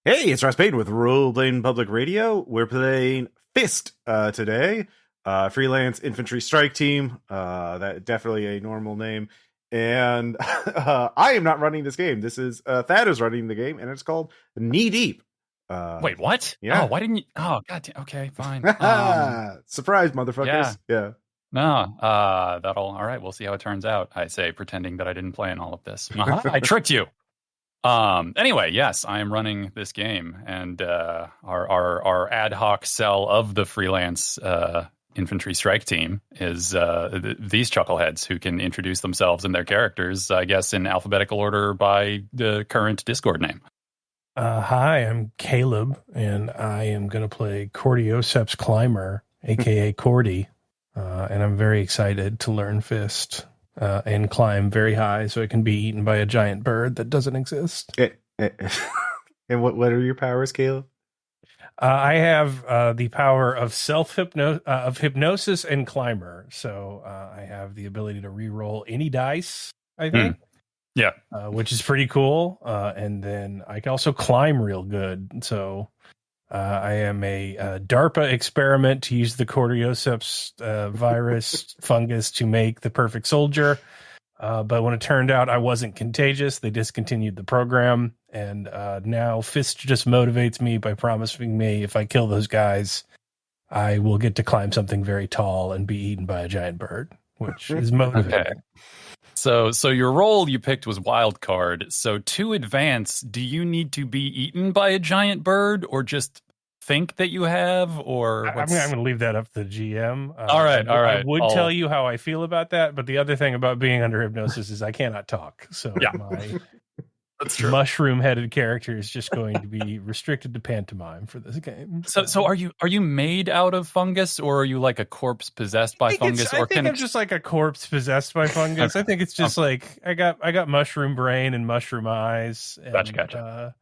Hey, it's Ross Payton with Role Playing Public Radio. We're playing Fist today. Freelance infantry strike team. That definitely a normal name. And I am not running this game. This is Thad is running the game, and it's called Knee Deep. Wait, what? Yeah. Oh, why didn't you? Oh, God. Okay, fine. Surprise, motherfuckers. Yeah. No, all right. We'll see how it turns out. I say, pretending that I didn't play in all of this. I tricked you. Anyway, yes, I am running this game, and our ad hoc cell of the freelance infantry strike team is these chuckleheads who can introduce themselves and their characters, I guess, in alphabetical order by the current Discord name. Hi, I'm Caleb, and I am going to play Cordyceps Climber, aka Cordy, and I'm very excited to learn Fist. And climb very high so it can be eaten by a giant bird that doesn't exist. And what are your powers, Caleb? I have the power of hypnosis and climber. So I have the ability to re-roll any dice, I think. Yeah. Which is pretty cool. And then I can also climb real good. So I am a DARPA experiment to use the Cordyceps virus fungus to make the perfect soldier. But when it turned out I wasn't contagious, they discontinued the program. And now Fist just motivates me by promising me if I kill those guys, I will get to climb something very tall and be eaten by a giant bird, which is motivating. Okay. So your role you picked was wild card. So to advance, do you need to be eaten by a giant bird, or just think that you have? Or I'm going to leave that up to the GM. All right. I would tell you how I feel about that, but the other thing about being under hypnosis is I cannot talk. So yeah. My That's true. Mushroom-headed character is just going to be restricted to pantomime for this game. So are you made out of fungus, or are you like a corpse possessed by fungus? I think I'm just like a corpse possessed by fungus. I think it's just like I got mushroom brain and mushroom eyes. And, gotcha.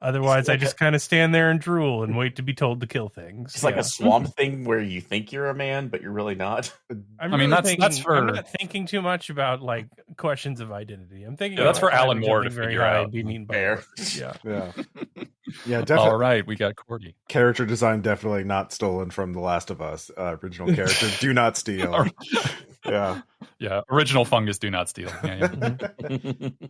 Otherwise, I just kind of stand there and drool and wait to be told to kill things. It's like a swamp thing where you think you're a man, but you're really not. I'm not thinking too much about like questions of identity. I'm thinking that's for Alan Moore to figure out. Being eaten by Yeah, definitely. All right, we got Cordy. Character design definitely not stolen from The Last of Us. Original characters do not steal. Yeah. Original fungus do not steal. Yeah.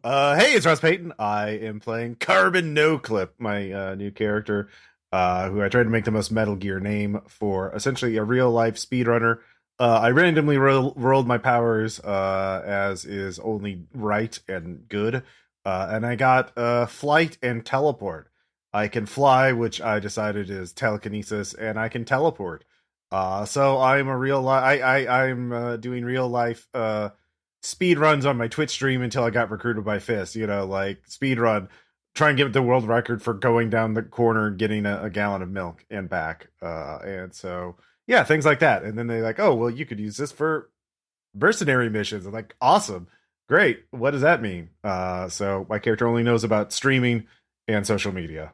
Hey, it's Ross Payton. I am playing Carbon NOCLIP, my new character, who I tried to make the most Metal Gear name for. Essentially, a real life speedrunner. I randomly rolled my powers as is only right and good, and I got flight and teleport. I can fly, which I decided is telekinesis, and I can teleport. So I'm a real I'm doing real life speed runs on my Twitch stream until I got recruited by Fist. Like speed run, try and get the world record for going down the corner and getting a gallon of milk and back. And so yeah, things like that. And then they're like, oh well, you could use this for mercenary missions. I'm like, awesome, great. What does that mean? So my character only knows about streaming and social media.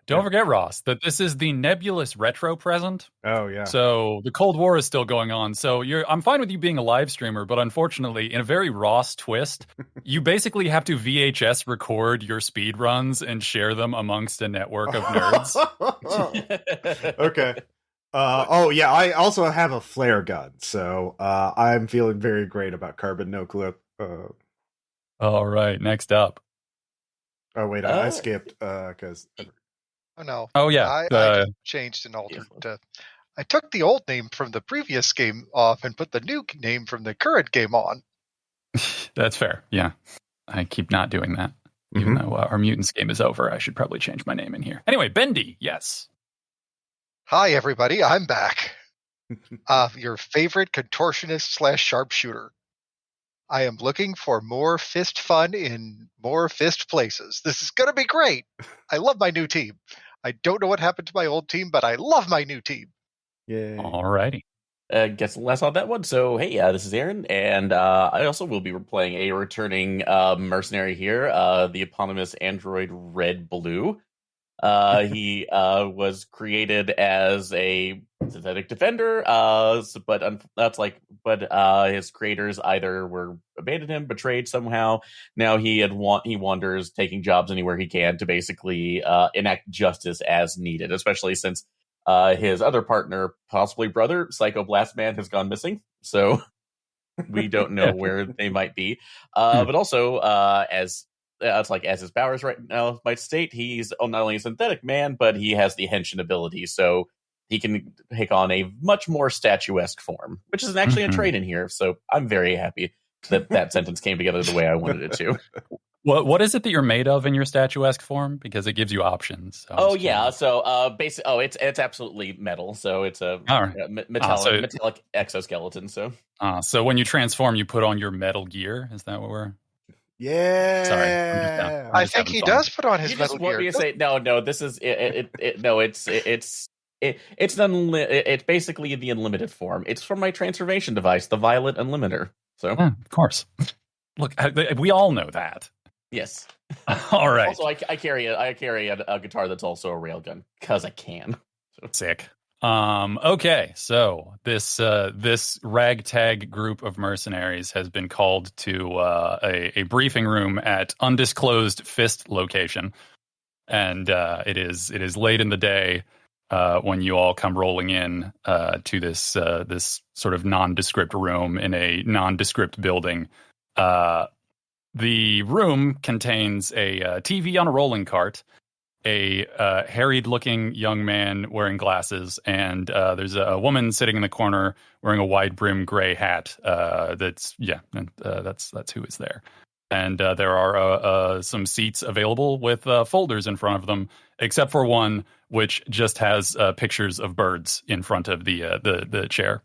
Don't forget, Ross, that this is the nebulous retro present. Oh, yeah. So the Cold War is still going on. So I'm fine with you being a live streamer, but unfortunately, in a very Ross twist, you basically have to VHS record your speed runs and share them amongst a network of nerds. Okay. I also have a flare gun, so I'm feeling very great about Carbon NOCLIP. All right, next up. Oh, wait, I skipped because... Oh, no. Oh, yeah. I changed and altered. I took the old name from the previous game off and put the new name from the current game on. That's fair. Yeah. I keep not doing that. Even though our Mutants game is over, I should probably change my name in here. Anyway, Bendy, yes. Hi, everybody. I'm back. Your favorite contortionist / sharpshooter. I am looking for more Fist fun in more Fist places. This is going to be great. I love my new team. I don't know what happened to my old team, but I love my new team. Yeah. All righty. Guess less on that one. So, hey, this is Aaron, and I also will be playing a returning mercenary here, the eponymous android Red Blue. He was created as a synthetic defender, but his creators either were abandoned him, betrayed somehow. Now he wanders, taking jobs anywhere he can to basically enact justice as needed, especially since his other partner, possibly brother, Psycho Blast Man, has gone missing. So we don't know where they might be. But also, as his powers right now might state, he's not only a synthetic man, but he has the henshin ability, so he can take on a much more statuesque form, which is actually a trait in here. So I'm very happy that sentence came together the way I wanted it to. What is it that you're made of in your statuesque form? Because it gives you options. So it's absolutely metal. So it's a metallic exoskeleton. So when you transform, you put on your metal gear. Is that what we're? Yeah. Sorry. I think he does put on his metal gear. Want me to say, no, this is it's basically the unlimited form. It's from my transformation device, the Violet Unlimiter. So of course. Look, we all know that. Yes. All right. Also, I carry a guitar that's also a railgun because I can. Sick. Okay, so this ragtag group of mercenaries has been called to a briefing room at undisclosed Fist location, and it is late in the day when you all come rolling in to this sort of nondescript room in a nondescript building. The room contains a TV on a rolling cart, a harried-looking young man wearing glasses, and there's a woman sitting in the corner wearing a wide-brimmed gray hat. That's who is there. And there are some seats available with folders in front of them, except for one which just has pictures of birds in front of the chair.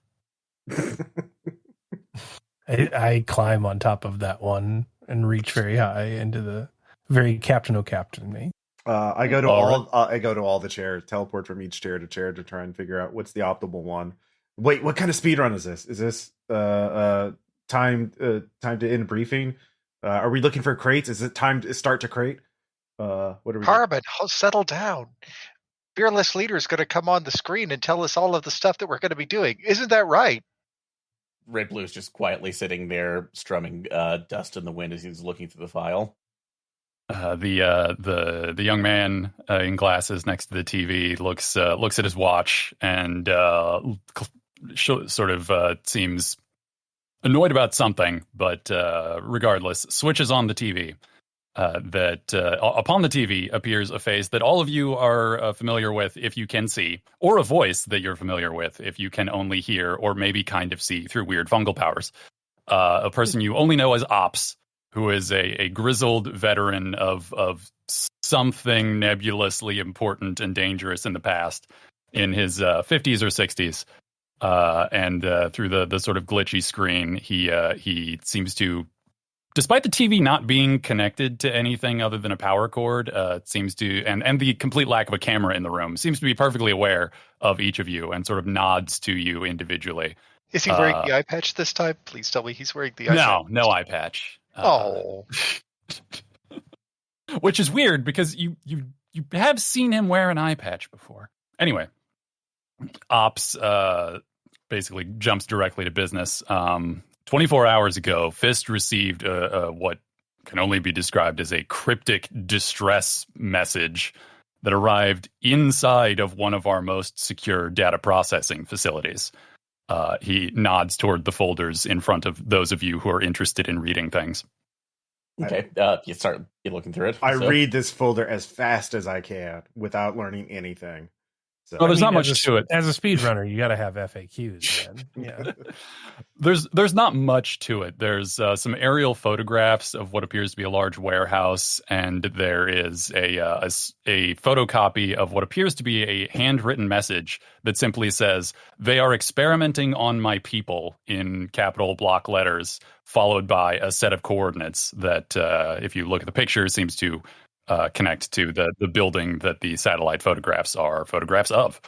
I climb on top of that one and reach very high into the very Captain O'Captain me. I go to all the chairs, teleport from each chair to try and figure out what's the optimal one. Wait, what kind of speed run is this? Is this time to end briefing? Are we looking for crates? Is it time to start to crate? What are we? Carbon, settle down. Fearless Leader's going to come on the screen and tell us all of the stuff that we're going to be doing. Isn't that right? Red Blue's just quietly sitting there, strumming dust in the wind as he's looking through the file. The young man in glasses next to the TV looks at his watch and sort of seems annoyed about something, but regardless, switches on the TV. Upon the TV appears a face that all of you are familiar with if you can see, or a voice that you're familiar with if you can only hear or maybe kind of see through weird fungal powers. A person you only know as Ops, who is a grizzled veteran of something nebulously important and dangerous in the past, in his 50s or 60s. And through the sort of glitchy screen, he seems to, despite the TV not being connected to anything other than a power cord, seems to, and the complete lack of a camera in the room, seems to be perfectly aware of each of you and sort of nods to you individually. Is he wearing the eye patch this time? Please tell me he's wearing the eye patch. No eye patch. Which is weird because you have seen him wear an eye patch before. Anyway, Ops basically jumps directly to business. 24 hours ago, Fist received what can only be described as a cryptic distress message that arrived inside of one of our most secure data processing facilities. He nods toward the folders in front of those of you who are interested in reading things. Okay, you start looking through it. I read this folder as fast as I can without learning anything. So, well, there's not much to it. As a speedrunner, you got to have FAQs, man. Yeah. There's not much to it. There's some aerial photographs of what appears to be a large warehouse, and there is a photocopy of what appears to be a handwritten message that simply says, "They are experimenting on my people," in capital block letters, followed by a set of coordinates that, if you look at the picture, seems to connect to the building that the satellite photographs are photographs of.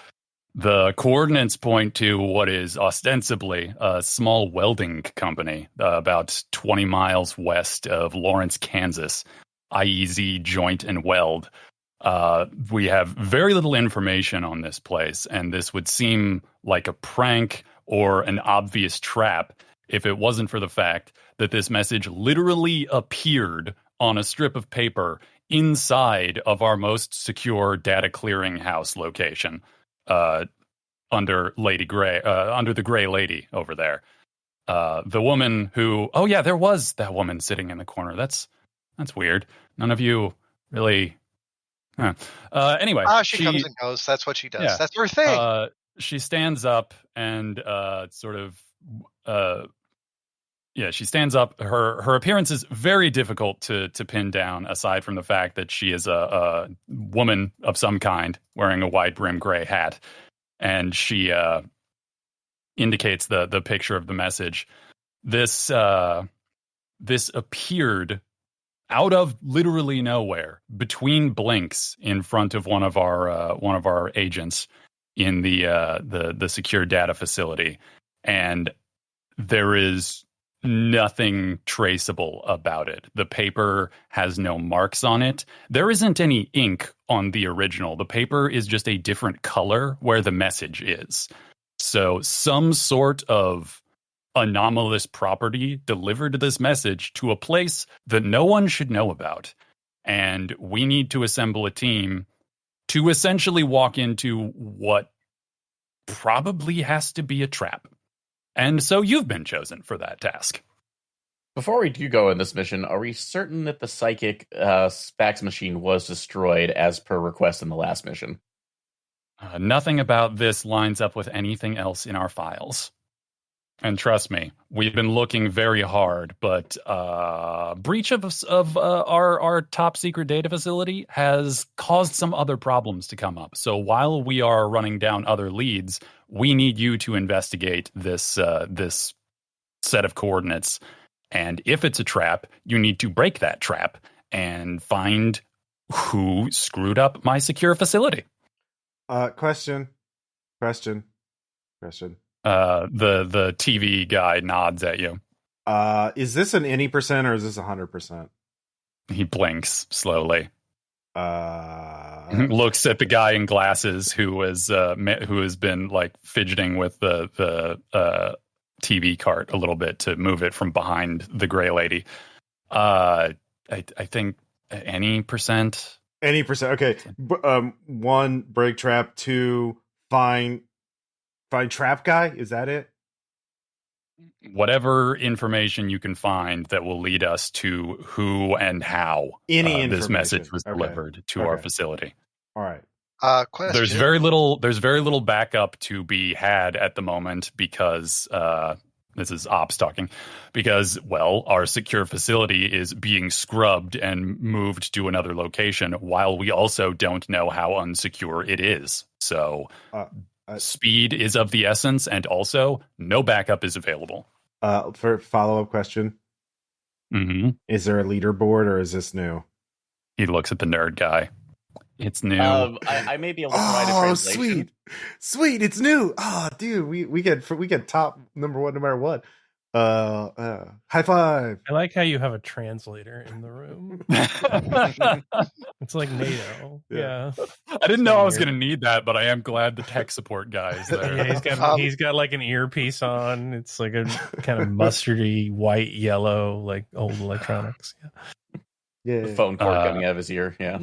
The coordinates point to what is ostensibly a small welding company about 20 miles west of Lawrence, Kansas, IEZ Joint and Weld. We have very little information on this place, and this would seem like a prank or an obvious trap if it wasn't for the fact that this message literally appeared on a strip of paper inside of our most secure data clearinghouse location, under Lady Gray, under the Gray Lady over there. The woman who, oh yeah, there was that woman sitting in the corner. That's weird. None of you really. Anyway, she comes and goes. That's what she does. Yeah. That's her thing. She stands up and she stands up. Her appearance is very difficult to pin down, aside from the fact that she is a woman of some kind wearing a wide brim gray hat, and she indicates the picture of the message. This appeared out of literally nowhere, between blinks, in front of one of our agents in the secure data facility, and there is nothing traceable about it. The paper has no marks on it. There isn't any ink on the original. The paper is just a different color where the message is. So some sort of anomalous property delivered this message to a place that no one should know about. And we need to assemble a team to essentially walk into what probably has to be a trap. And so you've been chosen for that task. Before we do go in this mission, are we certain that the psychic fax machine was destroyed as per request in the last mission? Nothing about this lines up with anything else in our files. And trust me, we've been looking very hard, but breach of our top secret data facility has caused some other problems to come up. So while we are running down other leads, we need you to investigate this set of coordinates. And if it's a trap, you need to break that trap and find who screwed up my secure facility. Question. The TV guy nods at you. Is this an any percent or is this 100%? He blinks slowly. Looks at the guy in glasses who has been like fidgeting with the TV cart a little bit to move it from behind the Gray Lady. I think any percent. Any percent. Okay. 1, break trap. 2, find trap guy. Is that it? Whatever information you can find that will lead us to who and how this message was delivered to our facility. All right. Question. There's very little backup to be had at the moment because this is ops talking, because, well, our secure facility is being scrubbed and moved to another location while we also don't know how unsecure it is. So speed is of the essence, and also no backup is available. For follow-up question, is there a leaderboard or is this new? He looks at the nerd guy. It's new. I may be able to provide a translation. Sweet, it's new. Oh, dude, we get top number one no matter what. High five. I like how you have a translator in the room. It's like NATO. Yeah. I didn't know I was going to need that, but I am glad the tech support guy is there. Yeah, he's got like an earpiece on. It's like a kind of mustardy white yellow, like old electronics. Yeah. The phone cord coming out of his ear. Yeah.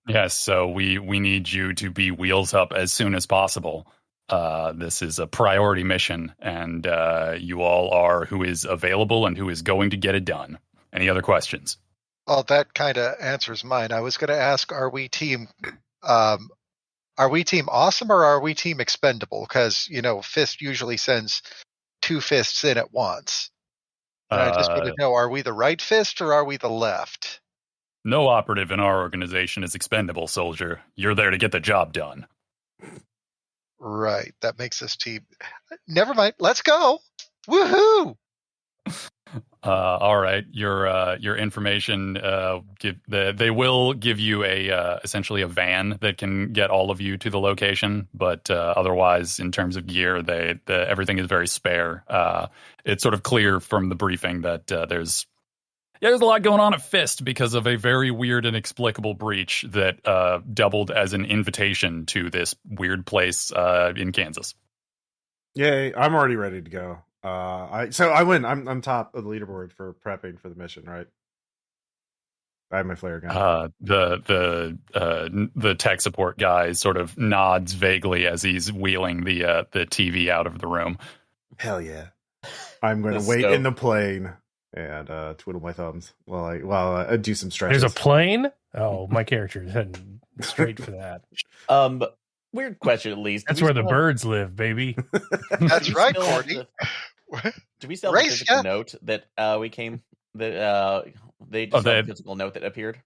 Yes, so we need you to be wheels up as soon as possible. This is a priority mission, and you all are who is available and who is going to get it done. Any other questions? Well, that kind of answers mine. I was going to ask, are we team awesome or are we team expendable? Because, Fist usually sends 2 fists in at once. And I just want to know, are we the right fist or are we the left? No operative in our organization is expendable, soldier. You're there to get the job done. Right. That makes us team. Never mind. Let's go. Woohoo! All right. Your information. They will give you essentially a van that can get all of you to the location, but otherwise, in terms of gear, everything is very spare. It's sort of clear from the briefing that there's Yeah, there's a lot going on at Fist because of a very weird and inexplicable breach that doubled as an invitation to this weird place in Kansas. Yay! I'm already ready to go. I win. I'm top of the leaderboard for prepping for the mission, right? I have my flare gun. The tech support guy sort of nods vaguely as he's wheeling the TV out of the room. Hell yeah! I'm going to wait in the plane and twiddle my thumbs while I do some stretches. There's a plane? Oh, my character is heading straight for that. Weird question, at least. That's where the birds live, baby. That's right, Cordy. Do we still have a physical note that we came? That they just have a physical note that appeared.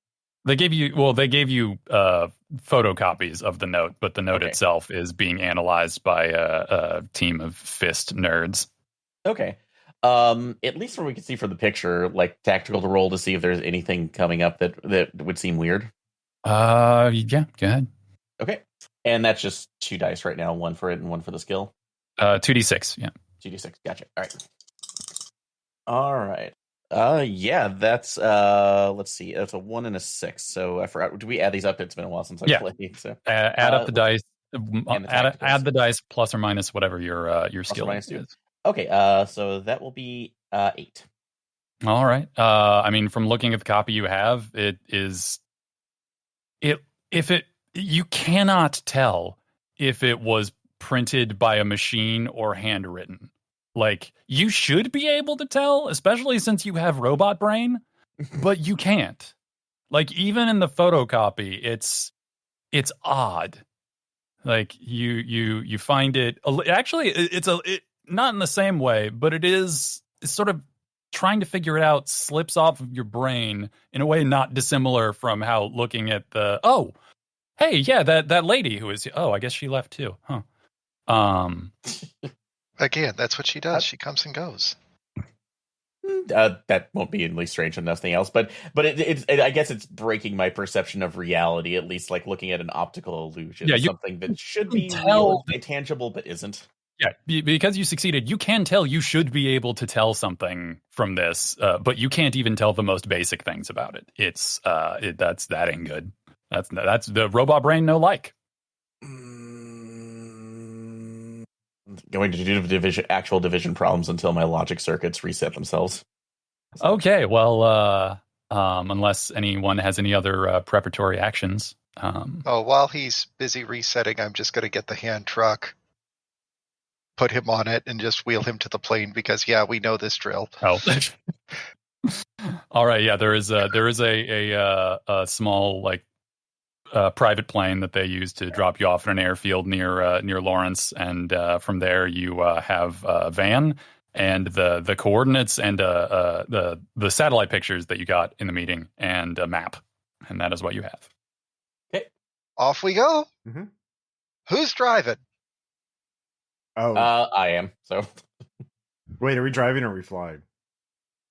They gave you photocopies of the note, but the note itself is being analyzed by a team of Fist nerds. Okay. At least from what we can see from the picture, like tactical to roll to see if there's anything coming up that would seem weird. Yeah, go ahead. Okay. And that's just 2 dice right now, 1 for it and 1 for the skill. 2d6, yeah. 2d6, gotcha. All right. Yeah, that's let's see, that's a 1 and a 6. So I forgot. Do we add these up? It's been a while since I played. So add up the dice. Add the dice plus or minus whatever your skill is. Okay, so that will be 8. All right. I mean, from looking at the copy you have, you cannot tell if it was printed by a machine or handwritten. Like, you should be able to tell, especially since you have robot brain, but you can't. Like, even in the photocopy, it's odd. Like, you find it actually it's not in the same way, but it's sort of trying to figure it out slips off of your brain in a way not dissimilar from how looking at hey, yeah, that lady who is I guess she left too, huh? Again, that's what she does. She comes and goes. That won't be at least strange enough. Nothing else, but I guess it's breaking my perception of reality. At least like looking at an optical illusion, something that should be real, tangible, but isn't. Yeah, because you succeeded, you can tell. You should be able to tell something from this, but you can't even tell the most basic things about it. That ain't good. That's the robot brain no like. Going to do actual division problems until my logic circuits reset themselves. Okay, well, unless anyone has any other preparatory actions. While he's busy resetting, I'm just going to get the hand truck, put him on it, and just wheel him to the plane because, we know this drill. Oh. All right, yeah, there is a small private plane that they use to drop you off in an airfield near Lawrence, and from there you have a van and the coordinates and the satellite pictures that you got in the meeting and a map, and that is what you have. Okay, off we go. Mm-hmm. Who's driving? I am. So wait, are we driving or are we flying?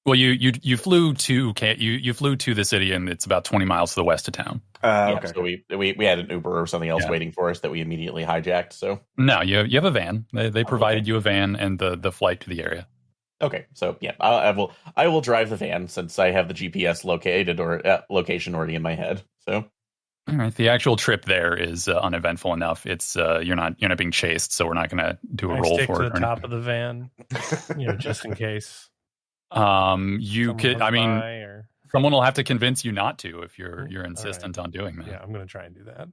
Well, you flew to you flew to the city, and it's about 20 miles to the west of town. Okay. So we had an Uber or something else waiting for us that we immediately hijacked. So no, you have a van. They provided you a van and the flight to the area. Okay, so I will drive the van since I have the GPS location already in my head. So all right, the actual trip there is uneventful enough. It's you're not being chased, so we're not going to do a roll stick for to it. The top of the van, just in case. You could. I mean, someone will have to convince you not to if you're insistent on doing that. Yeah, I'm going to try and do that.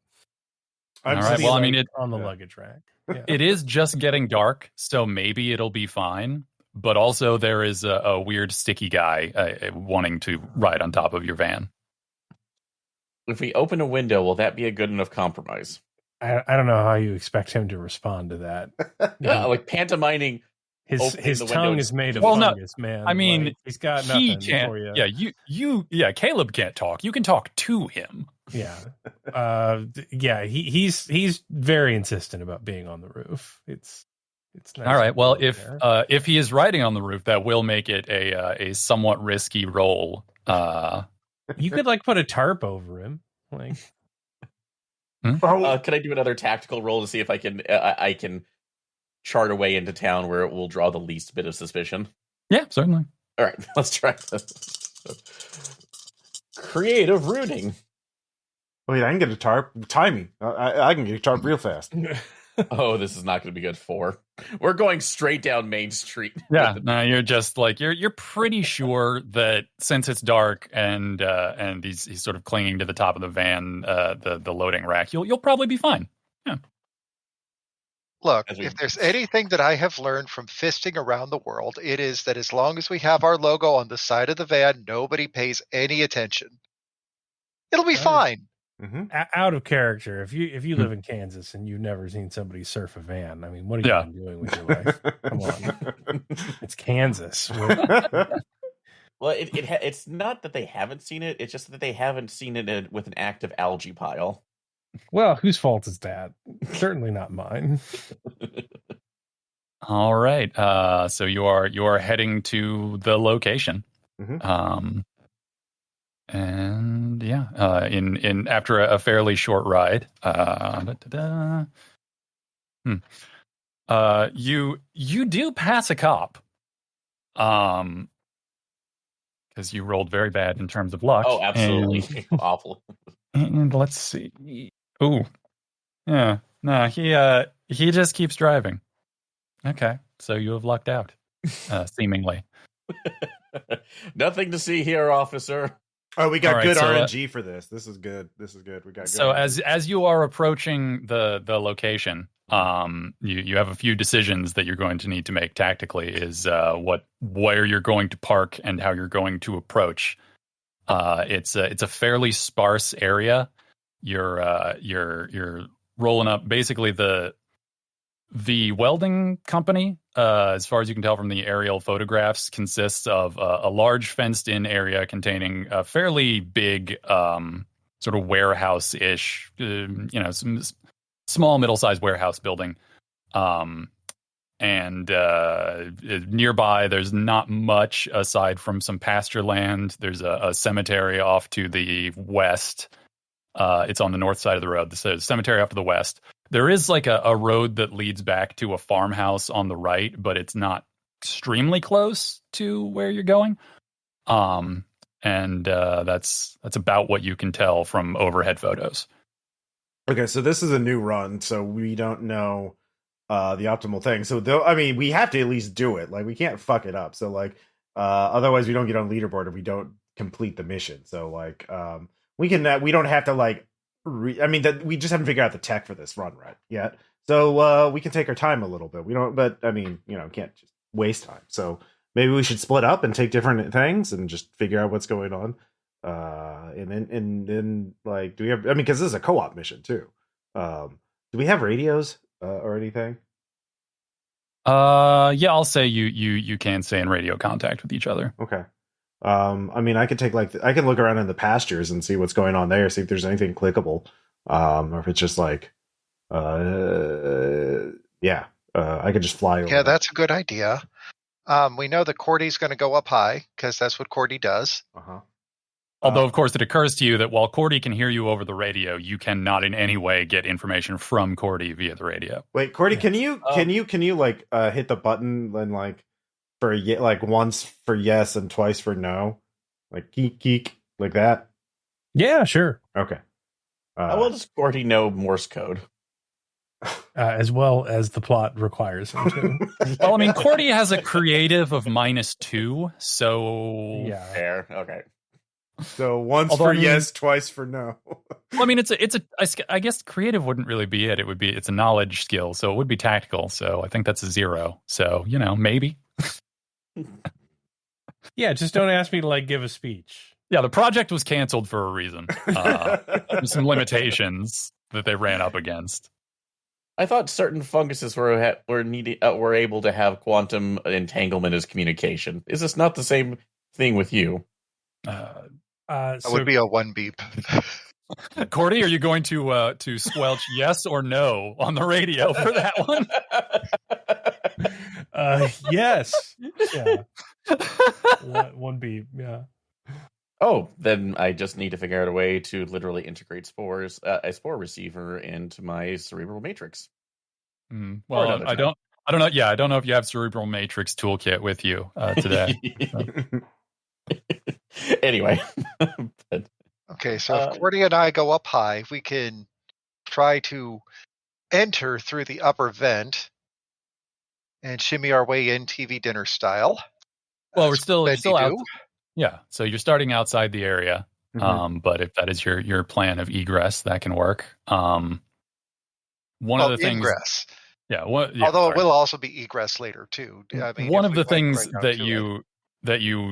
All right. Well, I mean, it's on the luggage rack. Yeah. It is just getting dark, so maybe it'll be fine. But also, there is a weird sticky guy wanting to ride on top of your van. If we open a window, will that be a good enough compromise? I don't know how you expect him to respond to that. Like pantomiming. His tongue is made of fungus, man. I mean, he's got nothing. He can't. For you. Yeah, Caleb can't talk. You can talk to him. Yeah. He's very insistent about being on the roof. It's nice. All right. Well, if he is riding on the roof, that will make it a somewhat risky roll. You could put a tarp over him, Can I do another tactical roll to see if I can chart a way into town where it will draw the least bit of suspicion? Yeah, certainly. All right, let's try this. Creative rooting. Wait, I can get a tarp. Timing. I can get a tarp real fast. Oh, this is not going to be good. 4. We're going straight down Main Street. Yeah, no, you're just like you're pretty sure that since it's dark and he's sort of clinging to the top of the van, the loading rack, you'll probably be fine. Yeah. Look, if there's anything that I have learned from fisting around the world, it is that as long as we have our logo on the side of the van, nobody pays any attention. It'll be fine. Mm-hmm. Out of character. If you live in Kansas and you've never seen somebody surf a van, I mean, what have you been doing with your life? Come on, it's Kansas. Well, it's not that they haven't seen it; it's just that they haven't seen it with an active algae pile. Well, whose fault is that? Certainly not mine. All right. So you are heading to the location. Mm-hmm. And yeah, in after a fairly short ride, you do pass a cop, because you rolled very bad in terms of luck. Oh, absolutely awful. And let's see. Oh, yeah, no, he just keeps driving. Okay, so you have lucked out, seemingly. Nothing to see here, officer. Oh, we got good so, RNG for this. This is good. This is good. We got good so RNG. as you are approaching the location, you have a few decisions that you're going to need to make tactically. Is where you're going to park and how you're going to approach. It's a fairly sparse area. You're rolling up basically the welding company, as far as you can tell from the aerial photographs, consists of a large fenced-in area containing a fairly big sort of warehouse-ish, some small, middle-sized warehouse building. And nearby, there's not much aside from some pasture land. There's a cemetery off to the west. It's on the north side of the road. There's a cemetery off to the west. There is like a road that leads back to a farmhouse on the right, but it's not extremely close to where you're going. And that's about what you can tell from overhead photos. Okay, so this is a new run, so we don't know the optimal thing. So we have to at least do it. Like, we can't fuck it up. So like, otherwise we don't get on leaderboard if we don't complete the mission. So like, we don't have to like. We just haven't figured out the tech for this run right yet. So we can take our time a little bit. We don't, but can't just waste time. So maybe we should split up and take different things and just figure out what's going on. And then like, do we have? Because this is a co-op mission too. Do we have radios or anything? Yeah, I'll say you can stay in radio contact with each other. Okay. I could take I can look around in the pastures and see what's going on there, see if there's anything clickable, or if it's just like, I could just fly over. Yeah, that's a good idea. We know that Cordy's going to go up high because that's what Cordy does. Uh-huh. Although, of course, it occurs to you that while Cordy can hear you over the radio, you cannot in any way get information from Cordy via the radio. Wait, Cordy, can you like hit the button and like for like once for yes and twice for no, like geek like that? Yeah, sure. Okay. How well does Cordy know Morse code? As well as the plot requires him to. Well, Cordy has a creative of -2, so Yeah. Fair. Okay. So once for yes, twice for no. Well, I guess creative wouldn't really be it. It's a knowledge skill, so it would be tactical. So I think that's a 0. So maybe. Yeah, just don't ask me to like give a speech. Yeah, the project was canceled for a reason. There's some limitations that they ran up against. I thought certain funguses were able to have quantum entanglement as communication. Is this not the same thing with you? That would be a 1 beep. Cordy, are you going to squelch yes or no on the radio for that one? Yes. Yeah. 1 beep. Yeah. Oh, then I just need to figure out a way to literally integrate a spore receiver into my cerebral matrix. Well, I don't know. Yeah, I don't know if you have cerebral matrix toolkit with you today. Anyway. But, Okay, so if Cordy and I go up high, we can try to enter through the upper vent and shimmy our way in TV dinner style. Well, as you're still out. do. Yeah, so you're starting outside the area. But if that is your plan of egress, that can work. One of the things, ingress. Yeah. Although it will also be egress later too. I mean, one of the things that you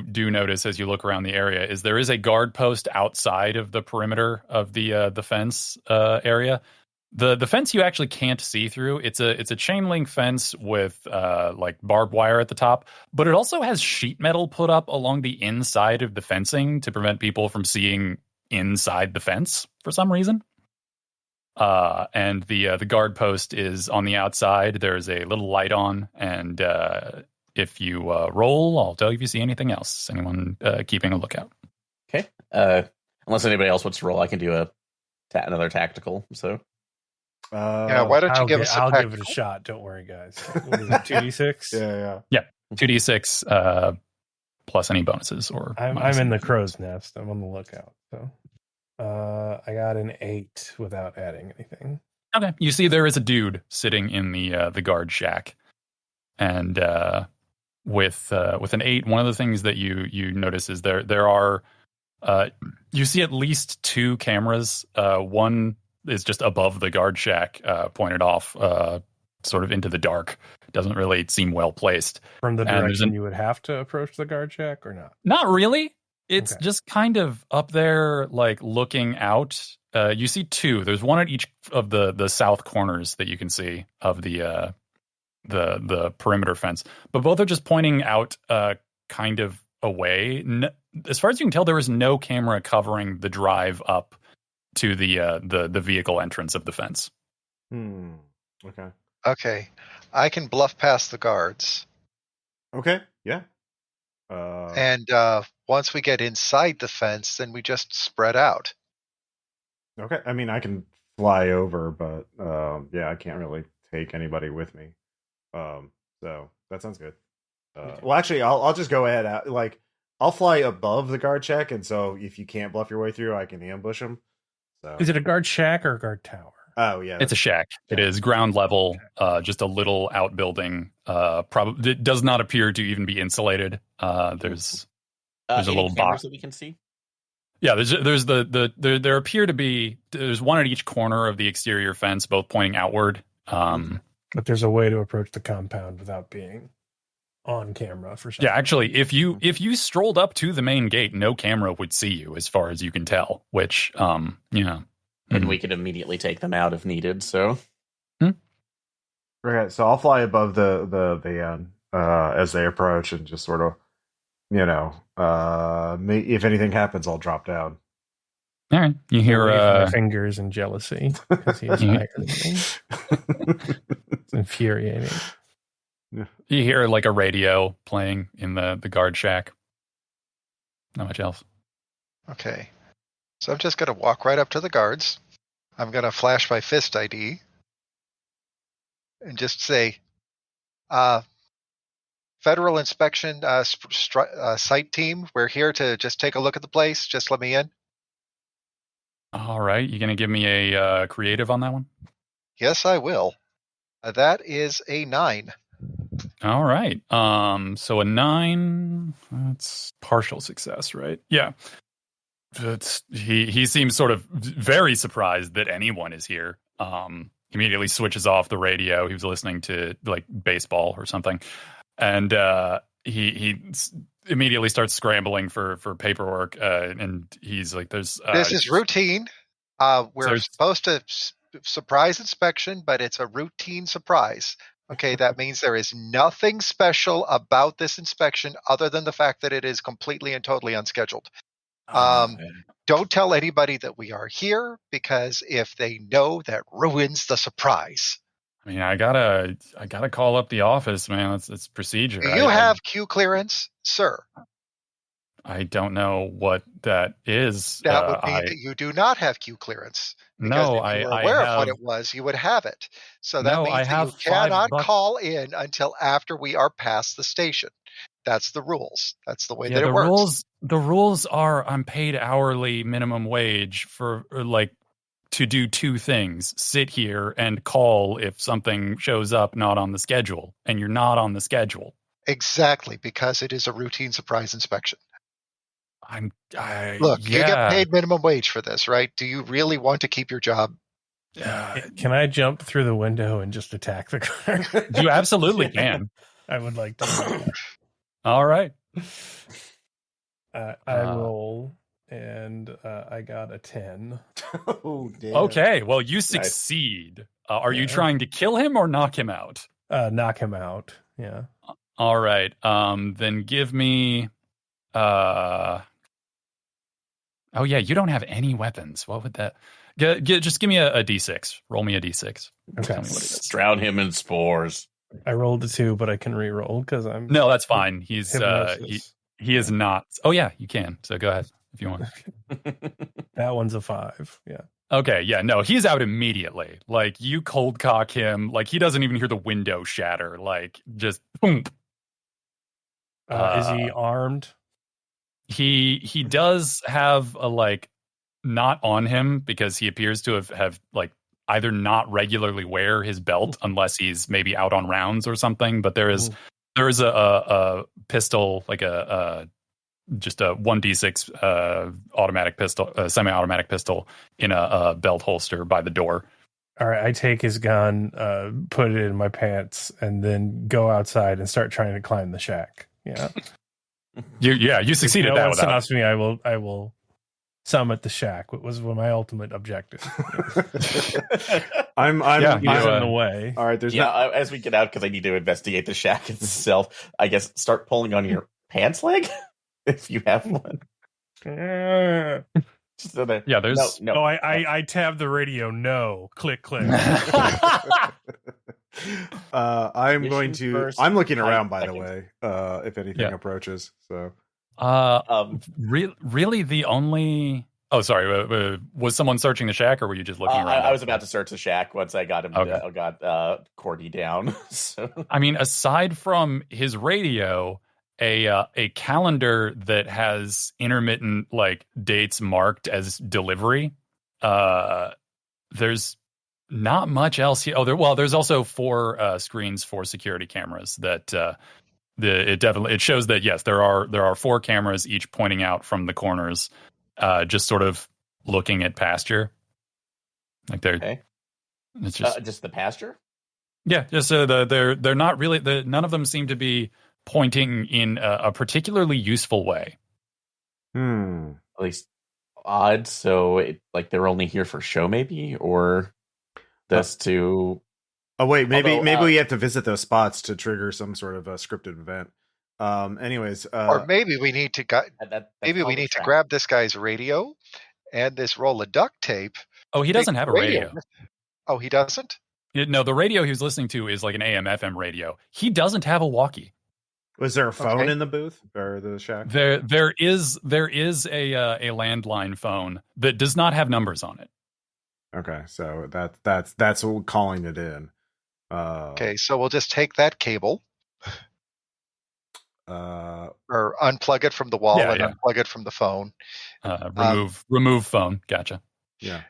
do notice as you look around the area is there is a guard post outside of the perimeter of the fence area. The fence you actually can't see through. It's a chain link fence with like barbed wire at the top, but it also has sheet metal put up along the inside of the fencing to prevent people from seeing inside the fence for some reason. And the guard post is on the outside. There's a little light on, and if you roll, I'll tell you if you see anything else. Anyone keeping a lookout? Okay. Unless anybody else wants to roll, I can do another tactical. So. Why don't you give us? I'll give it a shot. Don't worry, guys. What is it? 2d6. Yeah. 2d6 plus any bonuses or. I'm in the crow's nest. I'm on the lookout. So, I got an 8 without adding anything. Okay, you see there is a dude sitting in the guard shack, and with an 8, one of the things that you notice is there are you see at least 2 cameras. One is just above the guard shack, pointed off sort of into the dark. Doesn't really seem well placed. From the direction you would have to approach the guard shack, or not? Not really. It's just kind of up there, like looking out. You see 2. There's one at each of the south corners that you can see of the perimeter fence, but both are just pointing out kind of away. As far as you can tell, there is no camera covering the drive up to the vehicle entrance of the fence. Okay, I can bluff past the guards. Okay, yeah. And once we get inside the fence, then we just spread out. Okay, I mean, I can fly over, but I can't really take anybody with me. So that sounds good. Well, actually, I'll just go ahead. I'll fly above the guard shack, and so if you can't bluff your way through, I can ambush them. So. Is it a guard shack or a guard tower? Oh yeah, it's a shack. It is ground level, just a little outbuilding. Probably it does not appear to even be insulated. There's a little box that we can see. Yeah, there's there appear to be there's one at each corner of the exterior fence, both pointing outward. But there's a way to approach the compound without being on camera for some. Yeah, actually, if you strolled up to the main gate, no camera would see you, as far as you can tell. Which, and we could immediately take them out if needed. So, okay, so I'll fly above the van as they approach, and just sort of, if anything happens, I'll drop down. All right, you hear my fingers and jealousy because he is higher than me. It's infuriating. You hear like a radio playing in the guard shack. Not much else. Okay. So I'm just going to walk right up to the guards. I'm going to flash my fist ID and just say, Federal Inspection Site Team, we're here to just take a look at the place. Just let me in. All right. You going to give me a creative on that one? Yes, I will. That is a 9. All right. So a 9, that's partial success, right? Yeah. He seems sort of very surprised that anyone is here. Immediately switches off the radio. He was listening to like baseball or something. And he immediately starts scrambling for paperwork. And he's like, this is routine. We're supposed to surprise inspection, but it's a routine surprise. Okay, that means there is nothing special about this inspection other than the fact that it is completely and totally unscheduled. Don't tell anybody that we are here, because if they know, that ruins the surprise. I mean, I gotta call up the office, man. It's procedure. Do you have Q clearance, sir? I don't know what that is. That would mean that you do not have Q clearance. No, if you were aware of what it was, you would have it. So that means that you cannot call in until after we are past the station. That's the rules. That's the way Yeah, that it works. the rules are I'm paid hourly minimum wage for like to do two things: sit here and call if something shows up not on the schedule, and you're not on the schedule. Exactly, because it is a routine surprise inspection. Look, you get yeah. paid minimum wage for this, right? Do you really want to keep your job? Can I jump through the window and just attack the car? You absolutely can. I would like to do that. All right. I roll, and I got a 10. Oh, damn. Okay. Well, you succeed. Are you trying to kill him or knock him out? Knock him out. Yeah. All right. Then give me. Oh yeah, you don't have any weapons. What would that? Just give me a d6. Roll me a d6. Okay. Tell me what it is. Drown him in spores. I rolled a 2, but I can re-roll because I'm No, that's fine. He's hypnosis. he is not. Oh yeah, you can. So go ahead if you want. That one's a 5. Yeah. Okay, yeah, no, he's out immediately. Like you cold cock him, like he doesn't even hear the window shatter. Like just boom. Is he armed? He does have a like not on him because he appears to have like either not regularly wear his belt unless he's maybe out on rounds or something. But there is a pistol, like just a 1d6 automatic pistol, semi-automatic pistol in a belt holster by the door. All right, I take his gun, put it in my pants, and then go outside and start trying to climb the shack. Yeah. You succeeded that If no one without. stops me, I will summit the shack. It was my ultimate objective. I'm He's in the way. all right. There's As we get out, because I need to investigate the shack itself, I guess start pulling on your pants leg if you have one. So Yeah, there's no. I tab the radio. No, click. I'm going Mission to. first, I'm looking around, time by the way. If anything Yeah. approaches, so really the only. Oh, sorry. Was someone searching the shack, or were you just looking around? I was about to search the shack once I got him. Okay. Got Cordy down. So. I mean, aside from his radio, a calendar that has intermittent like dates marked as delivery. There's not much else here. There's also 4 screens for security cameras that it shows that yes, there are 4 cameras, each pointing out from the corners, just sort of looking at pasture. Like they're Okay. It's Just the pasture. Yeah, just they're not really. None of them seem to be pointing in a particularly useful way. At least odd. So they're only here for show, maybe, or just to. Oh wait, maybe Although, we have to visit those spots to trigger some sort of a scripted event. Anyways, Or maybe we need to grab this guy's radio and this roll of duct tape. Oh, he doesn't have a radio. Oh, he doesn't? No, the radio he was listening to is like an AM/FM radio. He doesn't have a walkie. was there a phone Okay. in the booth or the shack? There is a landline phone that does not have numbers on it. Okay, so that's what calling it in. Okay, so we'll just take that cable or unplug it from the wall and unplug it from the phone. Remove phone. Gotcha. Yeah.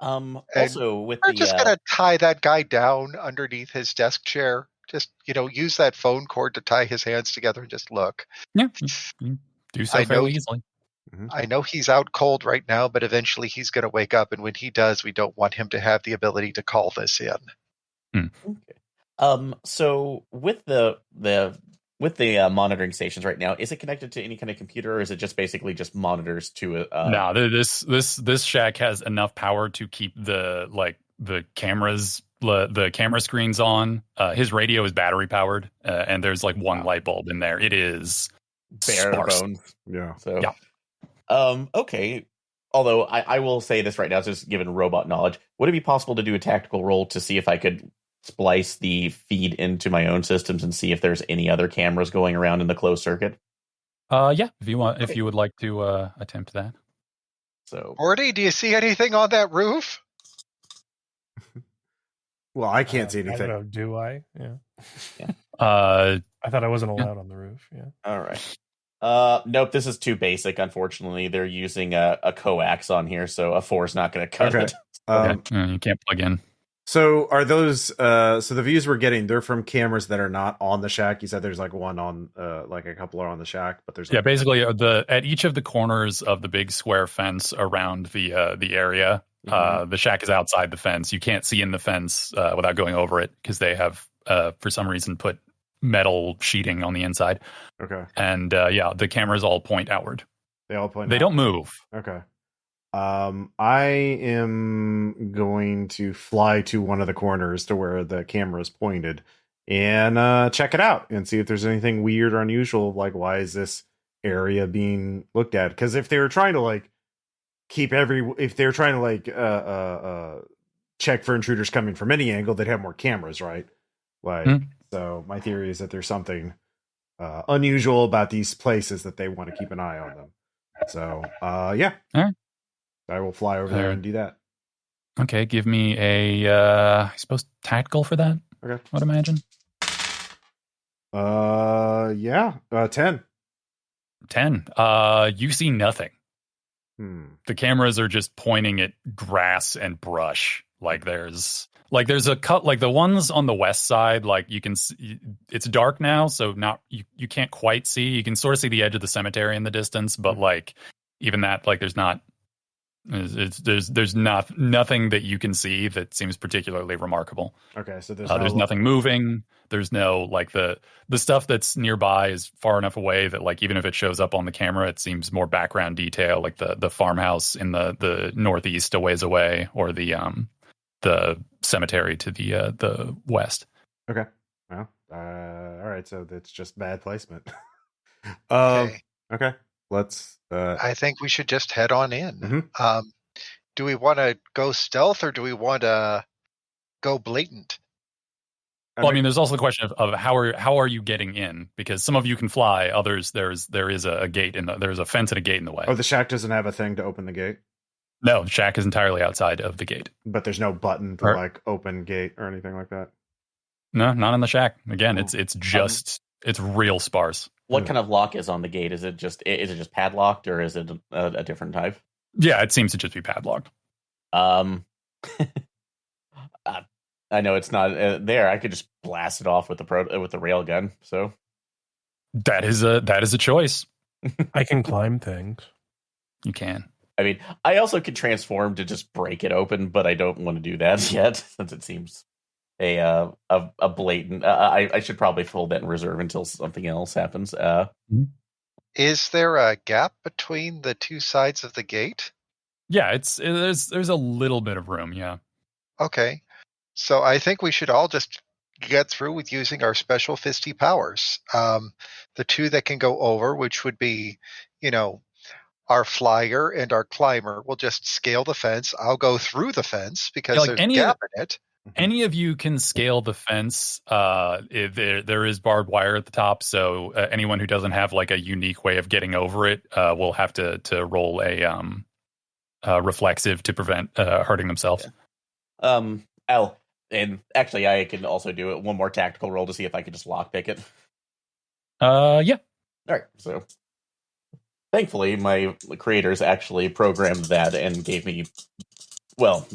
Also, with we're just gonna tie that guy down underneath his desk chair. Just use that phone cord to tie his hands together and just look. Yeah, you do so fairly easily. I know he's out cold right now, but eventually he's going to wake up, and when he does, we don't want him to have the ability to call this in. Okay. So with the monitoring stations right now, is it connected to any kind of computer, or is it just basically just monitors to No, this shack has enough power to keep the cameras, the camera screens on. His radio is battery powered, and there's like one light bulb in there. It is bare sparse. bones? Yeah. So Yeah. Okay. Although I will say this right now, just given robot knowledge, would it be possible to do a tactical roll to see if I could splice the feed into my own systems and see if there's any other cameras going around in the closed circuit? Yeah, if you would like to attempt that. So, Cordy, do you see anything on that roof? Well, I can't see anything. I don't know, do I? Yeah. Uh, I thought I wasn't allowed on the roof. Yeah. All right. Nope, this is too basic, unfortunately. They're using a coax on here, so a 4 is not going to cut Okay. it. you can't plug in. So are those so the views we're getting, they're from cameras that are not on the shack? You said there's like one on like a couple are on the shack, but there's Yeah, basically at each of the corners of the big square fence around the area, the shack is outside the fence. You can't see in the fence without going over it because they have for some reason put metal sheeting on the inside. Okay. And the cameras all point outward. They all point. They don't move. Okay. I am going to fly to one of the corners to where the camera is pointed and check it out and see if there's anything weird or unusual. Like, why is this area being looked at? Because if they were trying to like if they're trying to like check for intruders coming from any angle, they'd have more cameras, right? Like, so my theory is that there's something unusual about these places that they want to keep an eye on them. So, yeah. All right. I will fly over there and do that. Okay, give me I suppose tactical for that. Okay. I'd imagine. 10. 10. You see nothing. The cameras are just pointing at grass and brush. Like there's a cut, like the ones on the west side, like you can see, it's dark now, so you can't quite see. You can sort of see the edge of the cemetery in the distance, but like even that, like there's nothing that you can see that seems particularly remarkable. Okay, so there's nothing moving. There's no like the stuff that's nearby is far enough away that like even if it shows up on the camera, it seems more background detail, like the farmhouse in the northeast a ways away, or the cemetery to the west. Okay. Well, all right. So that's just bad placement. Okay. Okay. Let's. I think we should just head on in. Do we want to go stealth or do we want to go blatant? Well, I mean, there's also the question of how are you getting in? Because some of you can fly, others there is a gate there's a fence and a gate in the way. Oh, the shack doesn't have a thing to open the gate. No, the shack is entirely outside of the gate. But there's no button to like open gate or anything like that. No, not in the shack. Again, it's real sparse. What kind of lock is on the gate? Is it just padlocked or is it a different type? Yeah, it seems to just be padlocked. I know it's not there. I could just blast it off with the railgun. So that is a choice. I can climb things. You can. I mean, I also could transform to just break it open, but I don't want to do that yet, since it seems a blatant. I should probably hold that in reserve until something else happens. Is there a gap between the two sides of the gate? Yeah, there's a little bit of room. Yeah. Okay, so I think we should all just get through with using our special fisty powers. The two that can go over, which would be, our flyer and our climber, will just scale the fence. I'll go through the fence because there's a gap in it. Any of you can scale the fence. There is barbed wire at the top, so anyone who doesn't have like a unique way of getting over it will have to roll a reflexive to prevent hurting themselves. Yeah. And actually, I can also do it. One more tactical roll to see if I can just lockpick it. Yeah. All right. So, thankfully, my creators actually programmed that and gave me. Well,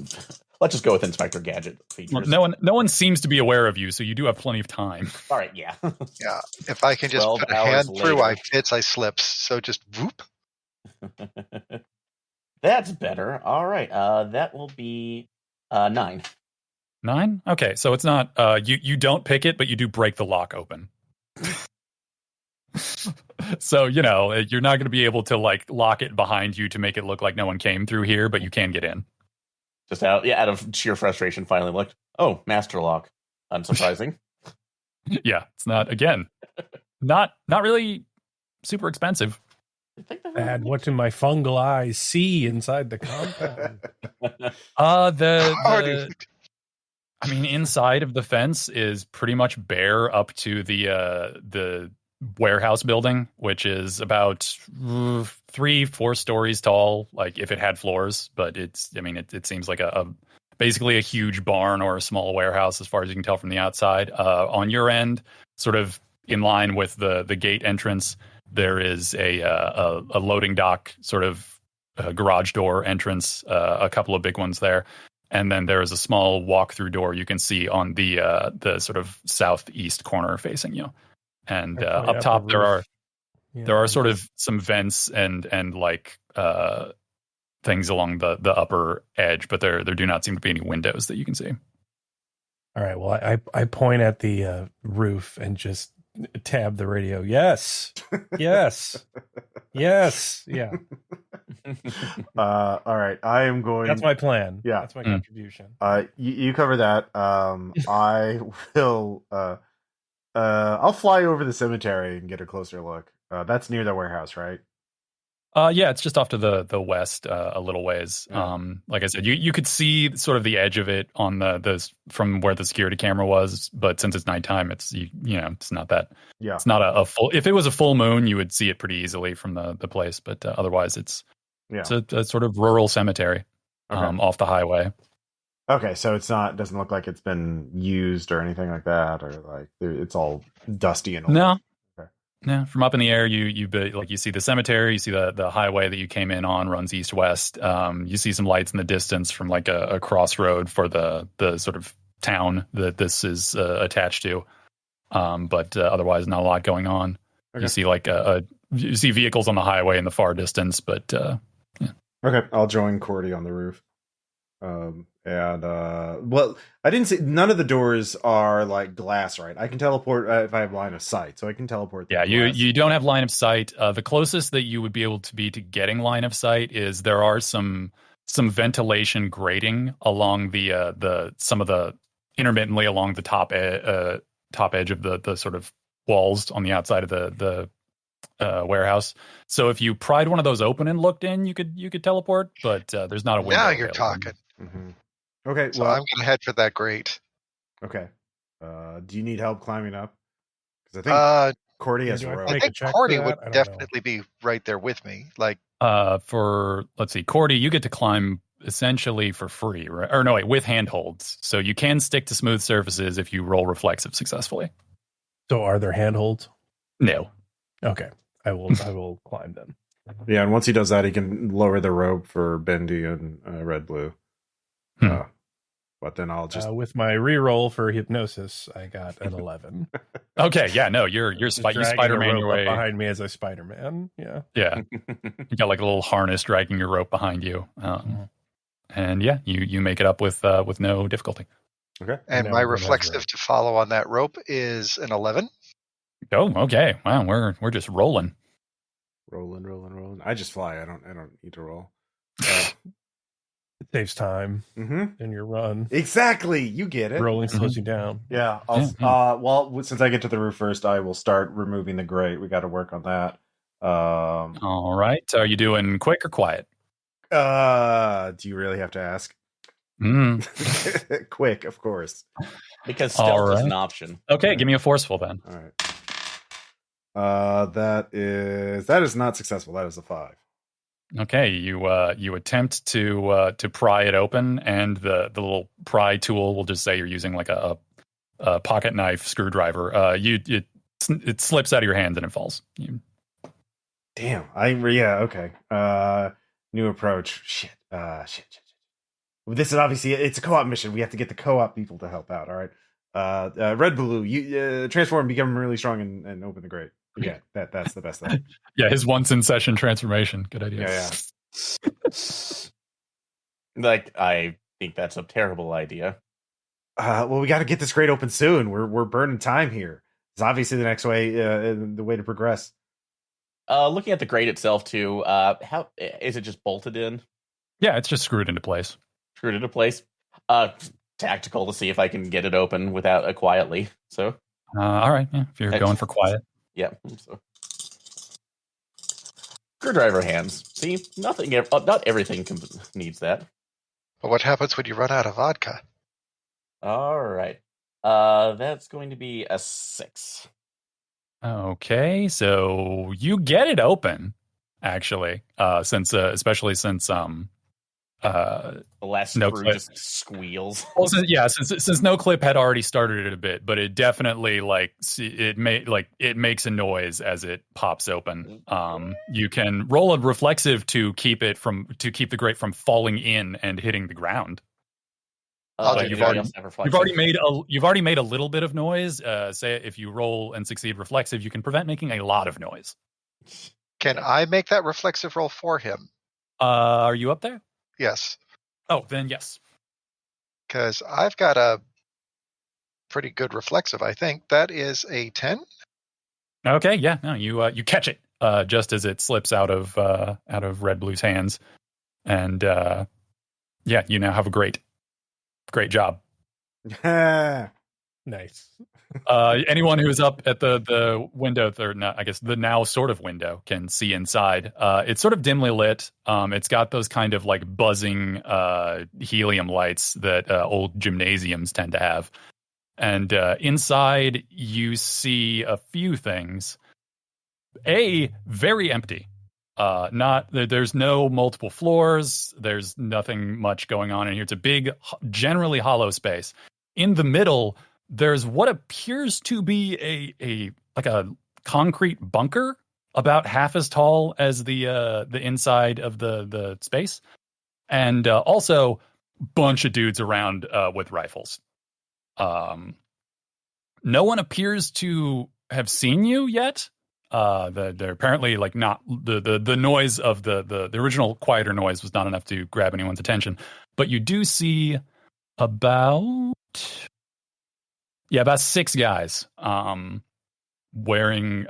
let's just go with Inspector Gadget features. Well, no one seems to be aware of you, so you do have plenty of time. All right. Yeah. Yeah. If I can just put a hand through, I slips. So just whoop. That's better. All right. That will be 9. 9? Okay, so it's not you don't pick it, but you do break the lock open. So, you're not going to be able to like lock it behind you to make it look like no one came through here, but you can get in. Just out of sheer frustration, finally looked. Oh, master lock. Unsurprising. Yeah, it's not really super expensive. And what do my fungal eyes see inside the compound? I mean, inside of the fence is pretty much bare up to the warehouse building, which is about 3-4 stories tall, like if it had floors. But it seems like a basically a huge barn or a small warehouse, as far as you can tell from the outside. On your end, sort of in line with the gate entrance, there is a loading dock, sort of garage door entrance, a couple of big ones there. And then there is a small walk-through door you can see on the sort of southeast corner facing you. And up top there are sort of some vents and like things along the upper edge, but there do not seem to be any windows that you can see. All right. Well, I point at the roof and just tab the radio. Yes. Yes. Yes. Yeah. All right. I am going. That's my plan. Yeah. That's my contribution. You cover that. I will. I'll fly over the cemetery and get a closer look. That's near the warehouse, right? Yeah, it's just off to the west a little ways. Yeah. Like I said, you could see sort of the edge of it on the from where the security camera was, but since it's nighttime, it's it's not that. Yeah. It's not a full. If it was a full moon, you would see it pretty easily from the place, but otherwise, it's a sort of rural cemetery off the highway. Okay, so doesn't look like it's been used or anything like that, or like it's all dusty and old. No. Yeah, from up in the air, you see the cemetery, you see the highway that you came in on runs east-west. You see some lights in the distance from like a crossroad for the sort of town that this is attached to. But otherwise, not a lot going on. Okay. You see you see vehicles on the highway in the far distance, but yeah. Okay, I'll join Cordy on the roof. Well, I didn't see, none of the doors are like glass, right? I can teleport if I have line of sight, so I can teleport. Yeah, you don't have line of sight. The closest that you would be able to be to getting line of sight is there are some ventilation grating along some of the intermittently along the top edge of the sort of walls on the outside of the warehouse. So if you pried one of those open and looked in, you could teleport, but there's not a window. Now you're talking. Mm-hmm. Okay, so I'm gonna head for that grate. Okay. Do you need help climbing up? Because I think Cordy has rope. I think Cordy would definitely be right there with me. Like let's see, Cordy, you get to climb essentially for free, right? Or no, wait, with handholds. So you can stick to smooth surfaces if you roll reflexive successfully. So are there handholds? No. Okay. I will climb them. Yeah, and once he does that, he can lower the rope for Bendy and Red Blue. But then I'll just with my reroll for hypnosis, I got an 11. Okay, yeah, no, you Spider-Man your way behind me as a Spider-Man. Yeah. You got like a little harness dragging your rope behind you, and yeah, you make it up with no difficulty. Okay, and my reflexive to follow on that rope is an 11. Oh, okay. Wow, we're just rolling. Rolling. I just fly. I don't need to roll. It saves time in your run. Exactly. You get it. Rolling slows you down. Yeah. Well, since I get to the roof first, I will start removing the grate. We got to work on that. All right. Are you doing quick or quiet? Do you really have to ask? Quick, of course. Because stealth is an option. Okay, give me a forceful then. All right. That is not successful. That is a 5. Okay, you attempt to pry it open, and the little pry tool will just say you're using like a pocket knife screwdriver. It slips out of your hands and it falls. Damn. Okay. New approach. Shit. This is obviously it's a co-op mission. We have to get the co-op people to help out. All right. Red Blue, you transform, become really strong, and open the grate. Yeah, that's the best thing. Yeah, his once in session transformation. Good idea. Yeah. Like, I think that's a terrible idea. Well, we got to get this grate open soon. We're burning time here. It's obviously the next way, the way to progress. Looking at the grate itself too. How is it just bolted in? Yeah, it's just screwed into place. Screwed into place. Tactical to see if I can get it open without quietly. So. All right. Yeah, if you're going for quiet. Yeah. So. Screwdriver hands. See, not everything needs that. But what happens when you run out of vodka? All right. That's going to be a 6. Okay, so you get it open, actually, especially since The last No crew clip. just squeals. Well, since NOCLIP had already started it a bit, but it definitely it makes a noise as it pops open. You can roll a reflexive to keep the grate from falling in and hitting the ground. You've already made a little bit of noise. Say if you roll and succeed reflexive, you can prevent making a lot of noise. Can I make that reflexive roll for him? Are you up there? Yes. Oh, then yes. Because I've got a pretty good reflexive, I think. That is a 10. Okay, yeah. No, you catch it just as it slips out of Red Blue's hands, and you now have a great job. Nice. Anyone who's up at the window, or not, I guess the now sort of window, can see inside. It's sort of dimly lit. It's got those kind of like buzzing helium lights that old gymnasiums tend to have. And inside, you see a few things. Very empty. There's no multiple floors. There's nothing much going on in here. It's a big, generally hollow space. In the middle, there's what appears to be a concrete bunker about half as tall as the inside of the space, and also bunch of dudes around with rifles. No one appears to have seen you yet. They're apparently like not the noise of the original quieter noise was not enough to grab anyone's attention, but you do see about 6 guys wearing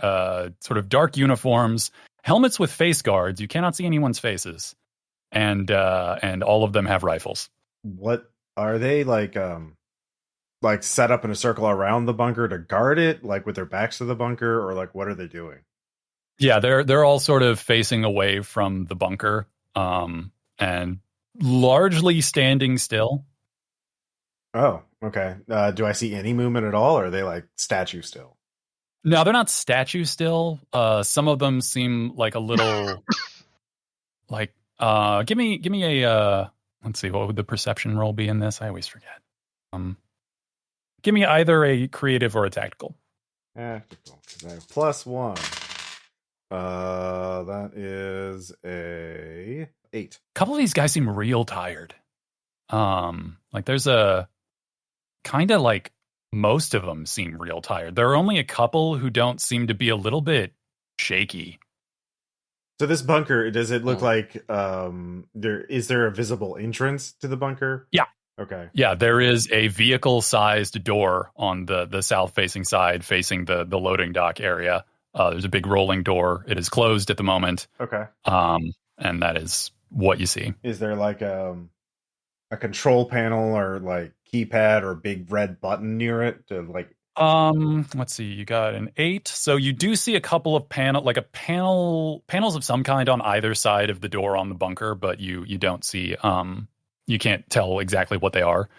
sort of dark uniforms, helmets with face guards. You cannot see anyone's faces, and all of them have rifles. What are they like set up in a circle around the bunker to guard it, like with their backs to the bunker, or like what are they doing? Yeah, they're all sort of facing away from the bunker, and largely standing still. Oh, okay. Do I see any movement at all, or are they like statue still? No, they're not statue still. Some of them seem like a little like give me a let's see, what would the perception roll be in this? I always forget. Give me either a creative or a tactical. Tactical, because I have +1. That is a 8. A couple of these guys seem real tired. Like there's a kind of like most of them seem real tired. There are only a couple who don't seem to be a little bit shaky. So this bunker, does it look like is there a visible entrance to the bunker? Yeah. Okay. Yeah, there is a vehicle-sized door on the south-facing side, facing the loading dock area. There's a big rolling door. It is closed at the moment. Okay. And that is what you see. Is there like a control panel or like keypad or big red button near it to like? Let's see. You got an 8, so you do see a couple of panels of some kind on either side of the door on the bunker, but you don't see. You can't tell exactly what they are.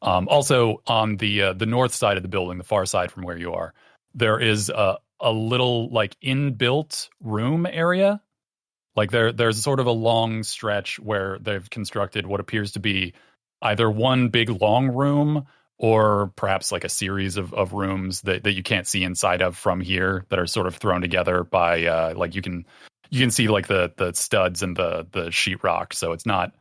Also, on the north side of the building, the far side from where you are, there is a little like inbuilt room area. Like there's sort of a long stretch where they've constructed what appears to be either one big long room or perhaps like a series of rooms that you can't see inside of from here, that are sort of thrown together by like you can see like the studs and the sheetrock. So it's not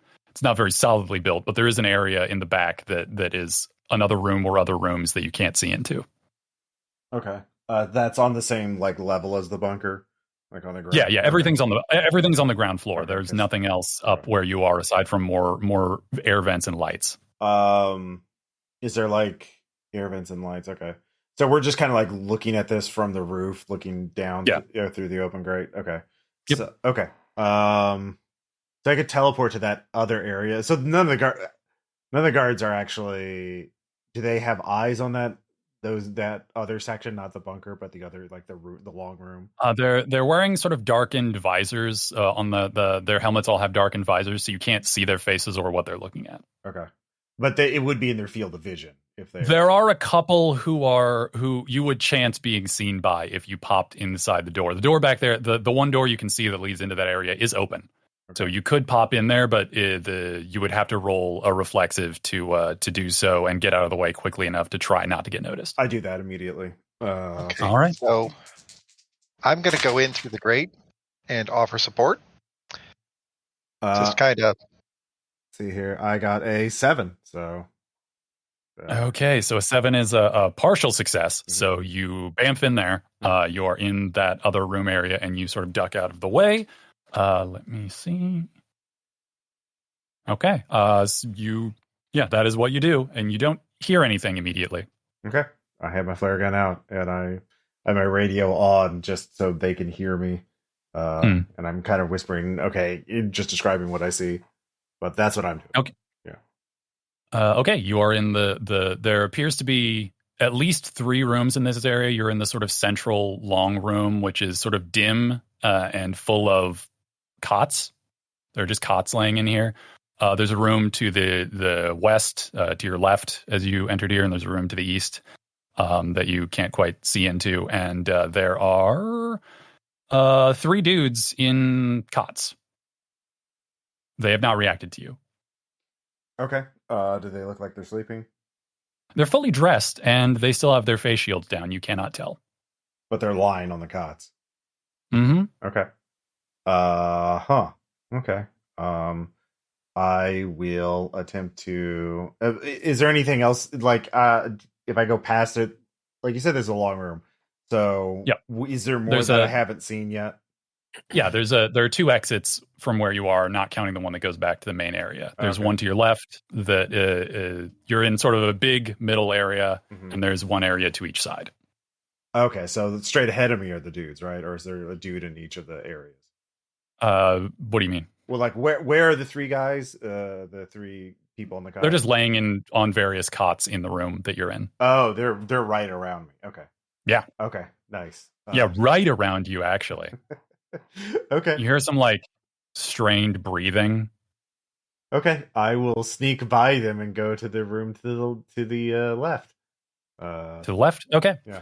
very solidly built, but there is an area in the back that is another room or other rooms that you can't see into. Okay. That's on the same like level as the bunker, like on the ground. Yeah. Everything's on the ground floor. Okay, there's nothing else up where you are aside from more air vents and lights. Is there like air vents and lights? Okay. So we're just kind of like looking at this from the roof, looking down through the open grate. Okay. Yep. So, okay. So I could teleport to that other area. So none of the guards are actually. Do they have eyes on that other section, not the bunker, but the other, like the long room? They're wearing sort of darkened visors on their helmets. All have darkened visors, so you can't see their faces or what they're looking at. Okay, but it would be in their field of vision if they. There are a couple who you would chance being seen by if you popped inside the door. The door back there, the one door you can see that leads into that area is open. So you could pop in there, but you would have to roll a reflexive to do so and get out of the way quickly enough to try not to get noticed. I do that immediately. Okay. All right. So I'm going to go in through the grate and offer support. Just kind of. See here, I got a 7. So. Okay, so a 7 is a partial success. Mhm. So you bamf in there. You're in that other room area, and you sort of duck out of the way. Let me see. Okay. That is what you do, and you don't hear anything immediately. Okay. I have my flare gun out, and I have my radio on just so they can hear me. And I'm kind of whispering, okay, just describing what I see. But that's what I'm doing. Okay. Yeah. Okay, you are in there appears to be at least 3 rooms in this area. You're in the sort of central long room, which is sort of dim and full of cots. There are just cots laying in here. There's a room to the west, to your left as you entered here, and there's a room to the east that you can't quite see into. And there are 3 dudes in cots. They have not reacted to you. Okay. Do they look like they're sleeping? They're fully dressed, and they still have their face shields down. You cannot tell. But they're lying on the cots. Mm-hmm. Okay. Okay. I will attempt to. Is there anything else? Like, if I go past it, like you said, there's a long room. So, Yep. Is there more that I haven't seen yet? Yeah, there are 2 exits from where you are, not counting the one that goes back to the main area. There's Okay. one to your left that you're in sort of a big middle area, and there's one area to each side. Okay, so straight ahead of me are the dudes, right? Or is there a dude in each of the areas? What do you mean? Well, like where are the 3 guys? The 3 people on the cot? They're just laying on various cots in the room that you're in. Oh, they're right around me. Okay. Yeah. Okay. Nice. Yeah, right around you, actually. Okay. You hear some like strained breathing. Okay. I will sneak by them and go to the room to the left. To the left? Okay. Yeah.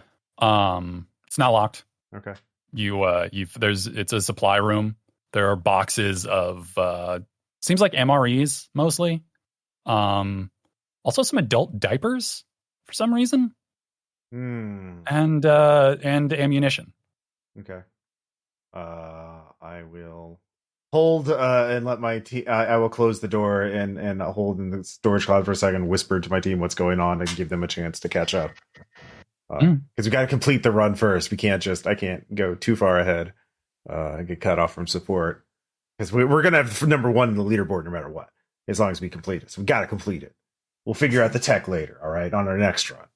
It's not locked. Okay. It's a supply room. There are boxes of seems like MREs mostly. Also some adult diapers for some reason. And ammunition. Okay. I will hold and let my team. I will close the door and hold in the storage closet for a second, whisper to my team what's going on, and give them a chance to catch up. Because we got to complete the run first. I can't go too far ahead. And get cut off from support, because we're gonna have number 1 in the leaderboard no matter what, as long as we complete it. So we got to complete it. We'll figure out the tech later. All right, on our next run.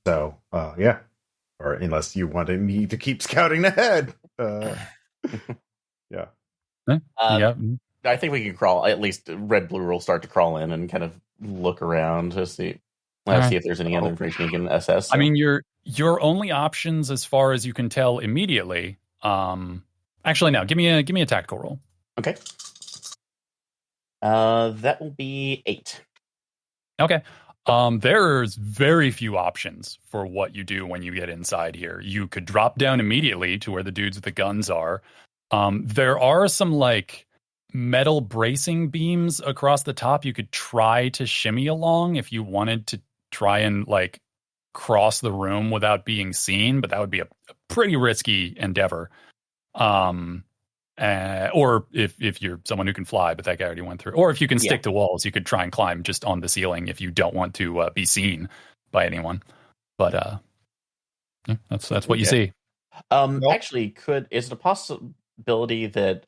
So yeah. Or unless you wanted me to keep scouting ahead. Yeah. Yeah. I think we can crawl. At least Red Blue will start to crawl in and kind of look around to see if there's any other information you can assess. So. I mean, your only options, as far as you can tell immediately. Actually, no. Give me a tactical roll. Okay. That will be 8. Okay. There's very few options for what you do when you get inside here. You could drop down immediately to where the dudes with the guns are. There are some like metal bracing beams across the top. You could try to shimmy along if you wanted to try and like cross the room without being seen, but that would be a pretty risky endeavor. Or if you're someone who can fly, but that guy already went through. Or if you can stick to walls, you could try and climb just on the ceiling if you don't want to be seen by anyone. But that's what you see. Actually, is it a possibility that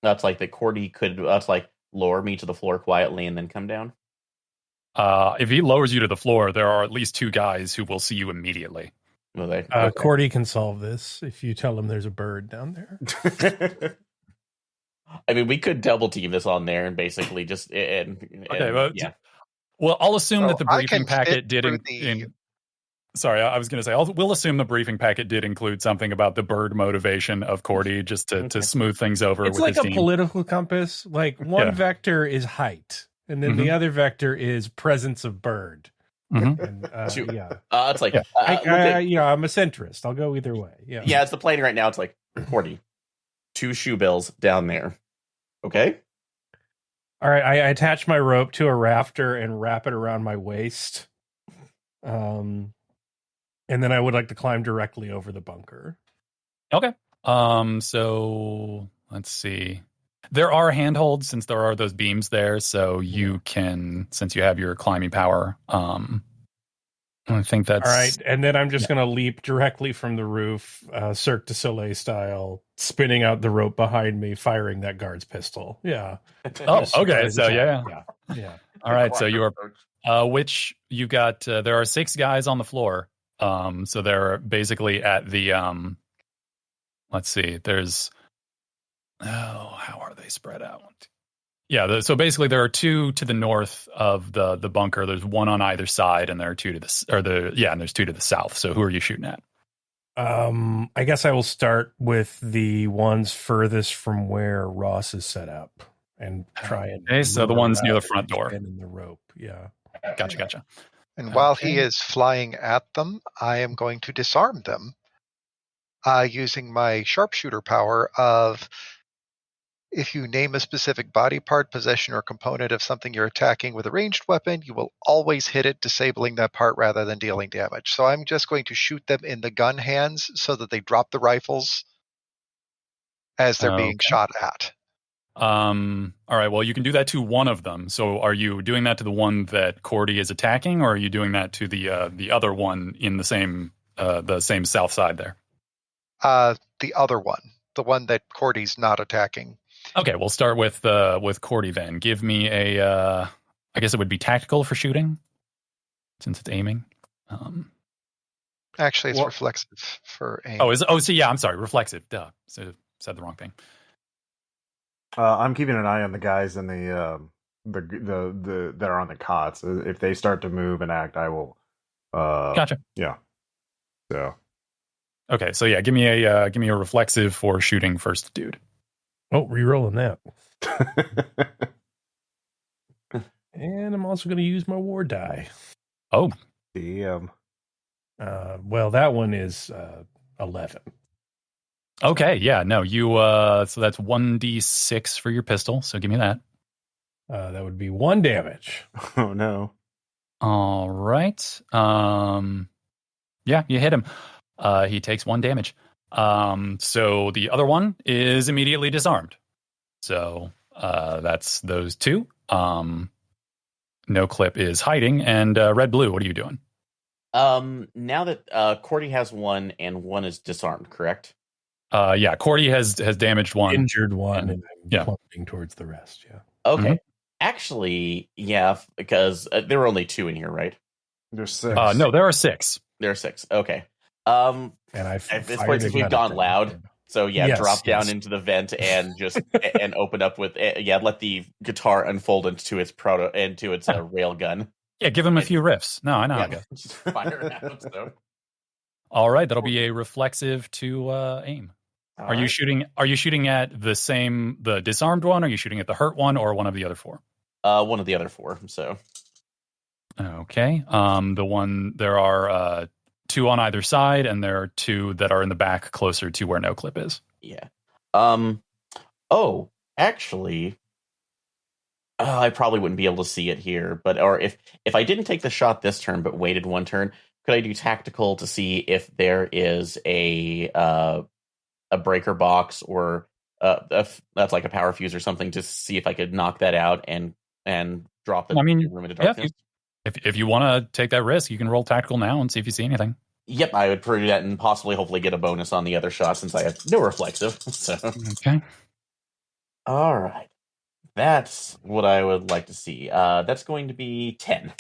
that's like that Cordy could lower me to the floor quietly and then come down? If he lowers you to the floor, there are at least 2 guys who will see you immediately. Will they? Okay. Cordy can solve this if you tell him there's a bird down there. I mean, we could double team this on there and basically just Well, I'll assume that the briefing packet did Sorry, I was going to say, we'll assume the briefing packet did include something about the bird motivation of Cordy, just to smooth things over. It's with like his a team. Political compass. Like one vector is height, and then the other vector is presence of bird. And, it's like I'm a centrist. I'll go either way. Yeah, it's the plane right now. It's like Cordy. 2 shoe bills down there. Okay. All right, I attach my rope to a rafter and wrap it around my waist. And then I would like to climb directly over the bunker. Okay. So let's see. There are handholds since there are those beams there, so you can, since you have your climbing power. I think that's all right. And then I'm just going to leap directly from the roof, Cirque du Soleil style, spinning out the rope behind me, firing that guard's pistol. Yeah. Oh, okay. Surprise So attack. yeah. All right. So you are, which you got? There are 6 guys on the floor. So they're basically at the. Let's see. There's. Oh, how are they spread out? Yeah. So basically, there are 2 to the north of the bunker. There's 1 on either side, and there are 2 to the and there's 2 to the south. So who are you shooting at? I guess I will start with the ones furthest from where Ross is set up and try and. Okay, so the ones near the front door. And in the rope. Yeah. Gotcha. And while he is flying at them, I am going to disarm them using my sharpshooter power of if you name a specific body part, possession, or component of something you're attacking with a ranged weapon, you will always hit it, disabling that part rather than dealing damage. So I'm just going to shoot them in the gun hands so that they drop the rifles as they're being shot at. All right. Well, you can do that to one of them. So, are you doing that to the one that Cordy is attacking, or are you doing that to the other one in the same south side there? The other one, the one that Cordy's not attacking. Okay, we'll start with Cordy then. Give me a. I guess it would be tactical for shooting, since it's aiming. Actually, it's reflexive for aim. I'm sorry, reflexive. Duh. So said the wrong thing. I'm keeping an eye on the guys in the that are on the cots. If they start to move and act, I will. Gotcha. Yeah. So. Okay, so yeah, give me a reflexive for shooting first, dude. Oh, re-rolling that. And I'm also going to use my war die. Oh, damn. Well, that one is 11. Okay, yeah, no, you. So that's 1d6 for your pistol. So give me that. That would be 1 damage. Oh no! All right. Yeah, you hit him. He takes 1 damage. So the other one is immediately disarmed. So that's those 2. NOCLIP is hiding, and Red Blue, what are you doing? Now that Cordy has 1 and 1 is disarmed, correct? Yeah, Cordy has damaged 1, injured 1, and yeah, plunging towards the rest. Yeah. Okay. Mm-hmm. Actually, yeah, because there were only 2 in here, right? There's 6. No, there are 6. There are 6. Okay. And at this point, since we've gone loud, so yeah, drop down into the vent and just and open up with let the guitar unfold into its rail gun. Yeah, give him a few riffs. No, I know. Yeah, just fire it out. So. All right, that'll be a reflexive to aim. Are you shooting at the disarmed one? Or are you shooting at the hurt one, or one of the other 4? One of the other 4. So. Okay. The one there are 2 on either side, and there are 2 that are in the back closer to where NOCLIP is. Yeah. Actually, I probably wouldn't be able to see it here, or if I didn't take the shot this turn but waited 1 turn, could I do tactical to see if there is a breaker box or if that's like a power fuse or something to see if I could knock that out and drop the room into darkness? If you want to take that risk, you can roll tactical now and see if you see anything. Yep, I would do that and hopefully get a bonus on the other shot since I have no reflexive. So. Okay. All right. That's what I would like to see. That's going to be 10.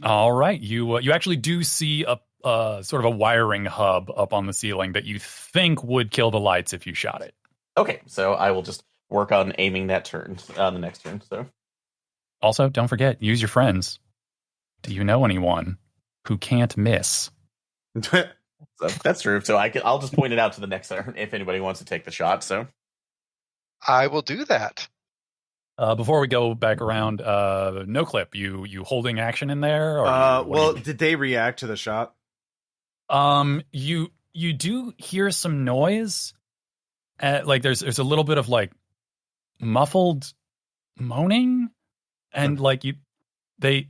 All right. You actually do see a sort of a wiring hub up on the ceiling that you think would kill the lights if you shot it. Okay, so I will just work on aiming that turn on the next turn. So. Also, don't forget, use your friends. Do you know anyone who can't miss? So, that's true. So I'll just point it out to the next turn if anybody wants to take the shot. So I will do that. Before we go back around, NOCLIP, you holding action in there? Or did they react to the shot? You do hear some noise, like there's a little bit of like muffled moaning, and like they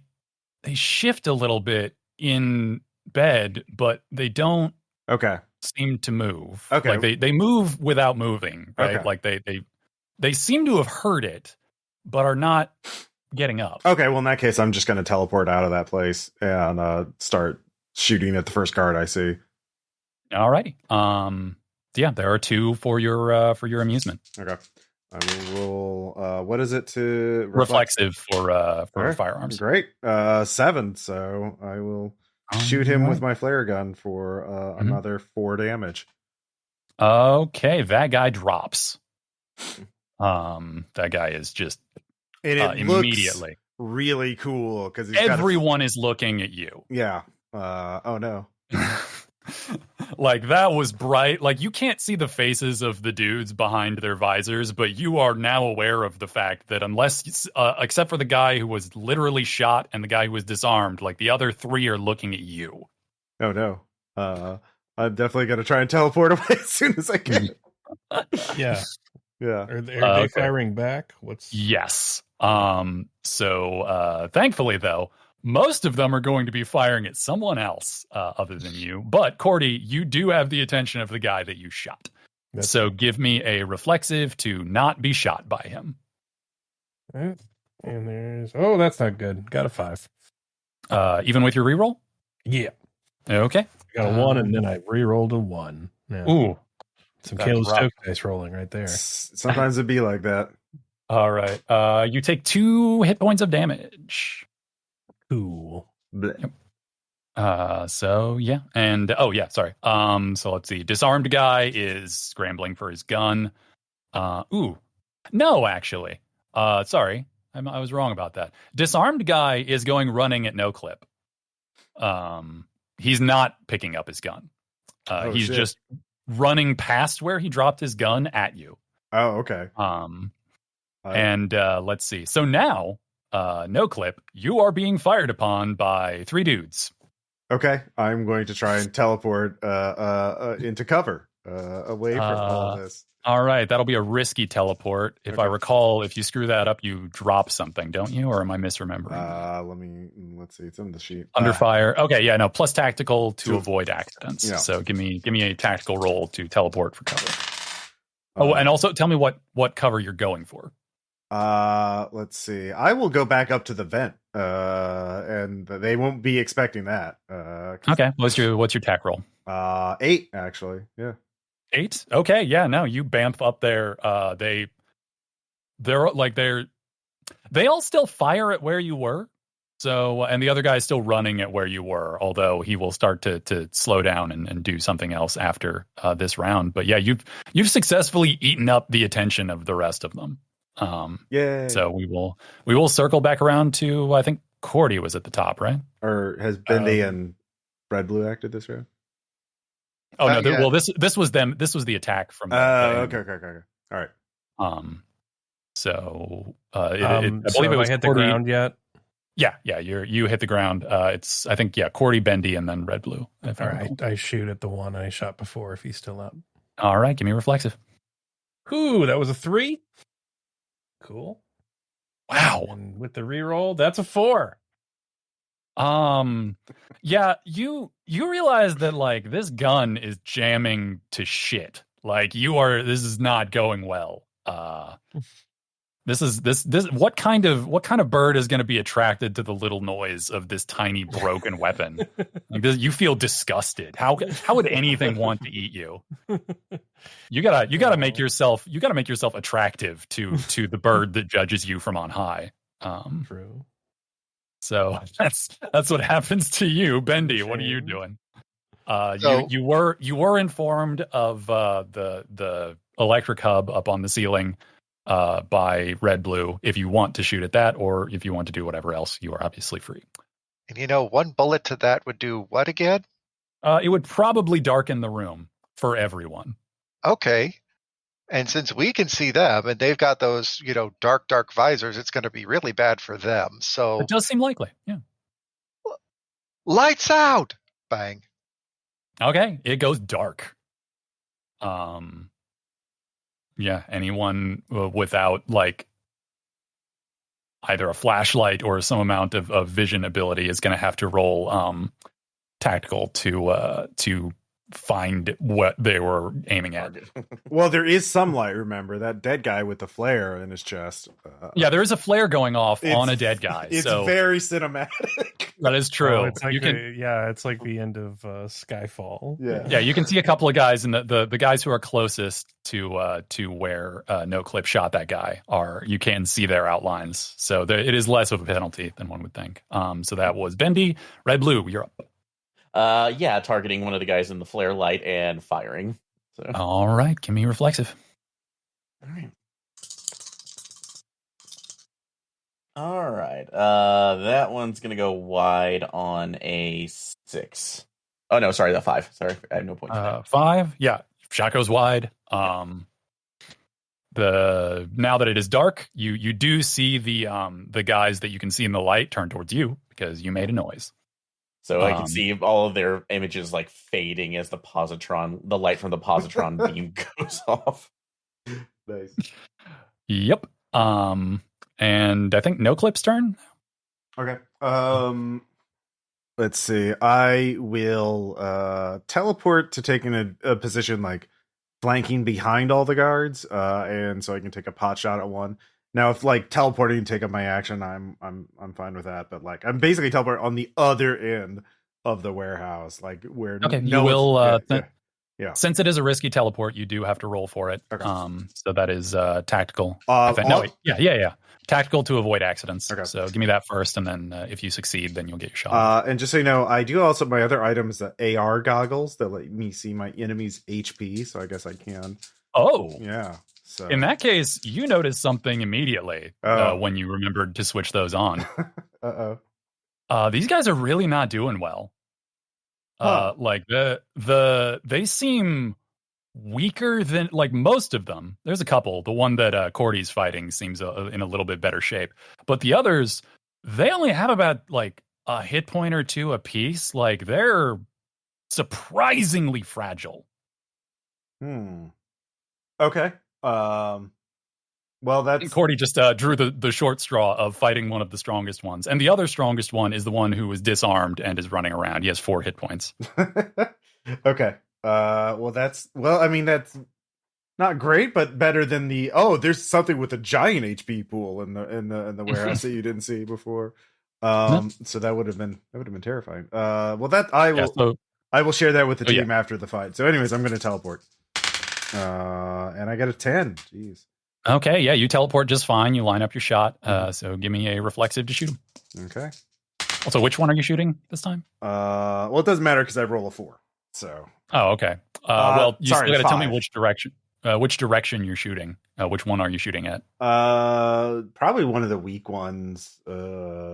shift a little bit in bed, but they don't Okay. seem to move. Okay. Like they move without moving, right? Okay. Like they seem to have heard it, but are not getting up. Okay, well in that case, I'm just going to teleport out of that place and start shooting at the first guard I see. Alrighty. Yeah, there are 2 for your amusement. Okay. I will roll. What is it to Reflexive for right. firearms? Great. 7. So I will shoot him with my flare gun for another 4 damage. Okay, that guy drops. That guy is just And it immediately looks really cool because everyone is looking at you. Yeah. Oh no. Like that was bright. Like you can't see the faces of the dudes behind their visors, but you are now aware of the fact that unless, except for the guy who was literally shot and the guy who was disarmed, like the other 3 are looking at you. Oh no. I'm definitely gonna try and teleport away as soon as I can. Yeah. Yeah. Are they firing back? Yes. So thankfully though, most of them are going to be firing at someone else other than you. But Cordy, you do have the attention of the guy that you shot. So give me a reflexive to not be shot by him. And there's that's not good. Got a 5. Even with your reroll? Yeah. Okay. I got a 1 and then I re-rolled a 1. Yeah. Ooh. Some Kayla's choke dice rolling right there. Sometimes it'd be like that. All right. You take 2 hit points of damage. Cool. Yep. So yeah. And sorry. So let's see. Disarmed guy is scrambling for his gun. No, actually. Sorry. I was wrong about that. Disarmed guy is going running at NOCLIP. He's not picking up his gun. He's just running past where he dropped his gun at you. Oh, okay. And let's see. So now, NOCLIP, you are being fired upon by 3 dudes. Okay, I'm going to try and teleport into cover away from all of this. All right, that'll be a risky teleport. If I recall, if you screw that up, you drop something, don't you? Or am I misremembering? Let's see. It's on the sheet. Under fire. Okay, yeah, no. Plus tactical to avoid accidents. Yeah. So give me a tactical roll to teleport for cover. And also tell me what cover you're going for. Let's see. I will go back up to the vent, and they won't be expecting that. Okay. What's your tac roll? 8 actually. Yeah. 8. Okay. Yeah. No, you bamf up there. They all still fire at where you were. So, and the other guy is still running at where you were, although he will start to slow down and do something else after this round. But yeah, you've successfully eaten up the attention of the rest of them. Yay. So we will circle back around to, I think Cordy was at the top, right? Or has Bendy and Red Blue acted this round? Oh no! Well, this was them. This was the attack from. Okay. All right. So I believe it was hit Cordy. The ground yet. Yeah. You hit the ground. It's I think Cordy, Bendy, and then Red Blue. All right. I shoot at the one I shot before if he's still up. All right, give me a reflexive. Ooh, that was a 3. Cool. Wow. And with the reroll, that's a 4. Yeah, you realize that like this gun is jamming to shit. Like this is not going well. This what kind of bird is going to be attracted to the little noise of this tiny broken weapon? Like you feel disgusted. How would anything want to eat you? You gotta make yourself attractive to the bird that judges you from on high. True. So that's what happens to you, Bendy. What are you doing? You were informed of the electric hub up on the ceiling by Red Blue. If you want to shoot at that, or if you want to do whatever else, you are obviously free. And one bullet to that would do what again? It would probably darken the room for everyone. Okay. And since we can see them and they've got those, dark visors, it's going to be really bad for them. So it does seem likely. Yeah. Lights out. Bang. Okay. It goes dark. anyone without like either a flashlight or some amount of vision ability is going to have to roll tactical to find what they were aiming at. Well, there is some light. Remember that dead guy with the flare in his chest. Yeah, there is a flare going off on a dead guy. It's so very cinematic. that is true. Oh, it's like it's like the end of Skyfall. Yeah, you can see a couple of guys, and the guys who are closest to where NOCLIP shot that guy you can see their outlines. So it is less of a penalty than one would think. So that was Bendy. Red, blue, you're up. Targeting one of the guys in the flare light and firing. So. All right, give me reflexive. All right. That one's gonna go wide on a 6. Oh no, sorry, that 5. Sorry, I have no points. 5. Yeah, shot goes wide. Now that it is dark, you do see the guys that you can see in the light turn towards you because you made a noise. So I can see all of their images like fading as the light from the positron beam goes off. Nice. Yep. And I think NOCLIP's turn. Okay. Let's see. I will teleport to taking a position like flanking behind all the guards, and so I can take a pot shot at one. Now, if like teleporting to take up my action, I'm fine with that. But like, I'm basically teleporting on the other end of the warehouse, like where. Okay, you will. Yeah. Since it is a risky teleport, you do have to roll for it. Okay. So that is tactical. Yeah. Tactical to avoid accidents. Okay. So give me that first, and then if you succeed, then you'll get your shot. And just so you know, I do also my other item is the AR goggles that let me see my enemy's HP. So I guess I can. Oh, yeah. So in that case, you noticed something immediately when you remembered to switch those on. These guys are really not doing well. Like they seem weaker than like most of them. There's a couple. The one that Cordy's fighting seems in a little bit better shape, but the others, they only have about like a hit point or two apiece. Like they're surprisingly fragile. Okay. Well, that's Cordy just drew the short straw of fighting one of the strongest ones, and the other strongest one is the one who is disarmed and is running around. He has 4 hit points. Okay. That's not great, but better than there's something with a giant HP pool in the warehouse that you didn't see before. So that would have been terrifying. I will share that with the team after the fight. So anyways, I'm going to teleport. And I got a 10. Jeez. Okay, yeah, you teleport just fine. You line up your shot. So give me a reflexive to shoot him. Okay. Also, which one are you shooting this time? Well, it doesn't matter because I roll a 4. So. Oh, okay. Well, you still got to tell me 5. which direction you're shooting. Which one are you shooting at? Probably one of the weak ones.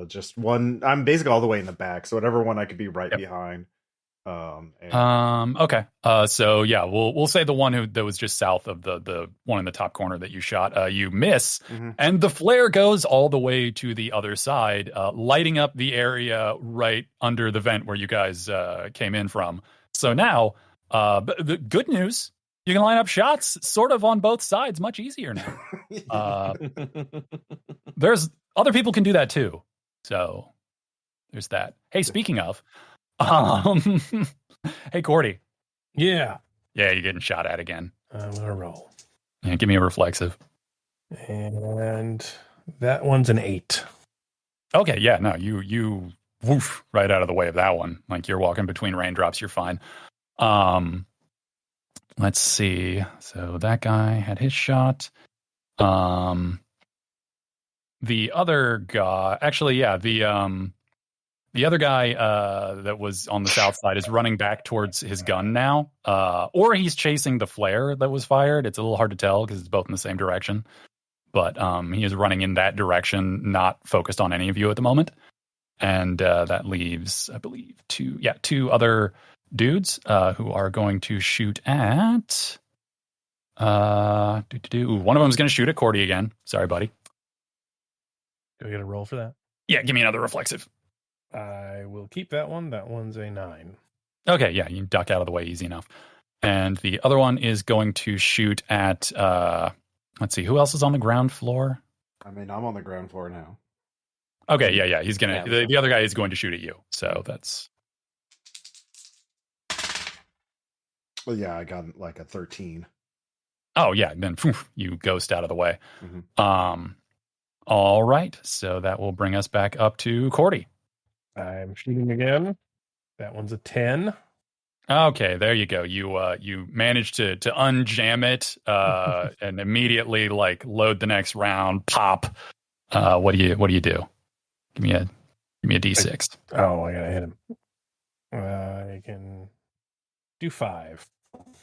Just one. I'm basically all the way in the back, so whatever one I could be right behind. Okay. So yeah, we'll say the one that was just south of the one in the top corner that you shot. You miss, and the flare goes all the way to the other side, lighting up the area right under the vent where you guys came in from. So now, the good news, you can line up shots sort of on both sides much easier now. There's other people can do that too. So there's that. Hey, speaking of. Hey, Cordy. Yeah, you're getting shot at again. I'm gonna roll. Yeah, give me a reflexive. And that one's an 8. Okay, yeah, no, you woof right out of the way of that one. Like you're walking between raindrops, you're fine. Let's see. So that guy had his shot. The other guy, actually, yeah, the other guy that was on the south side is running back towards his gun now, or he's chasing the flare that was fired. It's a little hard to tell because it's both in the same direction. But he is running in that direction, not focused on any of you at the moment. And that leaves, I believe, 2 other dudes who are going to shoot at... one of them is going to shoot at Cordy again. Sorry, buddy. Do I get a roll for that? Yeah, give me another reflexive. I will keep that one. That one's a 9. Okay, yeah, you duck out of the way easy enough. And the other one is going to shoot at, let's see, who else is on the ground floor? I mean, I'm on the ground floor now. Okay, yeah. He's going to, Yeah, the other guy is going to shoot at you. So that's. Well, yeah, I got like a 13. Oh, yeah. Then you ghost out of the way. Mm-hmm. All right. So that will bring us back up to Cordy. I'm shooting again. That one's a 10. Okay, there you go. You managed to unjam it and immediately like load the next round. Pop. What do you do? Give me a D6. Oh, I gotta hit him. I can do 5.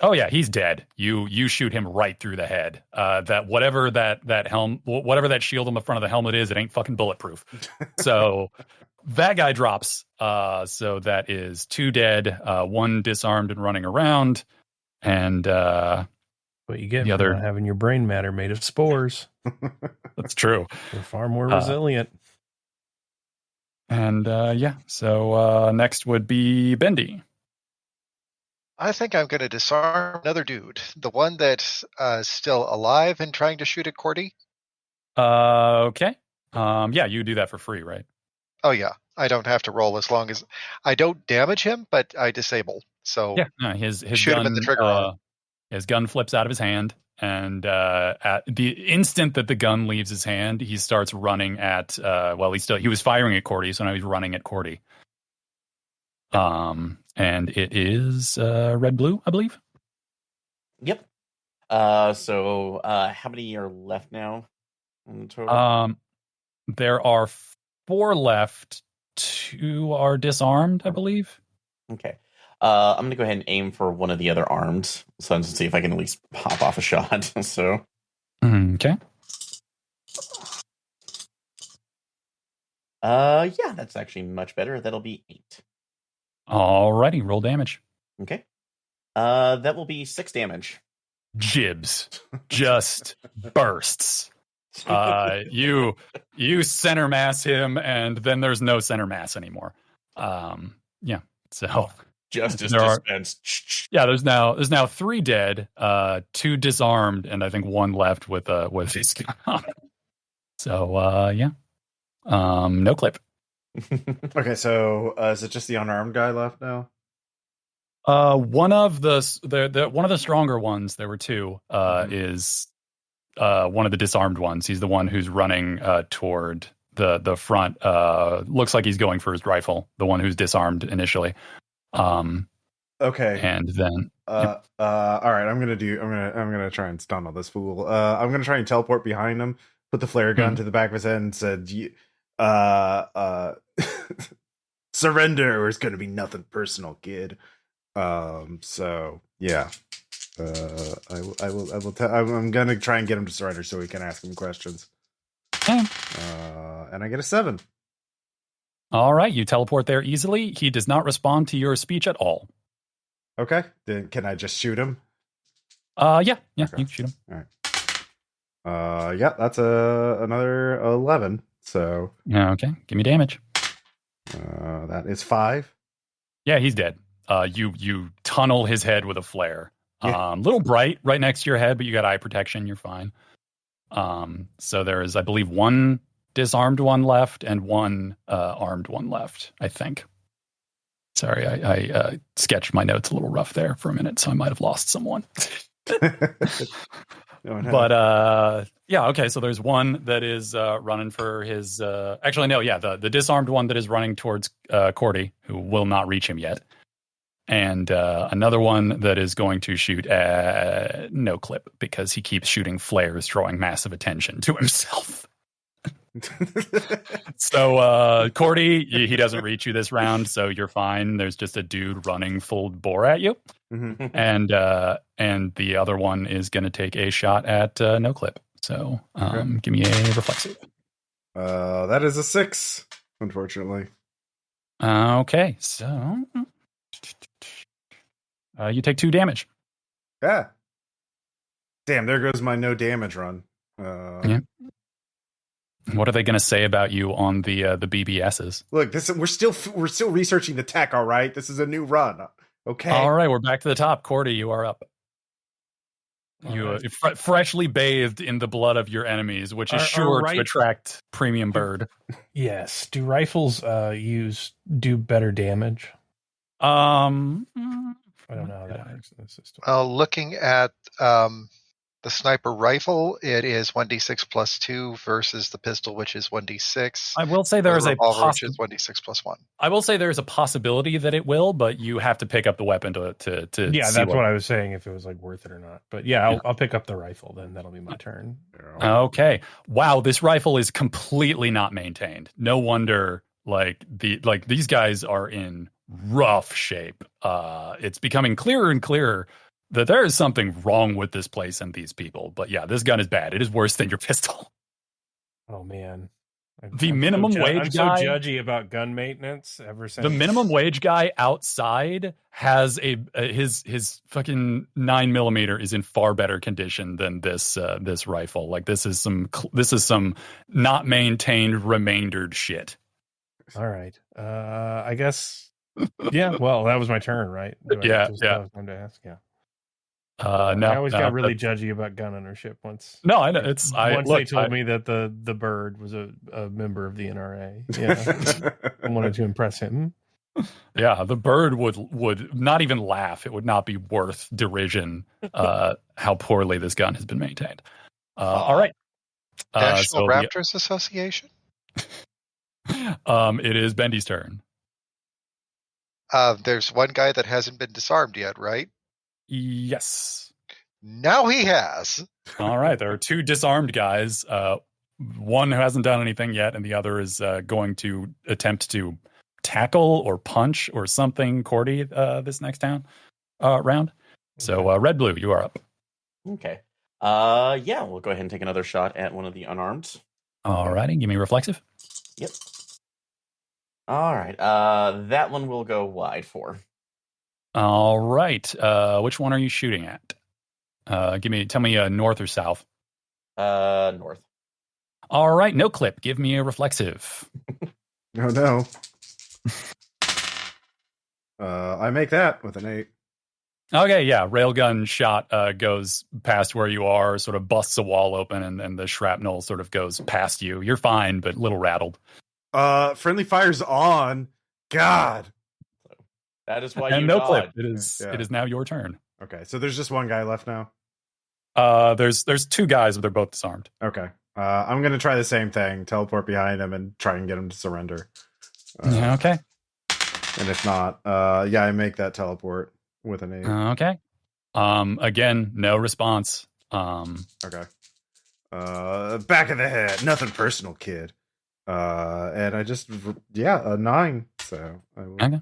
Oh yeah, he's dead. You shoot him right through the head. That whatever that shield on the front of the helmet is, it ain't fucking bulletproof. So that guy drops. So that is 2 dead, 1 disarmed and running around, and what you get the for other not having your brain matter made of spores. That's true. You're far more resilient. And so next would be Bendy. I think I'm going to disarm another dude, the one that's still alive and trying to shoot at Cordy. Okay. Yeah, you do that for free, right? Oh yeah, I don't have to roll as long as I don't damage him, but I disable. So yeah, no, his shoot gun, him at the trigger arm. His gun flips out of his hand, and at the instant that the gun leaves his hand, he starts running at. He was firing at Cordy, so now he's running at Cordy. And it is red blue, I believe. Yep. So how many are left now in total? There are 4 left. 2 are disarmed, I believe. Okay. I'm gonna go ahead and aim for one of the other armed sons and see if I can at least pop off a shot. So okay. Yeah, that's actually much better. That'll be 8. Alrighty, roll damage. Okay. That will be 6 damage. Jibs just bursts. You center mass him, and then there's no center mass anymore. Yeah. So justice dispensed. There's now 3 dead, 2 disarmed, and I think 1 left with his gun. So no clip. Okay, so is it just the unarmed guy left now? One of the stronger ones, there were 2, is one of the disarmed ones. He's the one who's running toward the front. Looks like he's going for his rifle. The one who's disarmed initially. Okay, and then all right. I'm gonna try and stun on this fool. I'm gonna try and teleport behind him, put the flare gun to the back of his head, and said, surrender, or it's gonna be nothing personal, kid. So yeah. I'm gonna try and get him to surrender so we can ask him questions. And I get a 7. All right, you teleport there easily. He does not respond to your speech at all. Okay, then can I just shoot him? Yeah, okay. You can shoot him. All right. Yeah, that's another 11. So yeah, okay. Give me damage. That is 5. Yeah, he's dead. You tunnel his head with a flare. Yeah. Little bright right next to your head, but you got eye protection. You're fine. So there is, I believe, 1 disarmed one left and 1 armed one left, I think. Sorry, I sketched my notes a little rough there for a minute, so I might have lost someone. But yeah, okay, so there's 1 that is running for his... actually, no, yeah, the disarmed one that is running towards Cordy, who will not reach him yet. And another one that is going to shoot NOCLIP because he keeps shooting flares, drawing massive attention to himself. So Cordy, he doesn't reach you this round, so you're fine. There's just a dude running full bore at you. Mm-hmm. And the other one is going to take a shot at NOCLIP. So give me a reflexive. That is a 6, unfortunately. Okay, so you take 2 damage. Yeah. Damn, there goes my no damage run. Yeah. What are they going to say about you on the BBSs? Look, we're still researching the tech. All right, this is a new run. Okay. All right, we're back to the top. Cordy, you are up. You freshly bathed in the blood of your enemies, which is sure to attract premium bird. Yes. Do rifles do better damage? I don't know how that works in the system. Looking at the sniper rifle, it is 1d6 plus 2 versus the pistol, which is 1d6. I will say there is a revolver, which is 1d6 plus 1. I will say there is a possibility that it will, but you have to pick up the weapon to yeah, that's what I was saying, if it was like worth it or not. But yeah, I'll pick up the rifle, then that'll be my turn. Okay. Wow, this rifle is completely not maintained. No wonder these guys are in rough shape. It's becoming clearer and clearer that there is something wrong with this place and these people. But yeah, this gun is bad. It is worse than your pistol. Oh man. I'm minimum wage guy. I'm so judgy about gun maintenance ever since. The minimum wage guy outside has his fucking 9mm is in far better condition than this rifle. Like this is some not maintained remaindered shit. All right. I guess. Yeah. Well, that was my turn, right? Yeah. I was going to ask. Yeah. No, I always got really judgy about gun ownership once. No, I know they told me that the bird was a member of the NRA. Yeah, I wanted to impress him. Yeah, the bird would not even laugh. It would not be worth derision. How poorly this gun has been maintained. All right, National Raptors Association. It is Bendy's turn. There's one guy that hasn't been disarmed yet, right? Yes. Now he has. All right. There are two disarmed guys. One who hasn't done anything yet, and the other is going to attempt to tackle or punch or something Cordy this next round. So red blue, you are up. Okay. Yeah, we'll go ahead and take another shot at one of the unarmed. All righty. Give me reflexive. Yep. All right. That one will go wide for. All right. Which one are you shooting at? Tell me north or south. North. All right, NOCLIP. Give me a reflexive. Oh no. I make that with an 8. Okay, yeah. Railgun shot goes past where you are, sort of busts a wall open, and the shrapnel sort of goes past you. You're fine, but a little rattled. Friendly fire's on. God. That is why and you NOCLIP. It is now your turn. Okay, so there's just one guy left now. There's two guys, but they're both disarmed. Okay. I'm gonna try the same thing. Teleport behind him and try and get him to surrender. Okay. And if not, I make that teleport with an 8. Okay. Again, no response. Okay. Back of the head. Nothing personal, kid. And I just a 9. So I will, okay.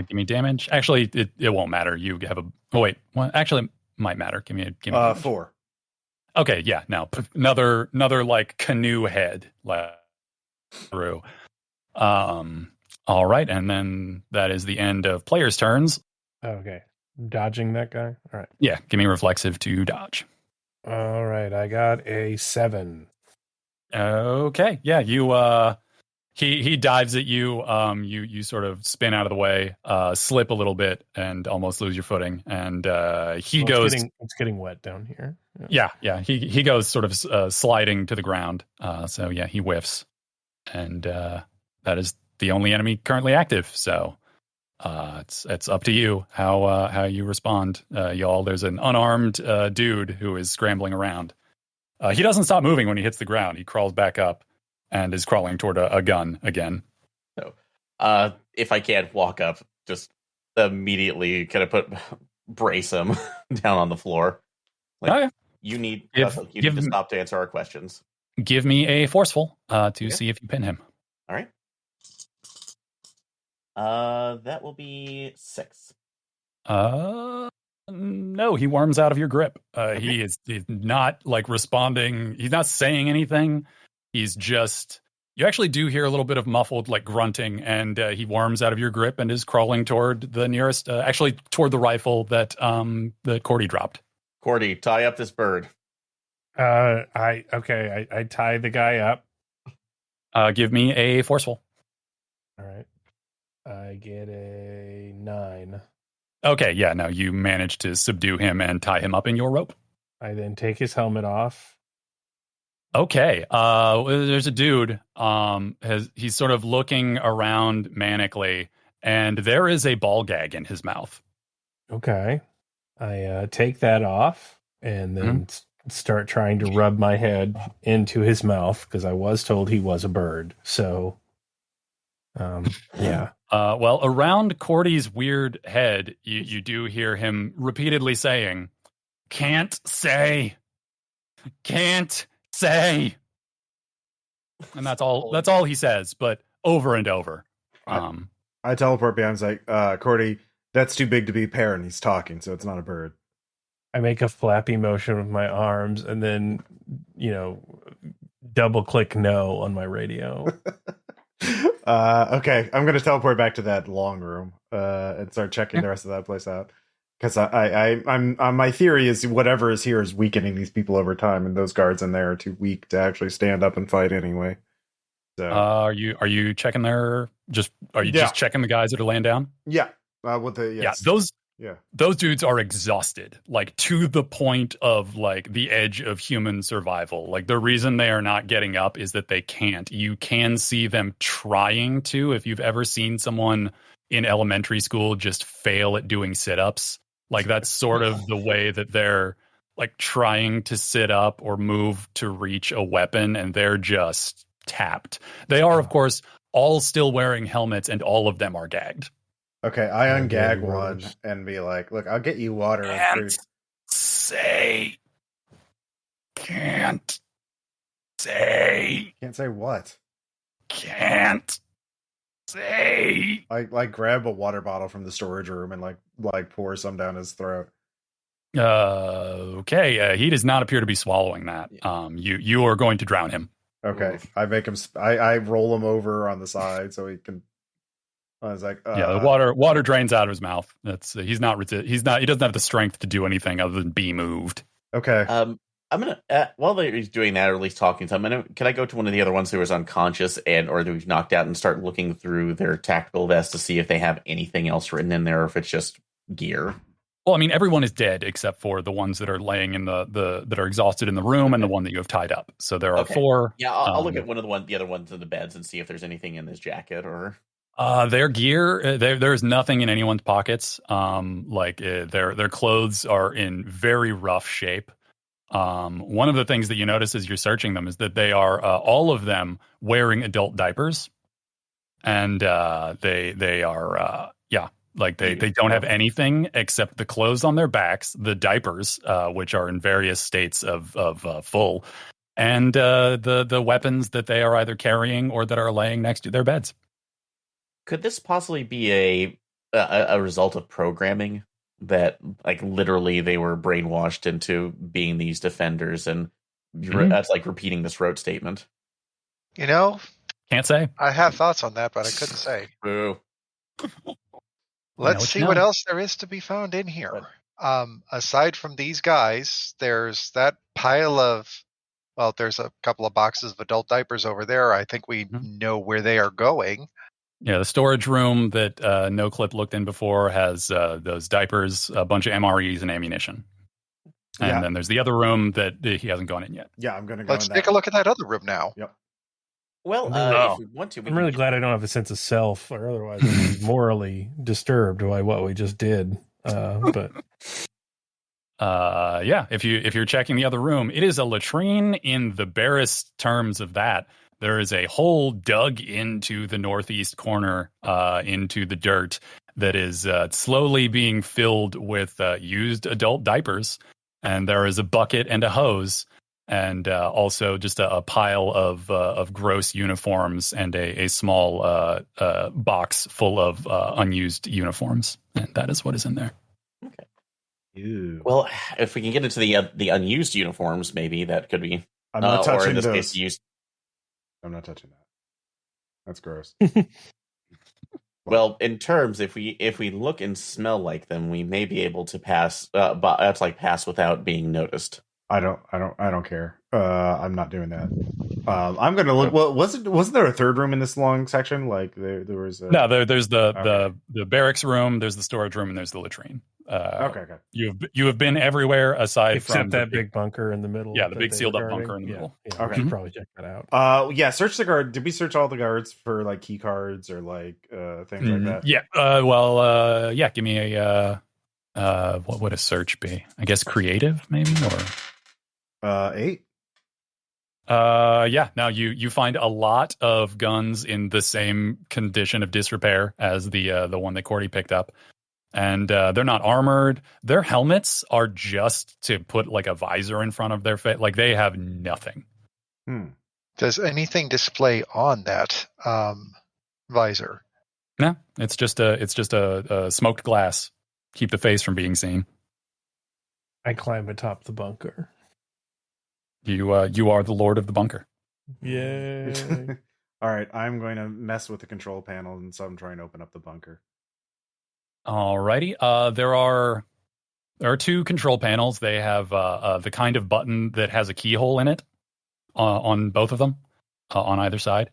Give me damage. Actually, it won't matter. You have a. Oh wait. Well, actually, it might matter. Give me 4. Okay. Yeah. Now another like canoe head through. All right, and then that is the end of players' turns. Okay. Dodging that guy? All right. Yeah, give me reflexive to dodge. All right, I got a 7. Okay. Yeah, you he dives at you. You sort of spin out of the way, slip a little bit, and almost lose your footing. And he goes. It's getting wet down here. Yeah. He goes sort of sliding to the ground. So yeah, he whiffs, and that is the only enemy currently active. So it's up to you how you respond, y'all. There's an unarmed dude who is scrambling around. He doesn't stop moving when he hits the ground. He crawls back up and is crawling toward a gun again. So, if I can't walk up, just immediately kind of brace him down on the floor. Okay. You need to stop to answer our questions. Give me a forceful to see if you pin him. All right. That will be 6. No, he worms out of your grip. He's not like responding. He's not saying anything. He's just. You actually do hear a little bit of muffled like grunting, and he worms out of your grip and is crawling toward the nearest, toward the rifle that Cordy dropped. Cordy, tie up this bird. I tie the guy up. Give me a forceful. All right. I get a 9. Okay, yeah, no, you managed to subdue him and tie him up in your rope. I then take his helmet off. Okay, there's a dude. He's sort of looking around manically, and there is a ball gag in his mouth. Okay. I take that off and then start trying to rub my head into his mouth because I was told he was a bird. So, yeah. Well, around Cordy's weird head, you do hear him repeatedly saying, "Can't say, can't say," and that's all. That's all he says, but over and over. I teleport behind. Like, Cordy, that's too big to be a parrot. He's talking, so it's not a bird. I make a flappy motion with my arms and then, double click no on my radio. Okay, I'm gonna teleport back to that long room and start checking the rest of that place out. Because I'm my theory is whatever is here is weakening these people over time, and those guards in there are too weak to actually stand up and fight anyway. So, are you checking their? Just checking the guys that are laying down? Yeah. With the yes. Those dudes are exhausted, like to the point of like the edge of human survival. Like the reason they are not getting up is that they can't. You can see them trying to. If you've ever seen someone in elementary school just fail at doing sit-ups, like that's sort of the way that they're like trying to sit up or move to reach a weapon, and they're just tapped. They are, of course, all still wearing helmets, and all of them are gagged. Okay, I ungag one and be like, "Look, I'll get you water and food." Can't say. Can't say what? Can't say. I grab a water bottle from the storage room and like pour some down his throat. Okay. He does not appear to be swallowing that. You are going to drown him. Okay, I make him. I roll him over on the side so he can. I was like, the water drains out of his mouth. That's he doesn't have the strength to do anything other than be moved. Okay. I'm gonna while he's doing that, or at least talking to him. Can I go to one of the other ones who was unconscious or that we've knocked out and start looking through their tactical vest to see if they have anything else written in there, or if it's just gear? Well, I mean, everyone is dead except for the ones that are laying in that are exhausted in the room, and the one that you have tied up. So there are 4. Yeah, I'll look at the other ones in the beds and see if there's anything in this jacket or. Their gear, there's nothing in anyone's pockets. Their clothes are in very rough shape. One of the things that you notice as you're searching them is that they are all of them wearing adult diapers, and they are they don't have anything except the clothes on their backs, the diapers, which are in various states of full, and the weapons that they are either carrying or that are laying next to their beds. Could this possibly be a result of programming that, like, literally they were brainwashed into being these defenders, and that's like repeating this rote statement? Can't say. I have thoughts on that, but I couldn't say. Boo. Let's see what else there is to be found in here. Aside from these guys, there's that pile of. Well, there's a couple of boxes of adult diapers over there. I think we know where they are going. Yeah, the storage room that NOCLIP looked in before has those diapers, a bunch of MREs, and ammunition. And then there's the other room that he hasn't gone in yet. Yeah, I'm going to go. Let's take a look at that other room now. Yep. Well, if we want to, I'm really glad I don't have a sense of self, or otherwise I'd be morally disturbed by what we just did. But if you're checking the other room, it is a latrine in the barest terms of that. There is a hole dug into the northeast corner, into the dirt, that is slowly being filled with used adult diapers. And there is a bucket and a hose, and also just a pile of gross uniforms and a small box full of unused uniforms. And that is what is in there. Okay. Ew. Well, if we can get into the unused uniforms, maybe that could be. I'm not touching or in this those. case, used. I'm not touching that. That's gross. Well, in terms, if we look and smell like them, we may be able to pass. That's like pass without being noticed. I don't care. I'm not doing that. I'm gonna look. Well, wasn't there a third room in this long section? Like there was. No, there's the barracks room, there's the storage room, and there's the latrine. Okay. You have been everywhere aside Except from that big bunker in the middle. Yeah, the that big they sealed were up guarding. bunker in the middle. Yeah, Okay. we should probably check that out. Yeah. Search the guard. Did we search all the guards for like key cards or like things like that? Yeah. Yeah. Give me a what would a search be? I guess creative, maybe, or 8. Yeah. Now you find a lot of guns in the same condition of disrepair as the one that Cordy picked up, and they're not armored. Their helmets are just to put like a visor in front of their face. Like they have nothing. Does anything display on that visor? No, it's just a smoked glass. Keep the face from being seen. I climb atop the bunker. You are the lord of the bunker. Yay. All right, I'm going to mess with the control panel, and so I'm trying to open up the bunker. Alrighty. There are 2 control panels. They have the kind of button that has a keyhole in it on both of them, on either side.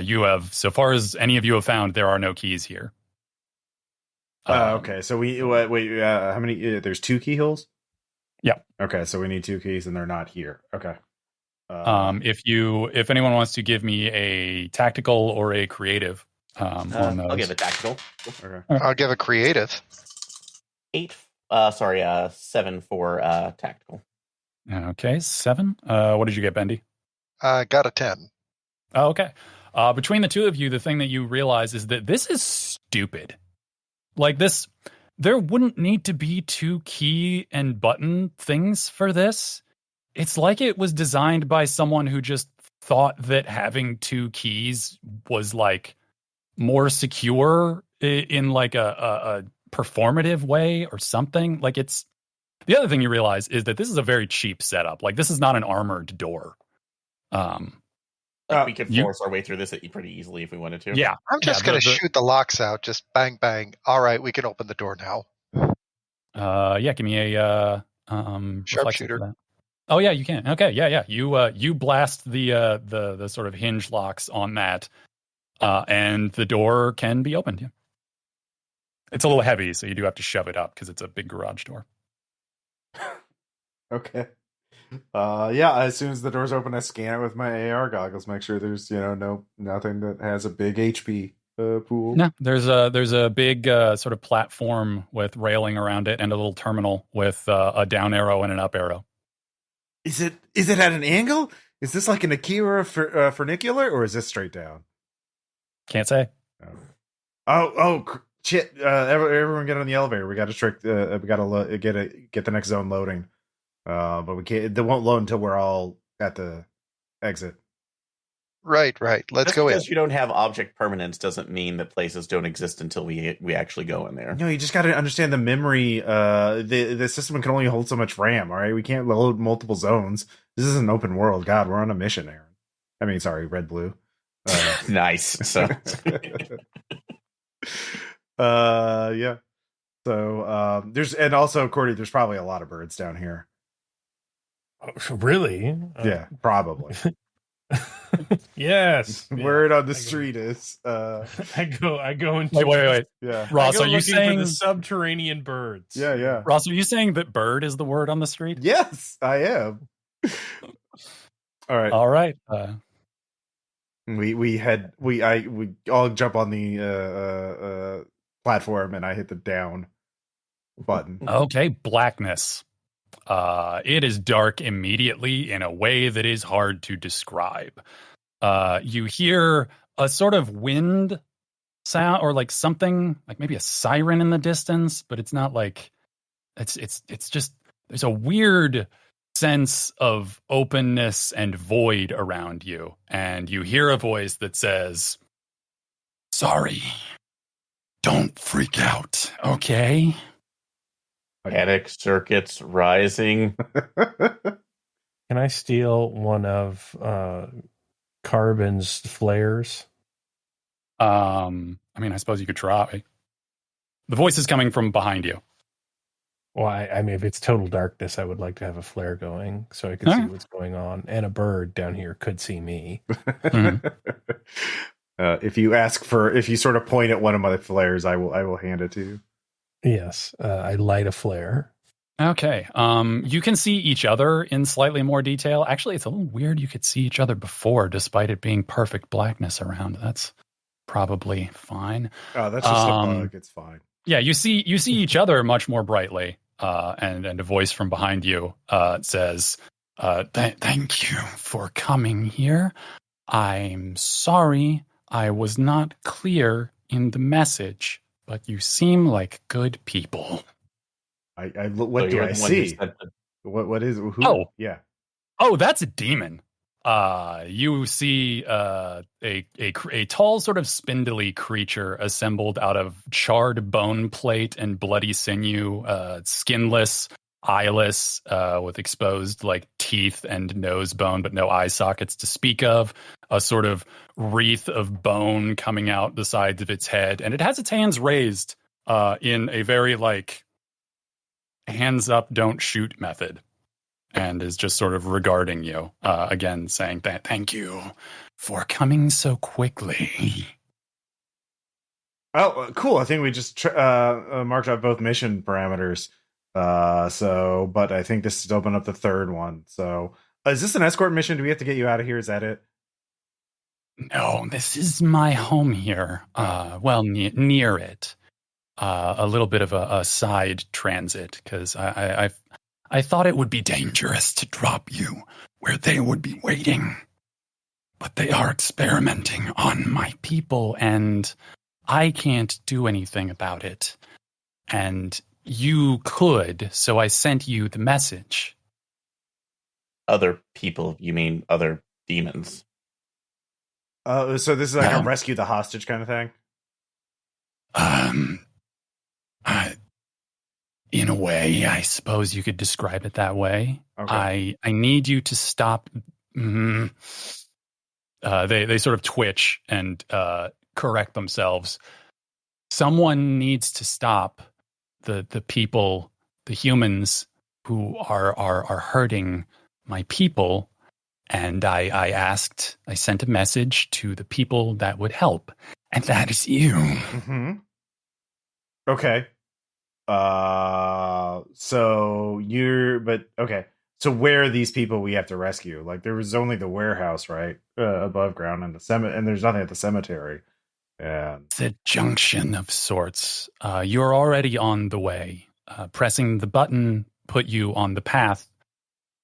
You have, so far as any of you have found, there are no keys here. Okay, so we wait. How many? There's 2 keyholes. Yeah. Okay, so we need 2 keys, and they're not here. Okay. If anyone wants to give me a tactical or a creative, on those. I'll give it tactical. Okay. I'll give a creative. 7 for tactical. Okay, 7. What did you get, Bendy? I got a 10. Oh, okay. Between the two of you, the thing that you realize is that this is stupid. Like this, there wouldn't need to be 2 key and button things for this. It's like it was designed by someone who just thought that having 2 keys was like more secure in like a performative way or something. Like it's, the other thing you realize is that this is a very cheap setup. Like this is not an armored door. We could force our way through this pretty easily if we wanted to. Yeah. I'm just going to shoot the locks out. Just bang, bang. All right, we can open the door now. Yeah, give me a Sharpshooter. Oh yeah, you can. Okay, yeah. You blast the sort of hinge locks on that, and the door can be opened. Yeah. It's a little heavy, so you do have to shove it up because it's a big garage door. Okay. Yeah, as soon as the doors open, I scan it with my AR goggles, make sure there's nothing that has a big HP pool. No, there's a big sort of platform with railing around it and a little terminal with a down arrow and an up arrow. Is it at an angle? Is this like an Akira funicular, or is this straight down? Can't say. Shit! Everyone get on the elevator. We got to we got to get the next zone loading. But we can't. They won't load until we're all at the exit. Right. Let's go in. Because you don't have object permanence doesn't mean that places don't exist until we actually go in there. No, you just got to understand the memory. The system can only hold so much RAM. All right, we can't load multiple zones. This is an open world. God, we're on a mission, Aaron. I mean, sorry, red blue. Nice. So yeah. So there's, and also Cordy, there's probably a lot of birds down here. Really? Yeah, probably. Yes. Word on the street is I go into Wait. yeah. Ross, are you looking saying for the subterranean birds? Yeah. Ross, are you saying that bird is the word on the street? Yes, I am. All right. We all jump on the platform, and I hit the down button. Okay, blackness. It is dark immediately in a way that is hard to describe. You hear a sort of wind sound, or like something, like maybe a siren in the distance, but it's not like it's just, there's a weird sense of openness and void around you, and you hear a voice that says, "Sorry, don't freak out, okay?" panic circuits rising. Can I steal one of Carbon's flares? I mean, I suppose you could try. The voice is coming from behind you. Well, I mean, if it's total darkness, I would like to have a flare going so I could see what's going on. And a bird down here could see me. If you sort of point at one of my flares, I will hand it to you. Yes, I light a flare. Okay. You can see each other in slightly more detail. Actually, it's a little weird you could see each other before, despite it being perfect blackness around. That's probably fine. Oh, that's just a bug. It's fine. Yeah, you see each other much more brightly. And a voice from behind you says, thank you for coming here. I'm sorry I was not clear in the message, but you seem like good people. What do I see? What is who? Oh, yeah. Oh, that's a demon. You see a tall, sort of spindly creature assembled out of charred bone plate and bloody sinew, skinless, eyeless, with exposed like teeth and nose bone, but no eye sockets to speak of. A sort of wreath of bone coming out the sides of its head, and it has its hands raised in a very like hands up, don't shoot method. And is just sort of regarding you, again, saying that thank you for coming so quickly. Oh, cool. I think we just marked out both mission parameters. But I think this is open up the third one. So is this an escort mission? Do we have to get you out of here? Is that it? No, this is my home here. Well, near it. A little bit of a side transit, because I thought it would be dangerous to drop you where they would be waiting. But they are experimenting on my people, and I can't do anything about it. And you could, so I sent you the message. Other people? You mean other demons? So this is like a rescue the hostage kind of thing? In a way, I suppose you could describe it that way. Okay. I need you to stop. They sort of twitch and correct themselves. Someone needs to stop the people, the humans who are hurting my people. And I sent a message to the people that would help, and that is you. Mm-hmm. Okay. So where are these people we have to rescue? Like, there was only the warehouse, right? Above ground, and and there's nothing at the cemetery. Yeah. It's a junction of sorts. You're already on the way. Pressing the button put you on the path.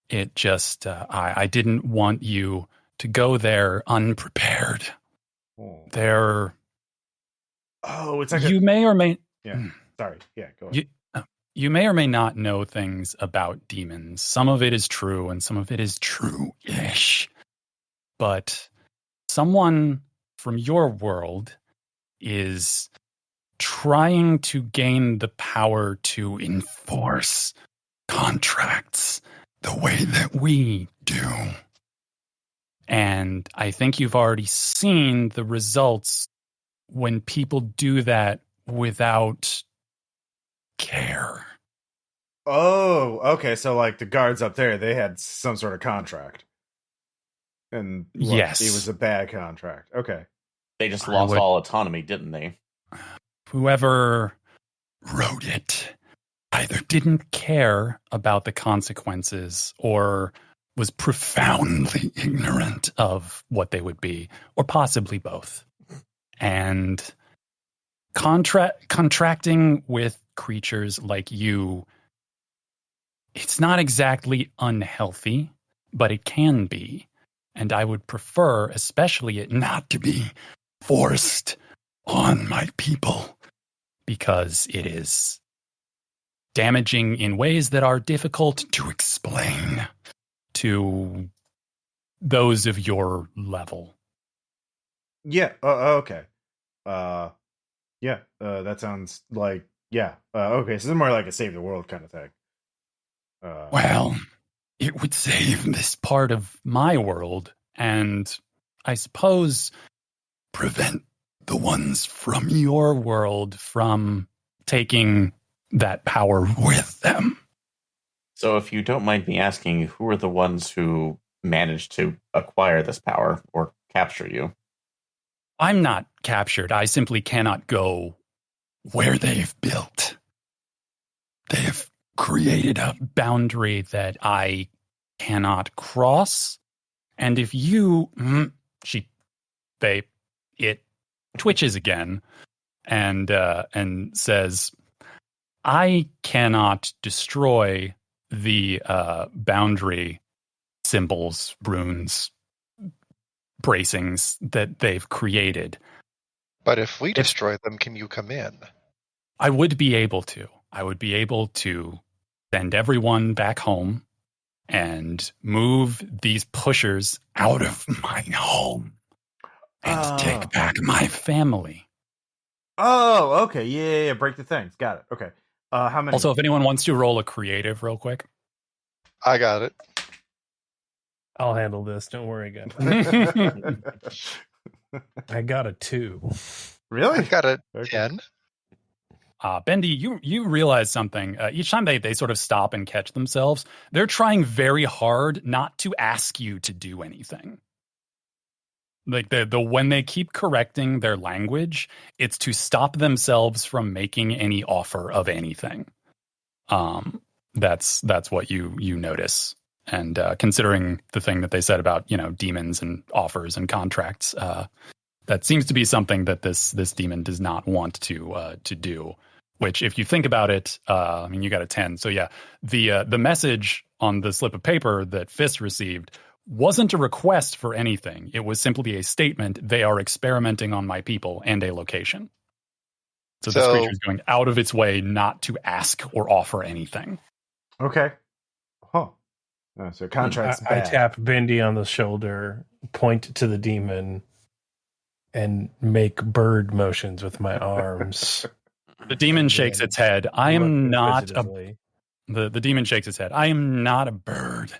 It just, I didn't want you to go there unprepared. Oh. It's like you may or may... Yeah. Sorry. Yeah, go ahead. You may or may not know things about demons. Some of it is true, and some of it is true-ish. But someone from your world is trying to gain the power to enforce contracts the way that we do. And I think you've already seen the results when people do that without care. Oh, okay. So like the guards up there, they had some sort of contract. And yes, it was a bad contract. Okay. They just lost all autonomy, didn't they? Whoever wrote it either didn't care about the consequences or was profoundly ignorant of what they would be, or possibly both. And contracting with creatures like you, it's not exactly unhealthy, but it can be. And I would prefer, especially, it not to be forced on my people, because it is damaging in ways that are difficult to explain to those of your level. Yeah. Okay. That sounds like, okay. So it's more like a save the world kind of thing. Well, it would save this part of my world, and I suppose prevent the ones from your world from taking that power with them. So if you don't mind me asking, who are the ones who managed to acquire this power or capture you? I'm not captured. I simply cannot go where they've built. They have created a boundary that I cannot cross. And if you, it twitches again and says, I cannot destroy the boundary symbols, runes, bracings that they've created. But if we destroy them, can you come in? I would be able to. I would be able to send everyone back home and move these pushers out of my home and take back my family. Oh, okay. Yeah. Break the things. Got it. Okay. How many? Also, if anyone wants to roll a creative real quick. I got it. I'll handle this. Don't worry, guys. I got a 2. Really? I got a Okay. 10. Bendy, you realize something. Each time they sort of stop and catch themselves, they're trying very hard not to ask you to do anything. Like the when they keep correcting their language, it's to stop themselves from making any offer of anything. That's what you notice. And considering the thing that they said about, demons and offers and contracts, that seems to be something that this demon does not want to do. Which, if you think about it, you got a 10. So yeah, the message on the slip of paper that Fist received wasn't a request for anything. It was simply a statement. They are experimenting on my people and a location. So this creature is going out of its way not to ask or offer anything. Okay. Huh. Oh, so contract's I bad. tap Bendy on the shoulder, point to the demon, and make bird motions with my arms. The demon shakes its head. I am not inquisitively. the demon shakes its head. I am not a bird.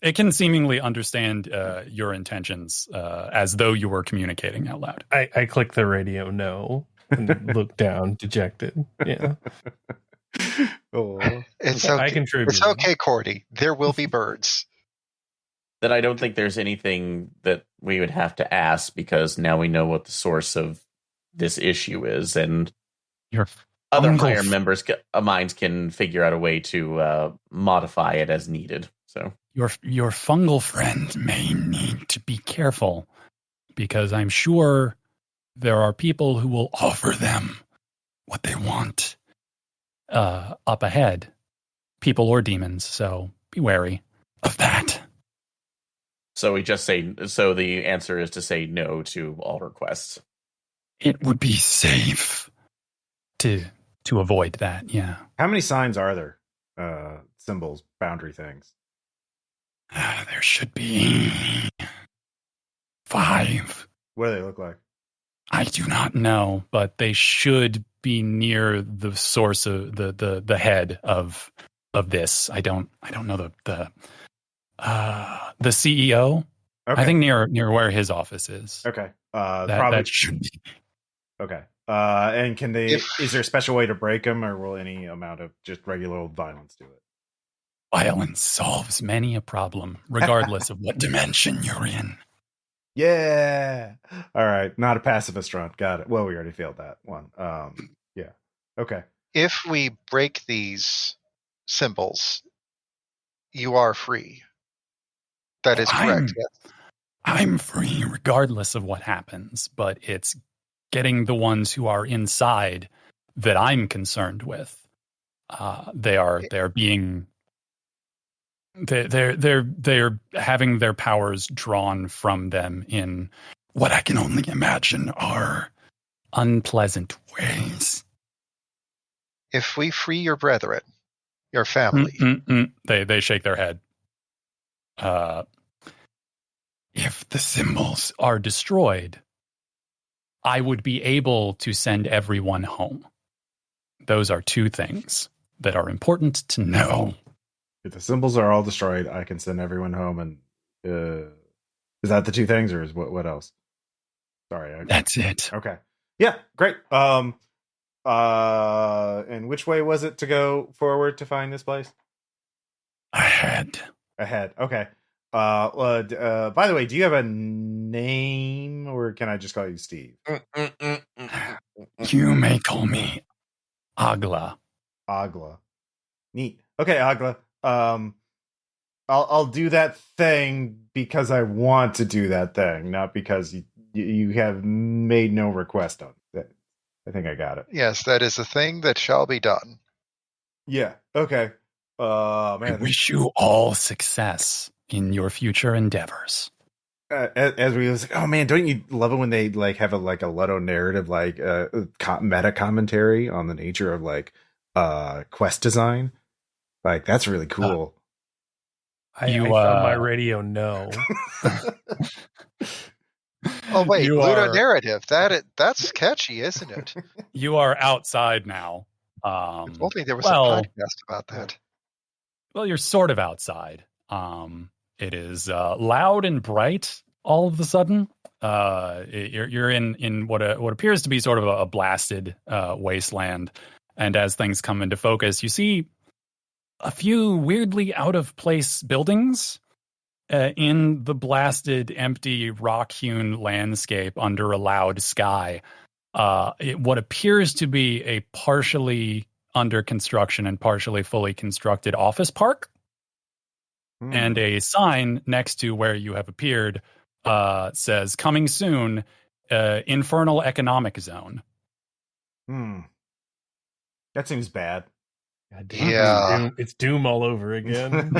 It can seemingly understand your intentions as though you were communicating out loud. I click the radio no and look down, dejected. Yeah. Oh. It's I okay. contribute. It's okay, Cordy. There will be birds. Then I don't think there's anything that we would have to ask, because now we know what the source of this issue is, and Your other fungal higher members minds can figure out a way to modify it as needed. So your fungal friend may need to be careful, because I'm sure there are people who will offer them what they want up ahead, people or demons. So be wary of that. So the answer is to say no to all requests. It would be safe to avoid that. Yeah. How many signs are there? Symbols, boundary things. There should be 5. What do they look like? I do not know, but they should be near the source of the head of this. I don't know the CEO. Okay. I think near where his office is. Okay. That should be. Okay. And can they? Is there a special way to break them, or will any amount of just regular old violence do it? Violence solves many a problem, regardless of what dimension you're in. Yeah. All right. Not a pacifist front. Got it. Well, we already failed that one. Yeah. Okay. If we break these symbols, you are free. That is correct. Yes. I'm free regardless of what happens, but it's getting the ones who are inside that I'm concerned with. They're having their powers drawn from them in what I can only imagine are unpleasant ways. If we free your brethren, your family, They shake their head. If the symbols are destroyed, I would be able to send everyone home. Those are 2 things that are important to know. If the symbols are all destroyed, I can send everyone home. And is that the 2 things, or is what else? Sorry. That's it. Okay. Yeah. Great. And which way was it to go forward to find this place? Ahead. Ahead. Okay. By the way, do you have a name, or can I just call you Steve? You may call me Agla. Agla. Neat. Okay, Agla. I'll do that thing because I want to do that thing, not because you have made no request on it. I think I got it. Yes, that is a thing that shall be done. Yeah. Okay. I Man. wish you all success in your future endeavors. As we was, oh man, don't you love it when they like have a Leto narrative, like meta commentary on the nature of like quest design? Like that's really cool. I found my radio. No. Oh wait, Ludo narrative. That's catchy, isn't it? You are outside now. If only there was a podcast about that. Well, you're sort of outside. It is loud and bright all of a sudden. You're in what appears to be sort of a blasted wasteland, and as things come into focus, you see a few weirdly out of place buildings in the blasted, empty, rock-hewn landscape under a loud sky. What appears to be a partially under construction and partially fully constructed office park. And a sign next to where you have appeared says, coming soon, Infernal Economic Zone. That seems bad. Yeah. It's doom all over again.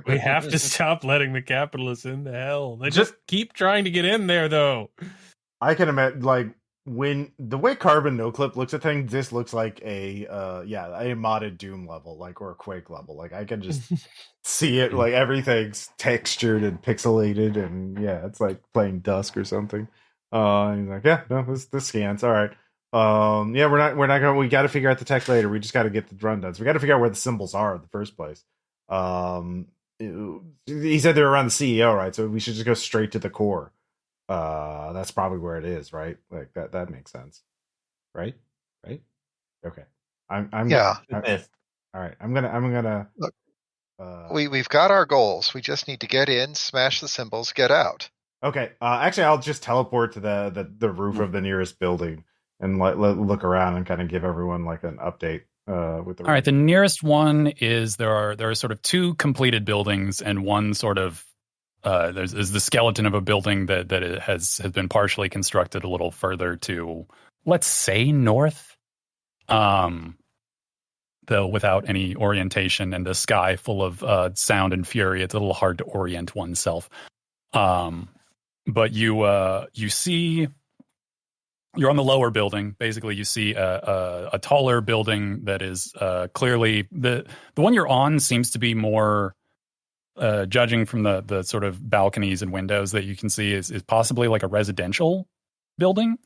We have to stop letting the capitalists into hell. They just keep trying to get in there, though. I can imagine, like, when the way Carbon NoClip looks at things, this looks like a modded Doom level, like, or a Quake level. Like, I can just see it, like, everything's textured and pixelated, and yeah, it's like playing Dusk or something. And he's like, yeah, no, this scans, all right. Yeah, we're not going. We got to figure out the tech later. We just got to get the run done. So we got to figure out where the symbols are in the first place. He said they're around the CEO, right? So we should just go straight to the core. That's probably where it is, right? Like that makes sense, right? Okay. I'm yeah. All right. I'm gonna look. We've got our goals. We just need to get in, smash the symbols, get out. Okay. Actually, I'll just teleport to the roof of the nearest building and look around and kind of give everyone like an update with the. All right, the nearest one is there are sort of two completed buildings and one sort of there's the skeleton of a building that has been partially constructed a little further to, let's say, north. Though without any orientation and the sky full of sound and fury, it's a little hard to orient oneself. But you see. You're on the lower building. Basically, you see a taller building that is clearly the one you're on seems to be more, judging from the sort of balconies and windows that you can see, is possibly like a residential building.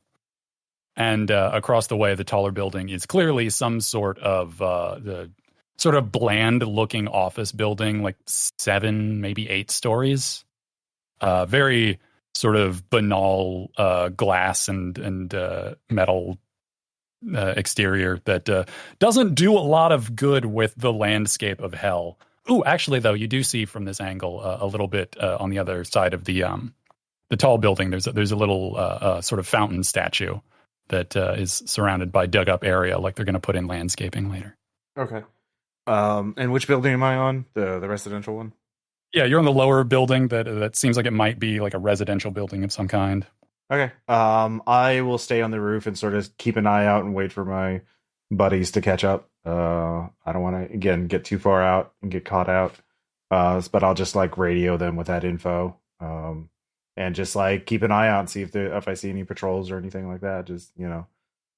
And across the way, the taller building is clearly some sort of the sort of bland-looking office building, like 7, maybe 8 stories. Very sort of banal glass and metal exterior that doesn't do a lot of good with the landscape of hell. Ooh, actually, though, you do see from this angle a little bit on the other side of the tall building. There's a little sort of fountain statue that is surrounded by dug up area, like they're going to put in landscaping later. Okay. And which building am I on? The residential one? Yeah, you're on the lower building that seems like it might be like a residential building of some kind. Okay. I will stay on the roof and sort of keep an eye out and wait for my buddies to catch up. I don't want to, again, get too far out and get caught out. But I'll just like radio them with that info. And just like keep an eye out and see if I see any patrols or anything like that. Just, you know.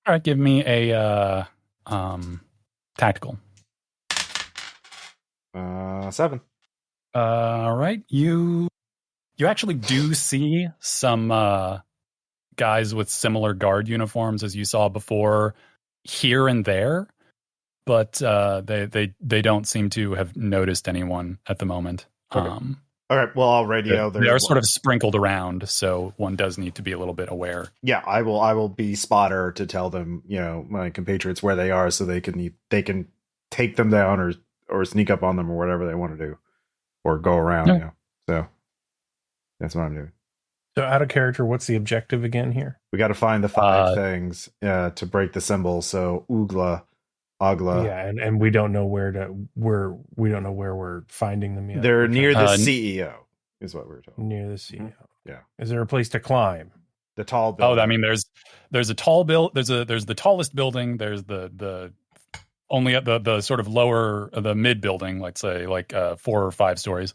All right, give me a tactical. 7. All right, you actually do see some guys with similar guard uniforms as you saw before here and there, but they don't seem to have noticed anyone at the moment. Okay. All right. Well, I'll radio. They are sort of sprinkled around, so one does need to be a little bit aware. Yeah, I will be spotter to tell them, my compatriots where they are, so they can take them down or sneak up on them or whatever they want to do, or go around. Yeah. So that's what I'm doing. So out of character, what's the objective again here? We got to find the 5 things to break the symbol. So Agla. Yeah, and we don't know where we're finding them yet. They're near the CEO, is what we're told. Near the CEO. Mm-hmm. Yeah. Is there a place to climb? The tall building. Oh, I mean, there's a tall there's the tallest building. There's the only at the sort of lower the mid building, let's say 4 or 5 stories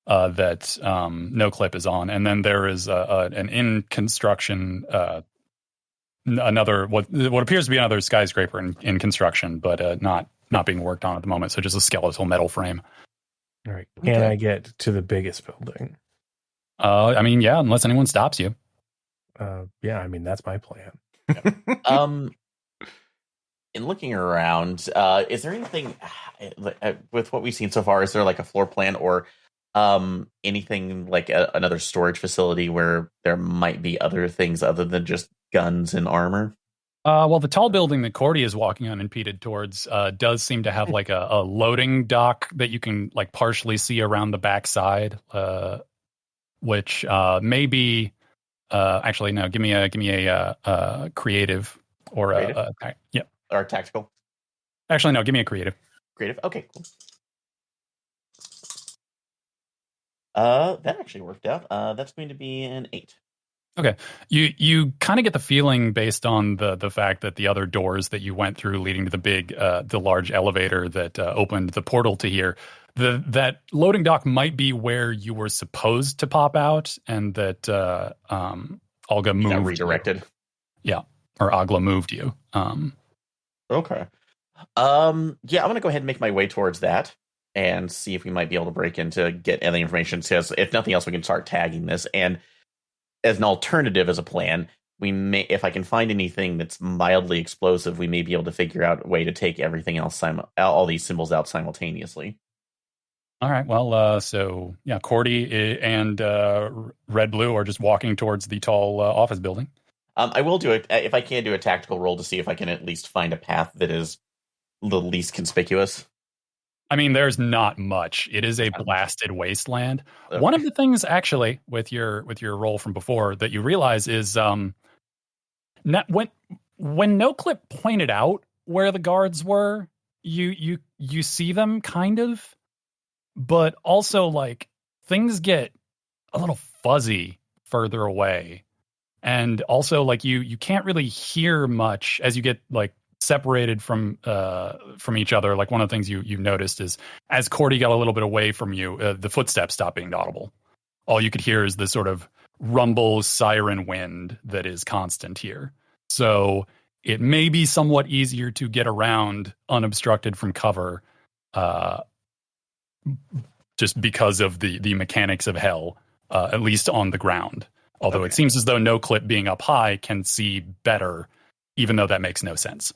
that NOCLIP is on, and then there is an in construction another what appears to be another skyscraper in construction, but not being worked on at the moment. So just a skeletal metal frame. All right. Can I get to the biggest building? I mean, yeah, unless anyone stops you. Yeah, I mean that's my plan. In looking around, is there anything with what we've seen so far? Is there like a floor plan or anything like another storage facility where there might be other things other than just guns and armor? Well, the tall building that Cordy is walking unimpeded towards does seem to have like a loading dock that you can like partially see around the backside, which may be actually no. Give me a creative or creative? Yeah, or tactical. Actually, no. Give me a creative. Creative. Okay, cool. That actually worked out. That's going to be an 8. Okay. You kind of get the feeling based on the fact that the other doors that you went through leading to the large elevator that opened the portal to here, that loading dock might be where you were supposed to pop out, and that Olga moved redirected. You. Yeah. Or Agla moved you. Okay. Yeah, I'm going to go ahead and make my way towards that and see if we might be able to break in to get any information. Because if nothing else, we can start tagging this. And as an alternative, as a plan, we may, if I can find anything that's mildly explosive, we may be able to figure out a way to take everything else, all these symbols out simultaneously. All right. Well, so yeah, Cordy and Red Blue are just walking towards the tall office building. I will do it if I can do a tactical roll to see if I can at least find a path that is the least conspicuous. I mean, there's not much. It is a blasted wasteland. Okay. One of the things, actually, with your roll from before that you realize is when NOCLIP pointed out where the guards were, you see them kind of, but also like things get a little fuzzy further away, and also like you can't really hear much as you get like separated from each other. Like one of the things you've noticed is as Cordy got a little bit away from you, the footsteps stopped being audible. All you could hear is the sort of rumble siren wind that is constant here. So it may be somewhat easier to get around unobstructed from cover, just because of the mechanics of hell, at least on the ground. Although It seems as though NOCLIP being up high can see better, even though that makes no sense.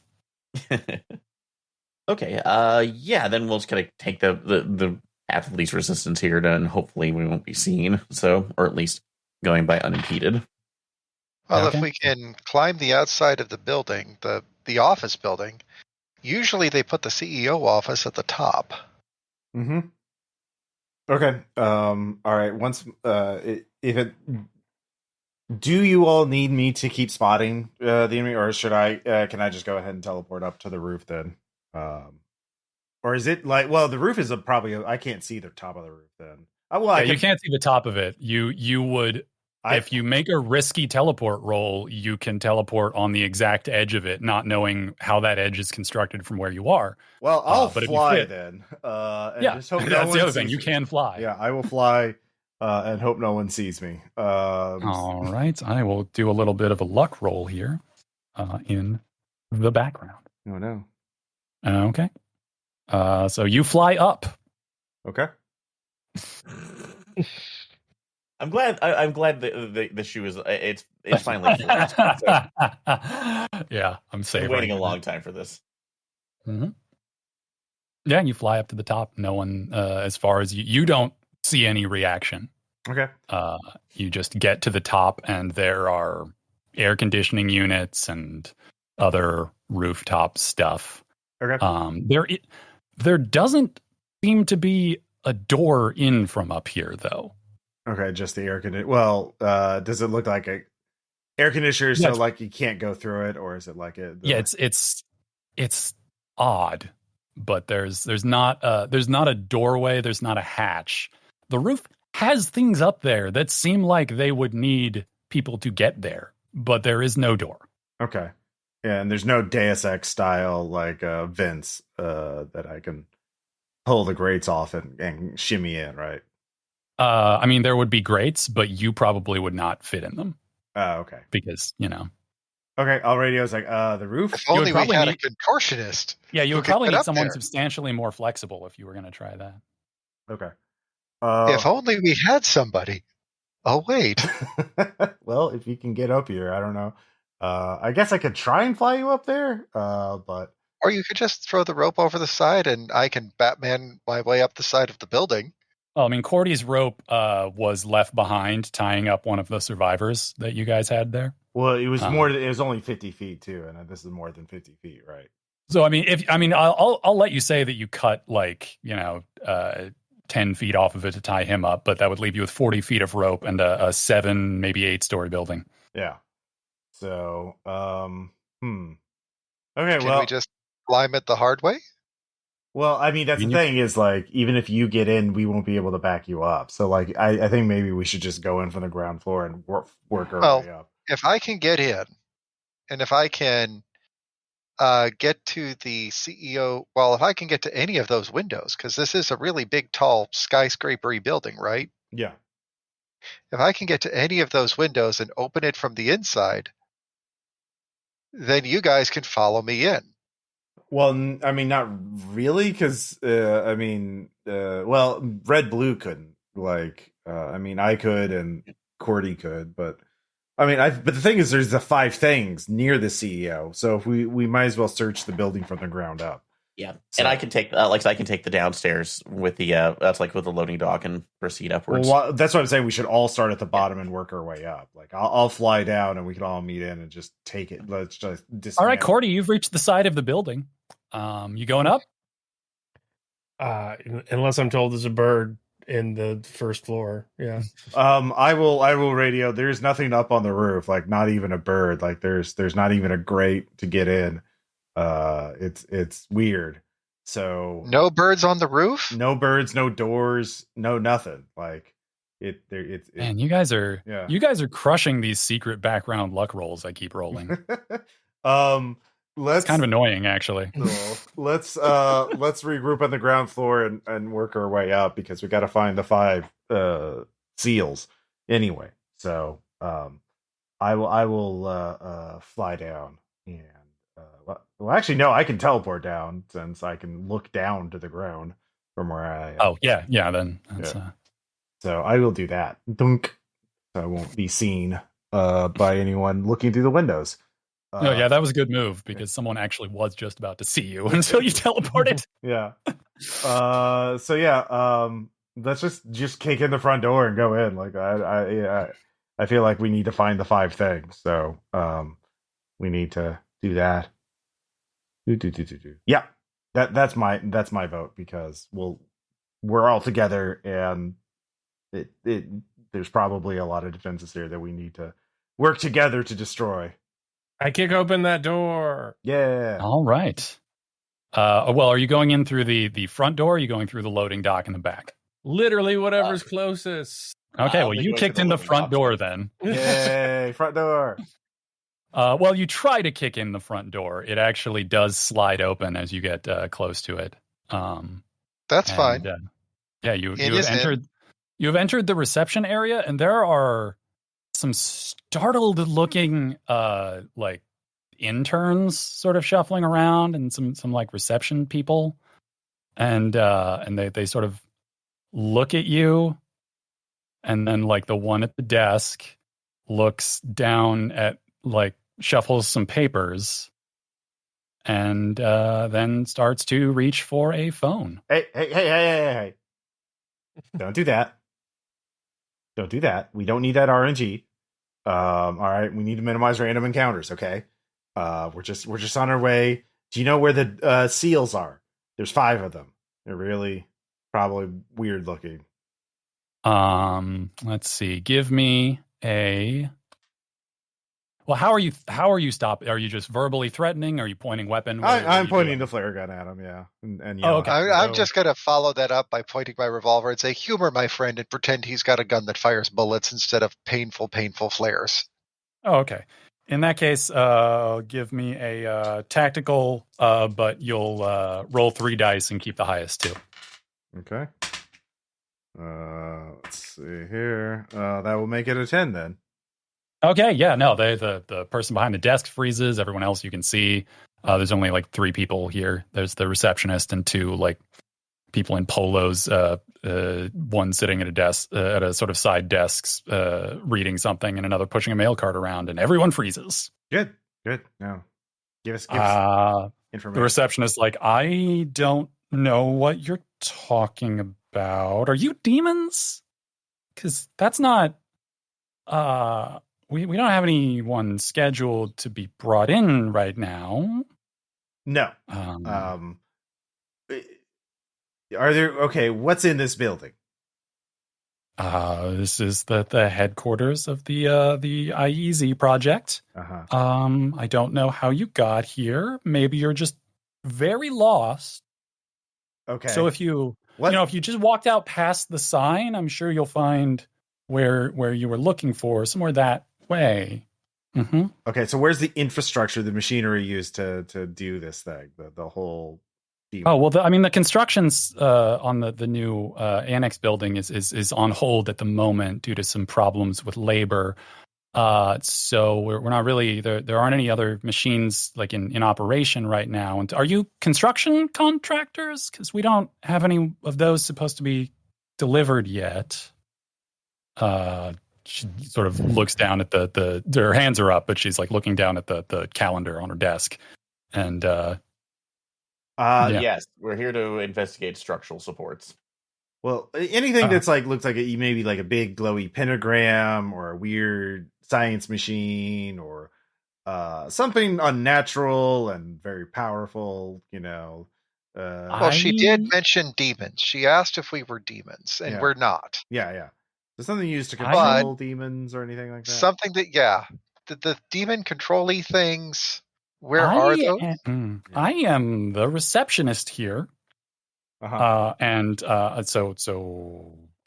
Okay. Yeah. Then we'll just kind of take the path of least resistance here, and hopefully we won't be seen. So, or at least going by unimpeded. Well, if we can climb the outside of the building, the office building, usually they put the CEO office at the top. Mm-hmm. Okay. All right. Once, do you all need me to keep spotting the enemy, or should I? Can I just go ahead and teleport up to the roof then? Or is it like? Well, the roof is probably. I can't see the top of the roof then. You can't see the top of it. You would. If you make a risky teleport roll, you can teleport on the exact edge of it, not knowing how that edge is constructed from where you are. Well, I'll fly then. Just hope that's the other thing. You can fly. Yeah, I will fly and hope no one sees me. All right. I will do a little bit of a luck roll here in the background. Oh, no. Okay. So you fly up. Okay. I'm glad the shoe is it's finally yeah, I'm safe. Been waiting a long time for this. Mm-hmm. Yeah, you fly up to the top. No one, as far as you don't see any reaction. Okay. You just get to the top, and there are air conditioning units and other rooftop stuff. Okay. There doesn't seem to be a door in from up here, though. Okay, just the air conditioner. Well, does it look like a air conditioner? So like you can't go through it, or is it like a? Yeah, it's odd, but there's not a doorway. There's not a hatch. The roof has things up there that seem like they would need people to get there, but there is no door. Okay. Yeah, and there's no Deus Ex style like vents that I can pull the grates off and shimmy in, right? I mean, there would be grates, but you probably would not fit in them. Oh, okay. Because, Okay, I'll radio's like, the roof? If only we had a contortionist. Yeah, you would probably need someone substantially more flexible if you were going to try that. Okay. If only we had somebody. Oh, wait. Well, if you can get up here, I don't know. I guess I could try and fly you up there, but... Or you could just throw the rope over the side and I can Batman my way up the side of the building. Well, I mean, Cordy's rope was left behind tying up one of the survivors that you guys had there. Well, it was it was only 50 feet too, and this is more than 50 feet, right? So, I mean, I'll let you say that you cut 10 feet off of it to tie him up, but that would leave you with 40 feet of rope and a 7, maybe 8-story building. Yeah. So, Okay, Can we just climb it the hard way? Well, I mean, that's the thing is, like, even if you get in, we won't be able to back you up. So, like, I think maybe we should just go in from the ground floor and work our way up. If I can get in, and if I can get to the CEO, well, if I can get to any of those windows, because this is a really big, tall, skyscrapery building, right? Yeah. If I can get to any of those windows and open it from the inside, then you guys can follow me in. Well, I mean, not really, because, Red Blue couldn't. Like, I mean, I could and Cordy could, but, I mean, but the thing is, there's the 5 things near the CEO, so if we might as well search the building from the ground up. Yeah, so. And I can take I can take the downstairs with the that's like with the loading dock and proceed upwards. Well, that's what I'm saying. We should all start at the bottom and work our way up. Like I'll fly down and we can all meet in and just take it. Let's just dismantle. All right, Cordy, you've reached the side of the building. You going up? Unless I'm told there's a bird in the first floor. Yeah. I will radio. There's nothing up on the roof. Like not even a bird. Like there's not even a grate to get in. It's weird. So no birds on the roof? No birds, no doors, no nothing. Like it's man, you guys are crushing these secret background luck rolls I keep rolling. It's kind of annoying actually. Let's regroup on the ground floor and work our way up because we got to find the 5 seals anyway. So I will fly down and well, actually, no, I can teleport down since I can look down to the ground from where I am. Oh, yeah, then. That's, So I will do that. Dunk. So I won't be seen by anyone looking through the windows. Yeah, that was a good move because someone actually was just about to see you until you teleported. Yeah. Let's just kick in the front door and go in. Like I feel like we need to find the 5 things. So we need to do that. Yeah, that's my vote because we're all together and there's probably a lot of defenses here that we need to work together to destroy. I kick open that door. Yeah. All right. Well, are you going in through the front door? Or are you going through the loading dock in the back? Literally whatever's closest. Okay, well, you kicked in the front door then. Yay, front door. Well, you try to kick in the front door. It actually does slide open as you get close to it. That's fine. You've entered the reception area, and there are some startled-looking like interns sort of shuffling around, and some like reception people, and they sort of look at you, and then like the one at the desk looks down at like shuffles some papers and then starts to reach for a phone. Hey. Don't do that. Don't do that. We don't need that RNG. All right, we need to minimize random encounters. Okay, we're just on our way. Do you know where the seals are? There's 5 of them. They're really probably weird looking. Let's see. Give me a. Well, how are you stopping? Are you just verbally threatening? Are you pointing weapon? I'm pointing the flare gun at him. Yeah, and Oh, okay. I'm just going to follow that up by pointing my revolver and say, humor my friend, and pretend he's got a gun that fires bullets instead of painful flares. Oh, okay. In that case, give me a tactical, but you'll roll 3 dice and keep the highest 2. Okay. Let's see here. That will make it a 10 then. Okay, yeah, no, the person behind the desk freezes. Everyone else you can see. There's only like 3 people here. There's the receptionist and 2 like people in polos. One sitting at a desk, at a sort of side desks, reading something, and another pushing a mail cart around, and everyone freezes. Good. Now, give us information. The receptionist like, I don't know what you're talking about. Are you demons? Because that's not. We don't have anyone scheduled to be brought in right now. No. Are there? Okay, what's in this building? This is the headquarters of the IEZ project. I don't know how you got here. Maybe you're just very lost. Okay. So if if you just walked out past the sign, I'm sure you'll find where you were looking for, somewhere that way. Mm-hmm. Okay, so where's the infrastructure, the machinery used to do this thing, the whole team? Oh, well, the constructions on the new annex building is on hold at the moment due to some problems with labor. So we're not really, there aren't any other machines like in operation right now. And are you construction contractors? Because we don't have any of those supposed to be delivered yet. She sort of looks down at her hands are up, but she's like looking down at the calendar on her desk. And yes, we're here to investigate structural supports. Well, anything that's like looks like maybe like a big glowy pentagram or a weird science machine or something unnatural and very powerful, Well, she did mention demons. She asked if we were demons, and we're not. Yeah. There's something used to control demons or anything like that? Something that, the demon control-y things, where are those? I am the receptionist here. So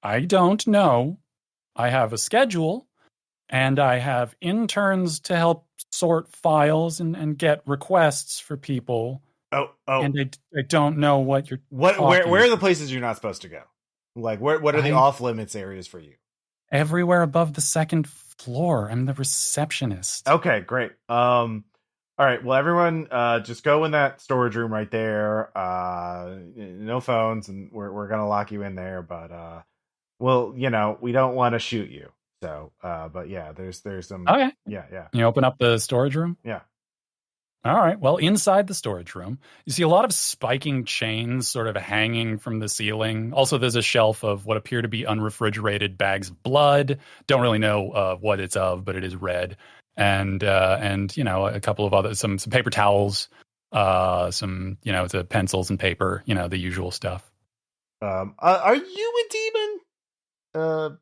I don't know. I have a schedule, and I have interns to help sort files and get requests for people. Oh. And I don't know what you're where are the places you're not supposed to go? Like what are the off limits areas for you? Everywhere above the 2nd floor. I'm the receptionist. Okay, great. All right. Well, everyone, just go in that storage room right there. No phones, and we're gonna lock you in there. But we don't want to shoot you. So, but yeah, there's some. Okay. Yeah. You open up the storage room. Yeah. All right. Well, inside the storage room, you see a lot of spiking chains sort of hanging from the ceiling. Also, there's a shelf of what appear to be unrefrigerated bags of blood. Don't really know what it's of, but it is red. And a couple of other some paper towels, some the pencils and paper, the usual stuff. Are you a demon?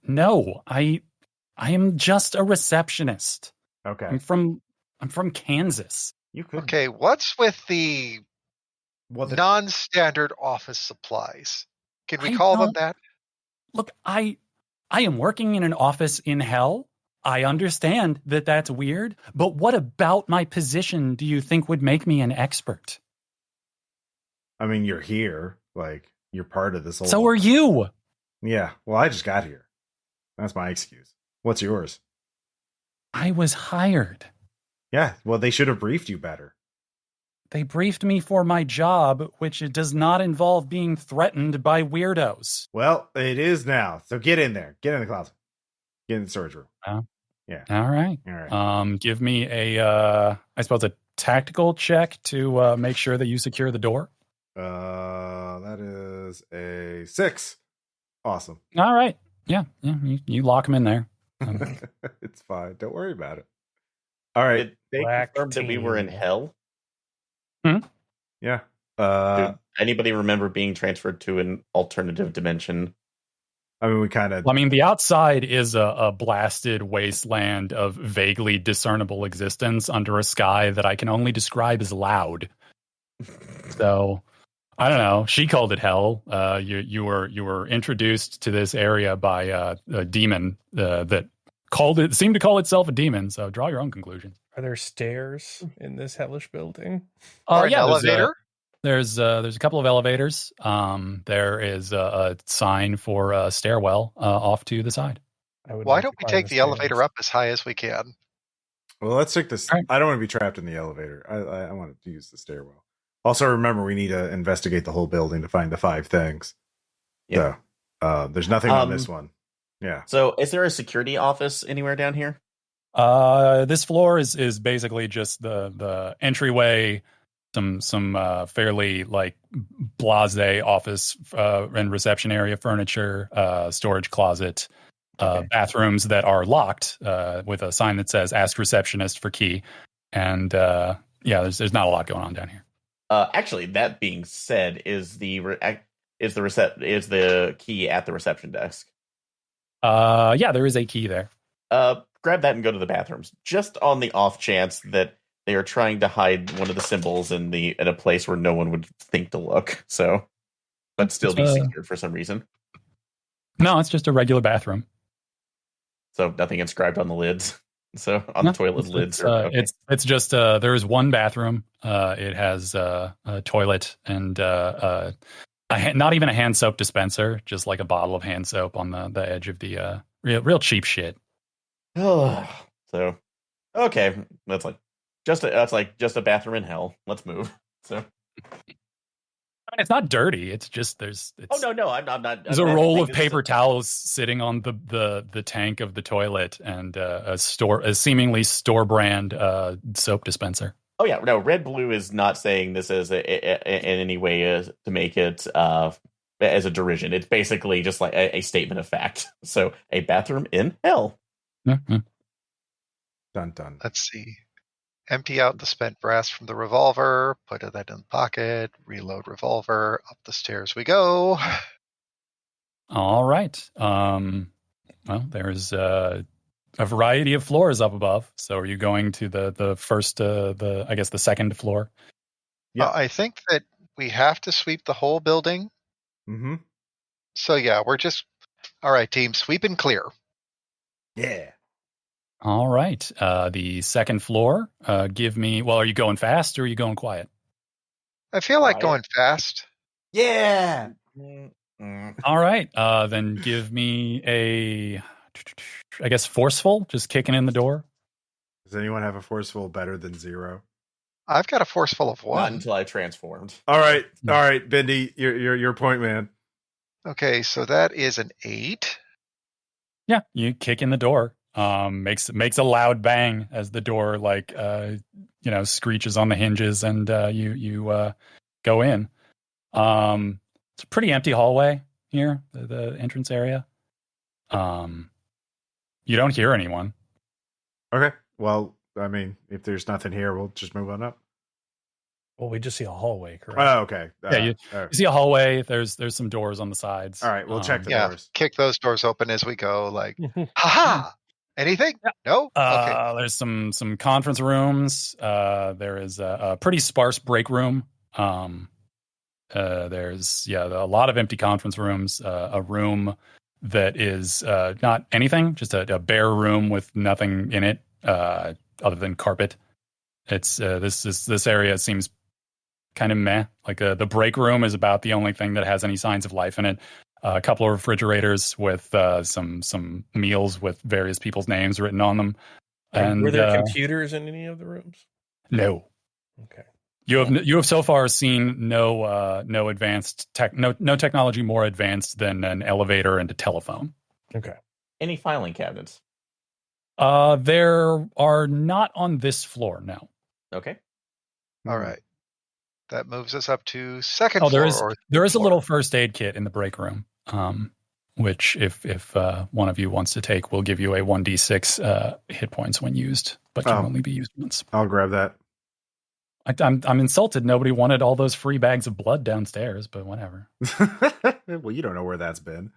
No, I am just a receptionist. Okay. I'm from Kansas. You could. Okay, what's with the non-standard office supplies? Can we call them that? Look, I am working in an office in hell. I understand that that's weird, but what about my position do you think would make me an expert? I mean, you're here. Like, you're part of this whole... So are you. Yeah, well, I just got here. That's my excuse. What's yours? I was hired. Yeah, well, they should have briefed you better. They briefed me for my job, which does not involve being threatened by weirdos. Well, it is now. So get in there. Get in the closet. Get in the storage room. Yeah. All right. Give me a tactical check to make sure that you secure the door. That is a 6. Awesome. All right. Yeah, you lock him in there. It's fine. Don't worry about it. All right. Did they Black confirm that we were in team. hell? Yeah. Did anybody remember being transferred to an alternative dimension? I mean, we kind of. I mean, the outside is a blasted wasteland of vaguely discernible existence under a sky that I can only describe as loud. So, I don't know. She called it hell. You were introduced to this area by a demon that seemed to call itself a demon. So, draw your own conclusions. Are there stairs in this hellish building? Or an Yeah, elevator? There's a couple of elevators. There is a sign for a stairwell off to the side. Why don't we take the elevator up as high as we can? Well, let's take this. Right. I don't want to be trapped in the elevator. I want to use the stairwell. Also, remember, we need to investigate the whole building to find the 5 things. Yeah. So, there's nothing on this one. Yeah. So, is there a security office anywhere down here? This floor is basically just the entryway, some fairly like blasé office and reception area furniture, storage closet, bathrooms that are locked with a sign that says "Ask receptionist for key," and there's not a lot going on down here. Actually, that being said, is the key at the reception desk? There is a key there. Grab that and go to the bathrooms, just on the off chance that they are trying to hide one of the symbols in a place where no one would think to look. So, but still be secured for some reason. No, it's just a regular bathroom. So nothing inscribed on the lids. So on the toilet lids. It's just there is one bathroom. It has a toilet and not even a hand soap dispenser, just like a bottle of hand soap on the edge of the real cheap shit. So okay, that's like just a bathroom in hell. Let's move. So I mean, it's not dirty. It's just I'm not. There's a roll of paper towels sitting on the tank of the toilet and a seemingly store brand soap dispenser. Oh yeah, no. Red Blue is not saying this as in any way to make it as a derision. It's basically just like a statement of fact. So a bathroom in hell. Mm-hmm. Dun. Let's see. Empty out the spent brass from the revolver, put that in the pocket, reload revolver, up the stairs we go. All right. Well, there's a variety of floors up above. So are you going to the first, the second floor? Yeah. I think that we have to sweep the whole building. Mm-hmm. So yeah, we're just, all right, team, sweep and clear. Yeah. All right. The second floor, give me, well, are you going fast or are you going quiet? I feel like going fast. Yeah. All right. Then give me I guess forceful, just kicking in the door. Does anyone have a forceful better than 0? I've got a forceful of 1. Not until I transformed. All right, Bendy, your point, man. Okay, so that is an 8. Yeah, you kick in the door. Makes a loud bang as the door screeches on the hinges, and you go in. It's a pretty empty hallway here, the entrance area. You don't hear anyone. Okay. Well, I mean, if there's nothing here, we'll just move on up. Well, we just see a hallway, correct? Oh, okay. You see a hallway. There's some doors on the sides. All right, we'll check the doors. Kick those doors open as we go. Like, ha! Anything? Yeah. No? Okay. There's some conference rooms. There is a pretty sparse break room. There's a lot of empty conference rooms. A room that is not anything, just a bare room with nothing in it other than carpet. It's this area seems kind of meh. Like the break room is about the only thing that has any signs of life in it. A couple of refrigerators with some meals with various people's names written on them. And were there computers in any of the rooms? No. Okay. You have so far seen no advanced no technology more advanced than an elevator and a telephone. Okay. Any filing cabinets? There are not on this floor. No. Okay. All right. That moves us up to second floor. There is a little first aid kit in the break room. which if one of you wants to take, will give you a 1d6 hit points when used, but can only be used once. I'll grab that. I'm insulted. Nobody wanted all those free bags of blood downstairs, but whatever. Well, you don't know where that's been.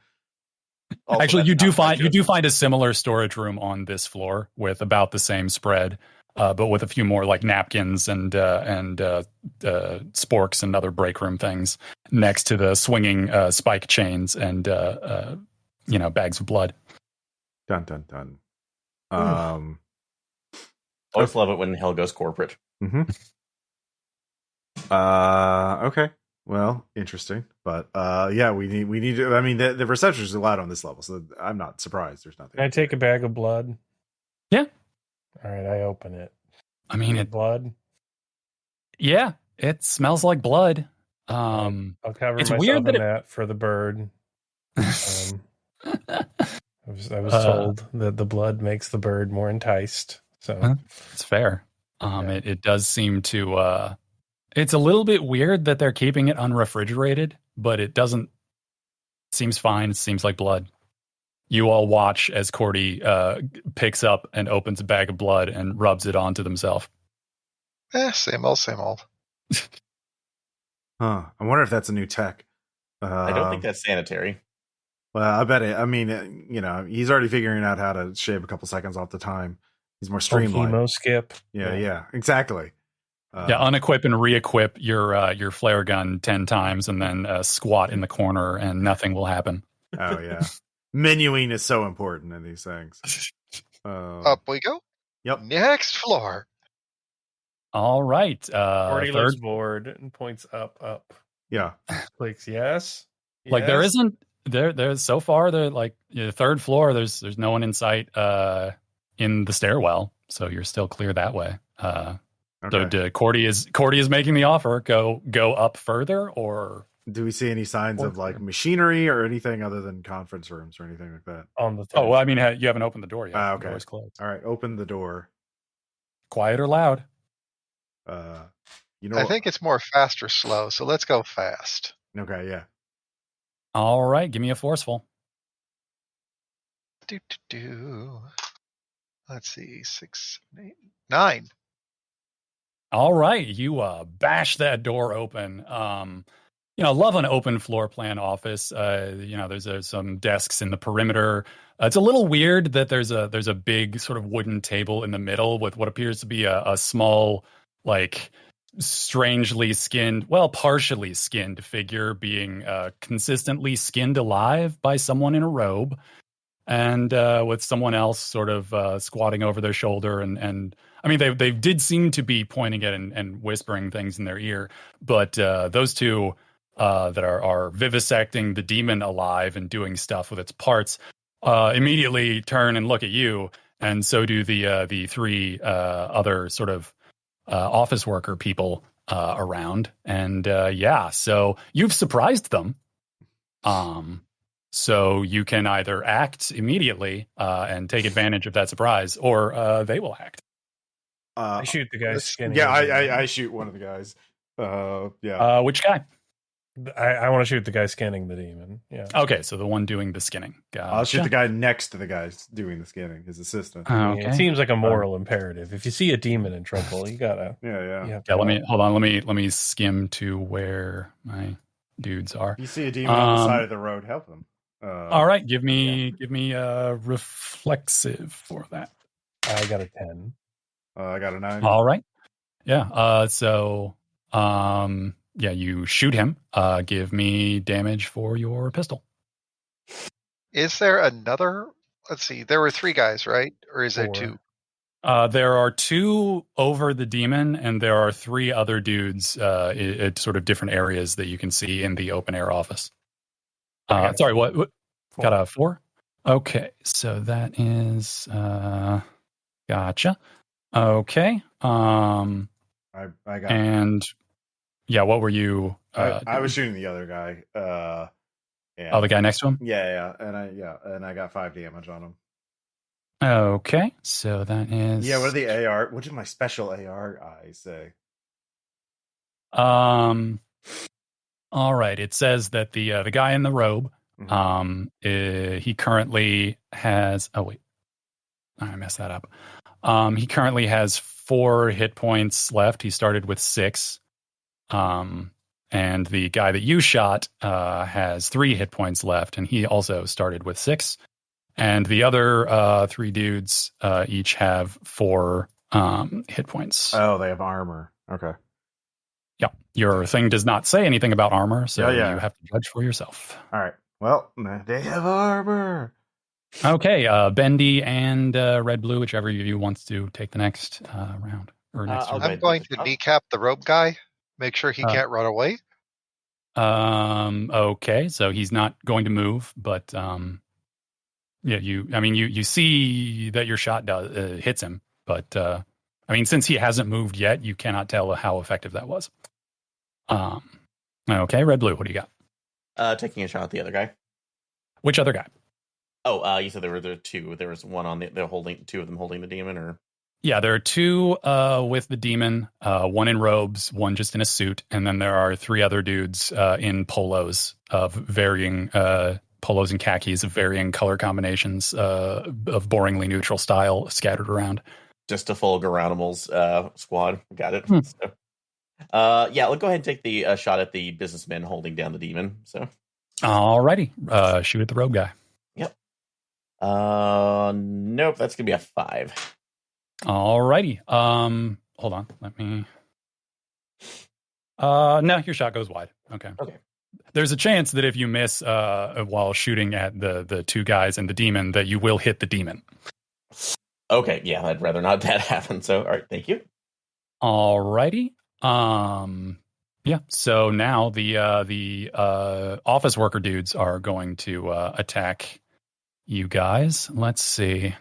Also, Actually, that's you do find a similar storage room on this floor with about the same spread, but with a few more like napkins and sporks and other break room things next to the swinging spike chains and bags of blood. Dun dun dun. Always love it when hell goes corporate. Mm-hmm. Okay. Well, interesting, but yeah, we need to. I mean, the reception is allowed on this level, so I'm not surprised. There's nothing. Can I take a bag of blood? Yeah. All right, I open it. I mean, blood. Yeah, it smells like blood. I'll cover it's myself weird in that for the bird. I was told that the blood makes the bird more enticed. So it's fair. It does seem to. It's a little bit weird that they're keeping it unrefrigerated, but it doesn't. Seems fine. It seems like blood. You all watch as Cordy picks up and opens a bag of blood and rubs it onto themselves. Same old, same old. Huh. I wonder if that's a new tech. I don't think that's sanitary. Well, I bet it. I mean, he's already figuring out how to shave a couple seconds off the time. He's more streamlined. Chemo skip. Yeah, exactly. Unequip and re-equip your flare gun 10 times and then squat in the corner and nothing will happen. Oh, yeah. Menuing is so important in these things. Up we go. Yep. Next floor. All right. Cordy looks bored and points up. Yeah. Clicks yes. Like there isn't there's so far the third floor. There's no one in sight in the stairwell, so you're still clear that way. Okay. So Cordy is making the offer. Go up further, or do we see any signs of like machinery or anything other than conference rooms or anything like that? On the well, I mean, you haven't opened the door yet. Okay. The door's closed. All right, open the door. Quiet or loud? I think it's more fast or slow, so let's go fast. Okay, yeah. All right, give me a forceful. Let's see, 6, 8, 9. All right, you bash that door open. Love an open floor plan office. There's some desks in the perimeter. It's a little weird that there's a big sort of wooden table in the middle with what appears to be a small, like, strangely skinned, partially skinned figure being consistently skinned alive by someone in a robe, and with someone else sort of squatting over their shoulder. And I mean, they did seem to be pointing at and whispering things in their ear, but those two that are vivisecting the demon alive and doing stuff with its parts immediately turn and look at you, and so do the three other sort of office worker people around. And so you've surprised them. So you can either act immediately and take advantage of that surprise, or they will act. I shoot the guy skinning. Yeah, I shoot one of the guys. Yeah. Which guy? I want to shoot the guy scanning the demon. Yeah. Okay, so the one doing the skinning. Gotcha. I'll shoot the guy next to the guy doing the scanning, his assistant. Okay. It seems like a moral imperative. If you see a demon in trouble, you gotta. Yeah. Let me skim to where my dudes are. If you see a demon on the side of the road, help them. All right, give me a reflexive for that. I got a 10. I got a 9. All right. Yeah. You shoot him. Give me damage for your pistol. Is there another? Let's see. There were 3 guys, right? Or is there 2? There are 2 over the demon, and there are 3 other dudes at sort of different areas that you can see in the open air office. Sorry, what? 4. Got a 4? Okay, so that is gotcha. Okay. I got. And yeah, what were you? I was shooting the other guy. Oh, the guy next to him. Yeah, and I got 5 damage on him. Okay, so that is. Yeah, what did the AR? What did my special AR eyes say? All right. It says that the guy in the robe He currently has. Oh wait, I messed that up. He currently has 4 hit points left. He started with 6. And the guy that you shot has 3 hit points left, and he also started with 6. And the other 3 dudes each have 4 hit points. Oh, they have armor. Okay. Yeah, your thing does not say anything about armor, so Yeah. you have to judge for yourself. All right. Well, they have armor. Okay, Bendy and Red Blue, whichever of you wants to take the next round. Or next I'll turn. I'm going to kneecap the rope guy. Make sure he can't run away. Okay, so he's not going to move, but yeah, you see that your shot hits him, but since he hasn't moved yet, you cannot tell how effective that was. Okay, Red Blue, what do you got? Taking a shot at the other guy. Which other guy? Oh, you said there were 2. There was one on they're holding 2 of them holding the demon, or Yeah, there are 2 with the demon, one in robes, one just in a suit, and then there are 3 other dudes in polos of varying polos and khakis of varying color combinations of boringly neutral style scattered around. just a full Garanimals squad. Got it. So, yeah, let's go ahead and take the shot at the businessman holding down the demon. So, alrighty, shoot at the rogue guy. Yep. Nope, that's gonna be a 5. Alrighty. Hold on. Let me. No, your shot goes wide. Okay. There's a chance that if you miss while shooting at the 2 guys and the demon, that you will hit the demon. Okay, yeah, I'd rather not that happen. So, all right, thank you. Alrighty. Yeah. So now the office worker dudes are going to attack you guys. Let's see.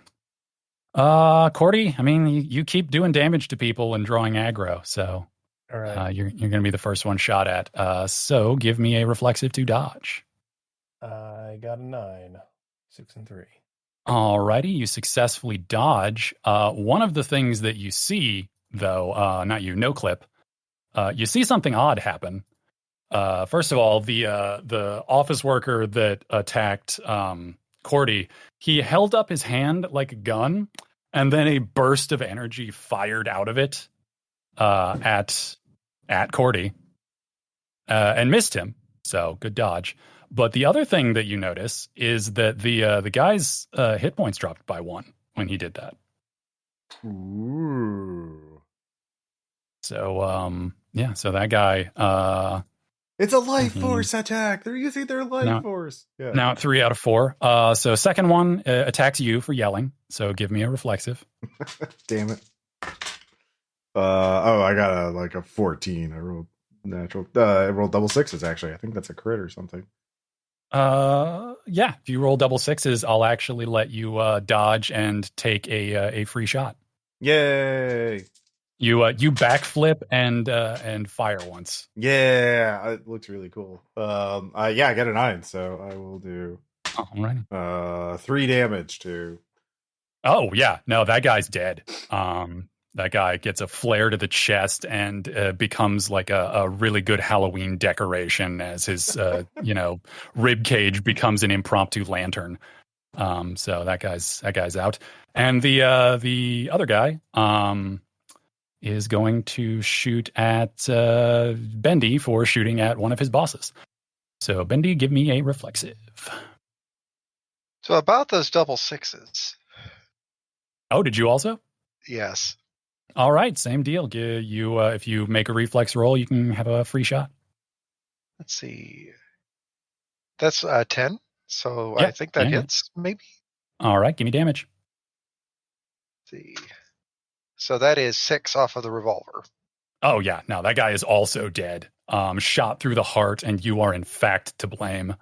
Cordy, you keep doing damage to people and drawing aggro, so All right. you're going to be the first one shot at. So give me a reflexive to dodge. I got a 9, 6 and 3. Alrighty, you successfully dodge. One of the things that you see, though, not you, NOCLIP, you see something odd happen. First of all, the office worker that attacked Cordy, he held up his hand like a gun, and then a burst of energy fired out of it at Cordy and missed him. So good dodge. But the other thing that you notice is that the guy's hit points dropped by 1 when he did that. Ooh. So yeah, so that guy. It's a life force attack. They're using their life force. Yeah. Now at 3 out of 4. So second one attacks you for yelling. So give me a reflexive. Damn it. I got a 14. I rolled natural. I rolled double 6s actually. I think that's a crit or something. Yeah. If you roll double 6s, I'll actually let you dodge and take a free shot. Yay! You backflip and fire once. Yeah, it looks really cool. Yeah, I got a 9, so I will do All right. 3 damage to. Oh yeah, no, that guy's dead. That guy gets a flare to the chest and becomes like a really good Halloween decoration as his rib cage becomes an impromptu lantern. So that guy's out, and the other guy is going to shoot at Bendy for shooting at one of his bosses. So Bendy, give me a reflexive. So about those double 6s. Oh, did you also? Yes. All right, same deal. You if you make a reflex roll, you can have a free shot. Let's see. That's 10. So Yeah, I think that yeah. hits, maybe. All right, give me damage. Let's see. So that is 6 off of the revolver. Oh yeah, no, that guy is also dead. Shot through the heart, and you are in fact to blame.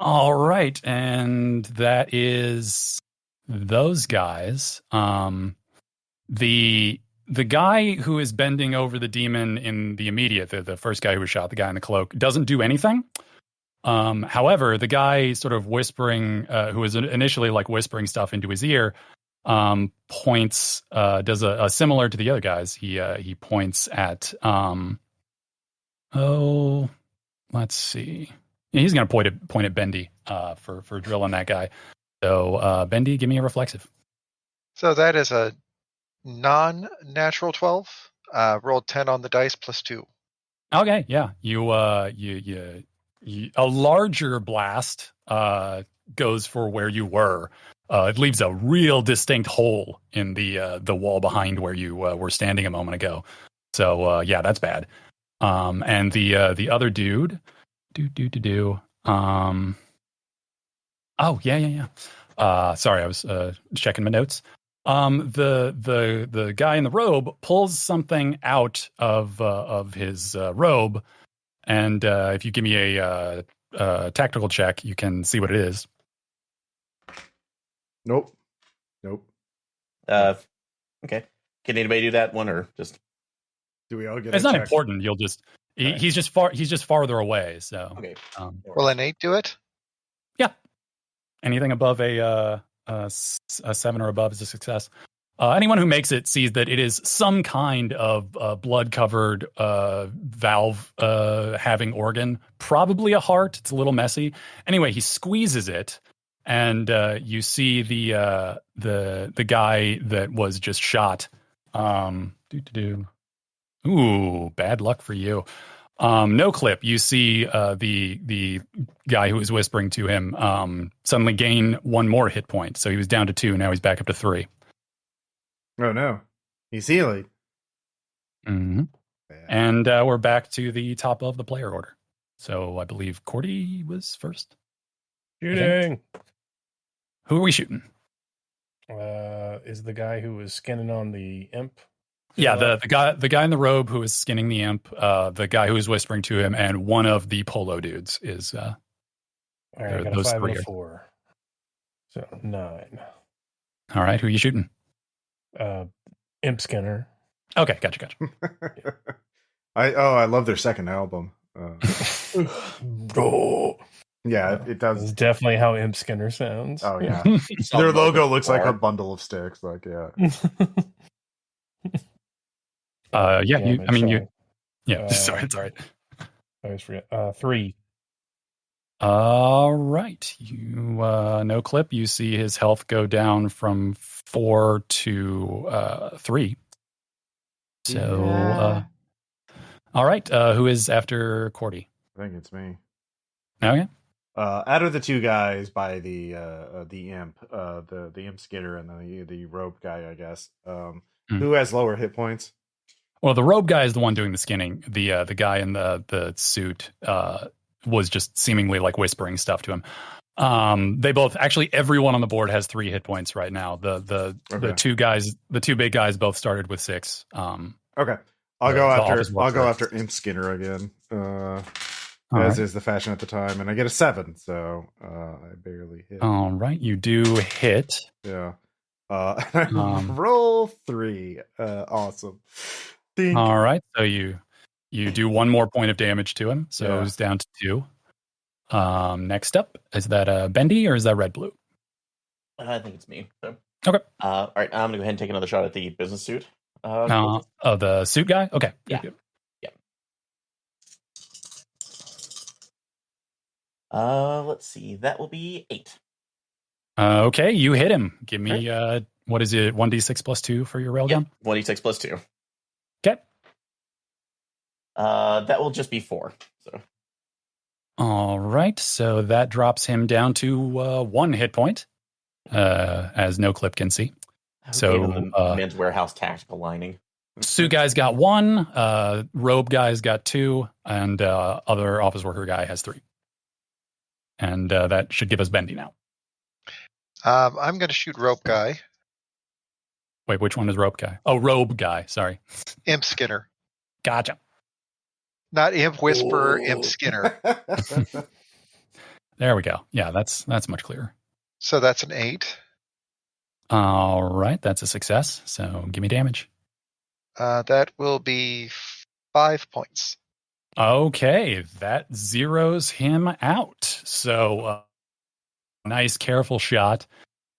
All right, and that is those guys. The guy who is bending over the demon in the immediate, the first guy who was shot, the guy in the cloak, doesn't do anything. However, the guy sort of whispering, who was initially like whispering stuff into his ear, points, does a similar to the other guys. He points at, let's see. Yeah, he's going to point at Bendy for drilling that guy. So Bendy, give me a reflexive. So that is a non-natural 12. Rolled 10 on the dice plus 2. Okay, yeah. You a larger blast goes for where you were. It leaves a real distinct hole in the wall behind where you were standing a moment ago. So yeah, that's bad. And the other dude, oh yeah. Sorry, I was checking my notes. The guy in the robe pulls something out of his robe, and if you give me a tactical check, you can see what it is. Nope. Okay. Can anybody do that one, or just? Do we all get? It's a not check? important. You'll just Right. he's just farther away. So Okay. Will an 8 do it? Yeah. Anything above a 7 or above is a success. Anyone who makes it sees that it is some kind of blood-covered valve having organ, probably a heart. It's a little messy. Anyway, he squeezes it, and you see the guy that was just shot. Ooh, bad luck for you. NOCLIP, you see the guy who was whispering to him suddenly gain 1 more hit point. So he was down to 2. Now he's back up to 3. Oh no, he's healing. Mm-hmm. And we're back to the top of the player order. So I believe Cordy was first. Shooting. Who are we shooting? Is the guy who was skinning on the imp? Yeah, the guy in the robe who is skinning the imp, the guy who is whispering to him, and one of the polo dudes is. All right, I got those a 5 three and a are- 4. So 9. All right, who are you shooting? Imp Skinner. Okay, gotcha. I love their second album. Oh, Yeah, it does. That's definitely how Imp Skinner sounds. Oh yeah, Saw their the logo logo looks like a before. bundle of sticks. Like yeah. Sorry, it's all right. I always forget. 3. All right, you NOCLIP. You see his health go down from 4 to 3. So, Yeah. all right, who is after Cordy? I think it's me. Okay. Out of the 2 guys by the imp, the imp Skinner and the rope guy, I guess. Who has lower hit points? Well, the robe guy is the one doing the skinning. The guy in the suit was just seemingly like whispering stuff to him. They both actually everyone on the board has 3 hit points right now. The 2 guys, the 2 big guys, both started with 6. Okay, I'll go office after Imp Skinner again. All as right. is the fashion at the time, and I get a 7, so I barely hit. All right, you do hit. Yeah. Roll 3. Awesome. Dink. All right, so you do 1 more point of damage to him, so Yeah. it's down to 2. Next up, is that Bendy or is that Red Blue? I think it's me. So. Okay. All right, I'm gonna go ahead and take another shot at the business suit. The suit guy. Okay. Yeah. Good. Let's see. That will be 8. Okay, you hit him. Give me what is it? 1d6 plus 2 for your railgun. 1d6 plus 2. Okay. That will just be 4. So. All right, so that drops him down to 1 hit point, as NOCLIP can see. So, the Men's Warehouse tactical lining. suit guy's got 1, robe guy's got 2, and other office worker guy has 3. And that should give us Bendy now. I'm going to shoot rope guy. Wait, which one is rope guy? Oh, robe guy. Sorry. Imp Skinner. Gotcha. Not Imp Whisperer, Imp Skinner. There we go. Yeah, that's much clearer. So that's an 8. All right, that's a success. So give me damage. That will be 5 points. Okay, that zeroes him out. So nice, careful shot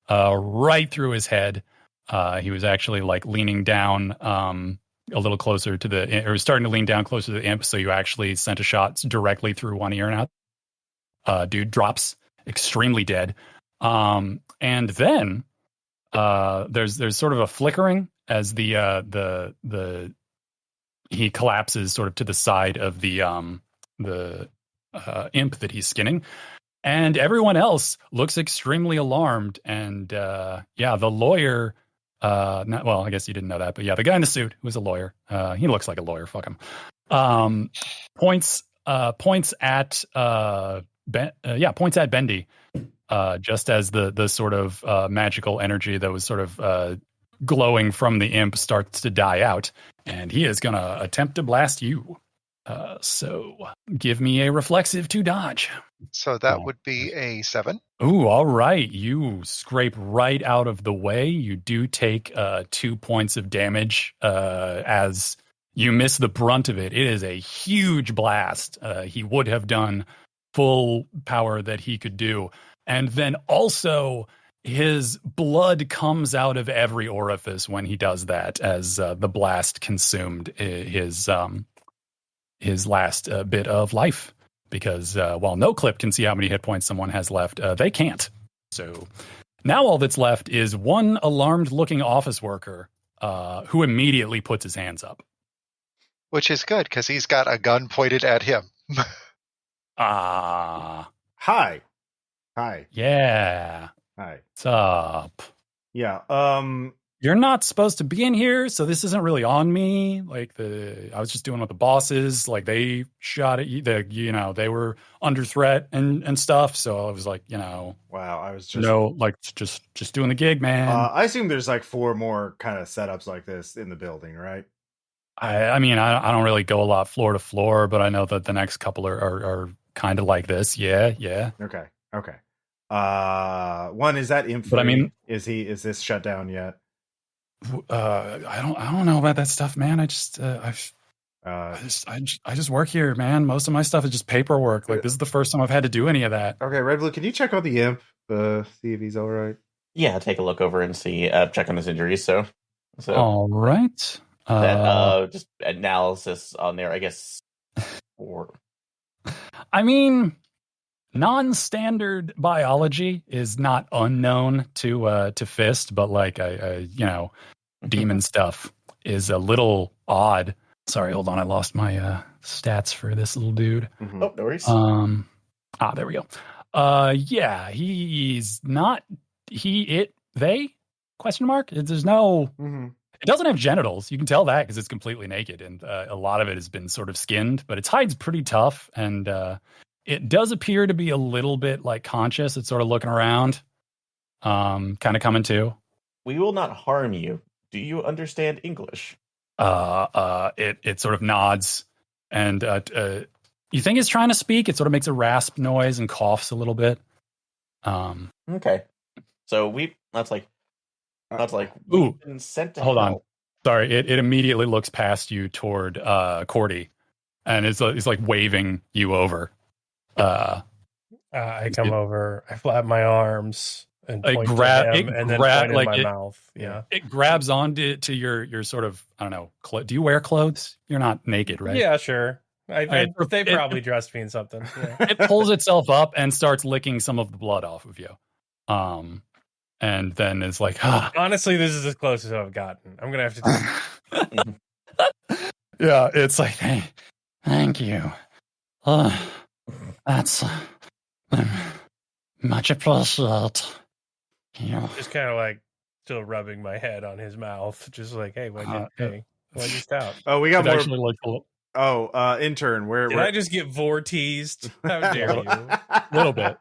right through his head. He was actually like leaning down, a little closer to the, or starting to lean down closer to the imp. So you actually sent a shot directly through one ear and out. Dude drops extremely dead. And then there's sort of a flickering as the he collapses sort of to the side of the imp that he's skinning. And everyone else looks extremely alarmed. And the lawyer, well, I guess you didn't know that, but yeah, the guy in the suit who's a lawyer, he looks like a lawyer, fuck him, points at Bendy, just as the sort of magical energy that was sort of glowing from the imp starts to die out, and he is going to attempt to blast you. So give me a reflexive to dodge. So that would be a 7. Ooh, all right. You scrape right out of the way. You do take 2 points of damage as you miss the brunt of it. It is a huge blast. He would have done full power that he could do. And then also his blood comes out of every orifice when he does that, as the blast consumed his last bit of life. Because while NOCLIP can see how many hit points someone has left, they can't. So now all that's left is one alarmed-looking office worker who immediately puts his hands up. Which is good, because he's got a gun pointed at him. Hi. Yeah. Hi. What's up? Yeah. You're not supposed to be in here, so this isn't really on me. Like I was just doing what the bosses, like they shot at you. They were under threat and stuff. So I was like, wow. I was just just doing the gig, man. I assume there's like 4 more kind of setups like this in the building, right? I mean, I don't really go a lot floor to floor, but I know that the next couple are kind of like this. Yeah. Okay. One, is that info? But I mean, is this shut down yet? I don't know about that stuff, man. I just work here, man. Most of my stuff is just paperwork. Like this is the first time I've had to do any of that. Okay, Red Blue, can you check out the imp? See if he's all right. Yeah, take a look over and see, check on his injuries. So all right. Just analysis on there, I guess. I mean, non-standard biology is not unknown to Fist, but like demon stuff is a little odd. Sorry, hold on, I lost my stats for this little dude. Mm-hmm. Oh, no worries. There we go. Yeah, he's not they question mark. There's no. Mm-hmm. It doesn't have genitals. You can tell that because it's completely naked, and a lot of it has been sort of skinned, but its hide's pretty tough, and it does appear to be a little bit like conscious. It's sort of looking around, kind of coming to. We will not harm you. Do you understand English? It sort of nods, and you think it's trying to speak. It sort of makes a rasp noise and coughs a little bit. Okay, so that's like ooh, we've been sent to hold help. on. Sorry, it immediately looks past you toward Cordy, and it's like waving you over. I come over, I flap my arms and point to him, and then point in my mouth. Yeah, it grabs onto your sort of, I don't know. Do you wear clothes? You're not naked, right? Yeah, sure. They probably dressed me in something. Yeah. It pulls itself up and starts licking some of the blood off of you. And then it's like, honestly, this is as close as I've gotten. I'm gonna have to. Yeah, it's like, hey, thank you. That's much appreciated. Just kind of like still rubbing my head on his mouth, just like, hey, why'd you stop? Oh, we got more. Actually looked intern, Did I just get vorteased? How dare you? A little bit.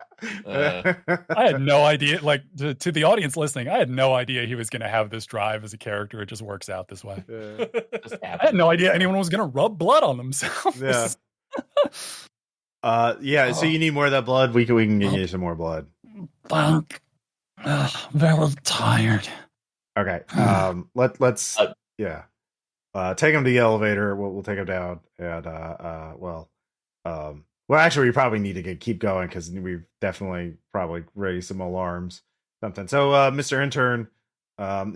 I had no idea. Like to the audience listening, I had no idea he was going to have this drive as a character. It just works out this way. I had no idea anyone was going to rub blood on themselves. Yeah. So you need more of that blood. We can get you some more blood. Very tired. Okay. Let's take him to the elevator. We'll take him down, and actually, we probably need to keep going because we've definitely probably raised some alarms. Something. So, Mr. Intern,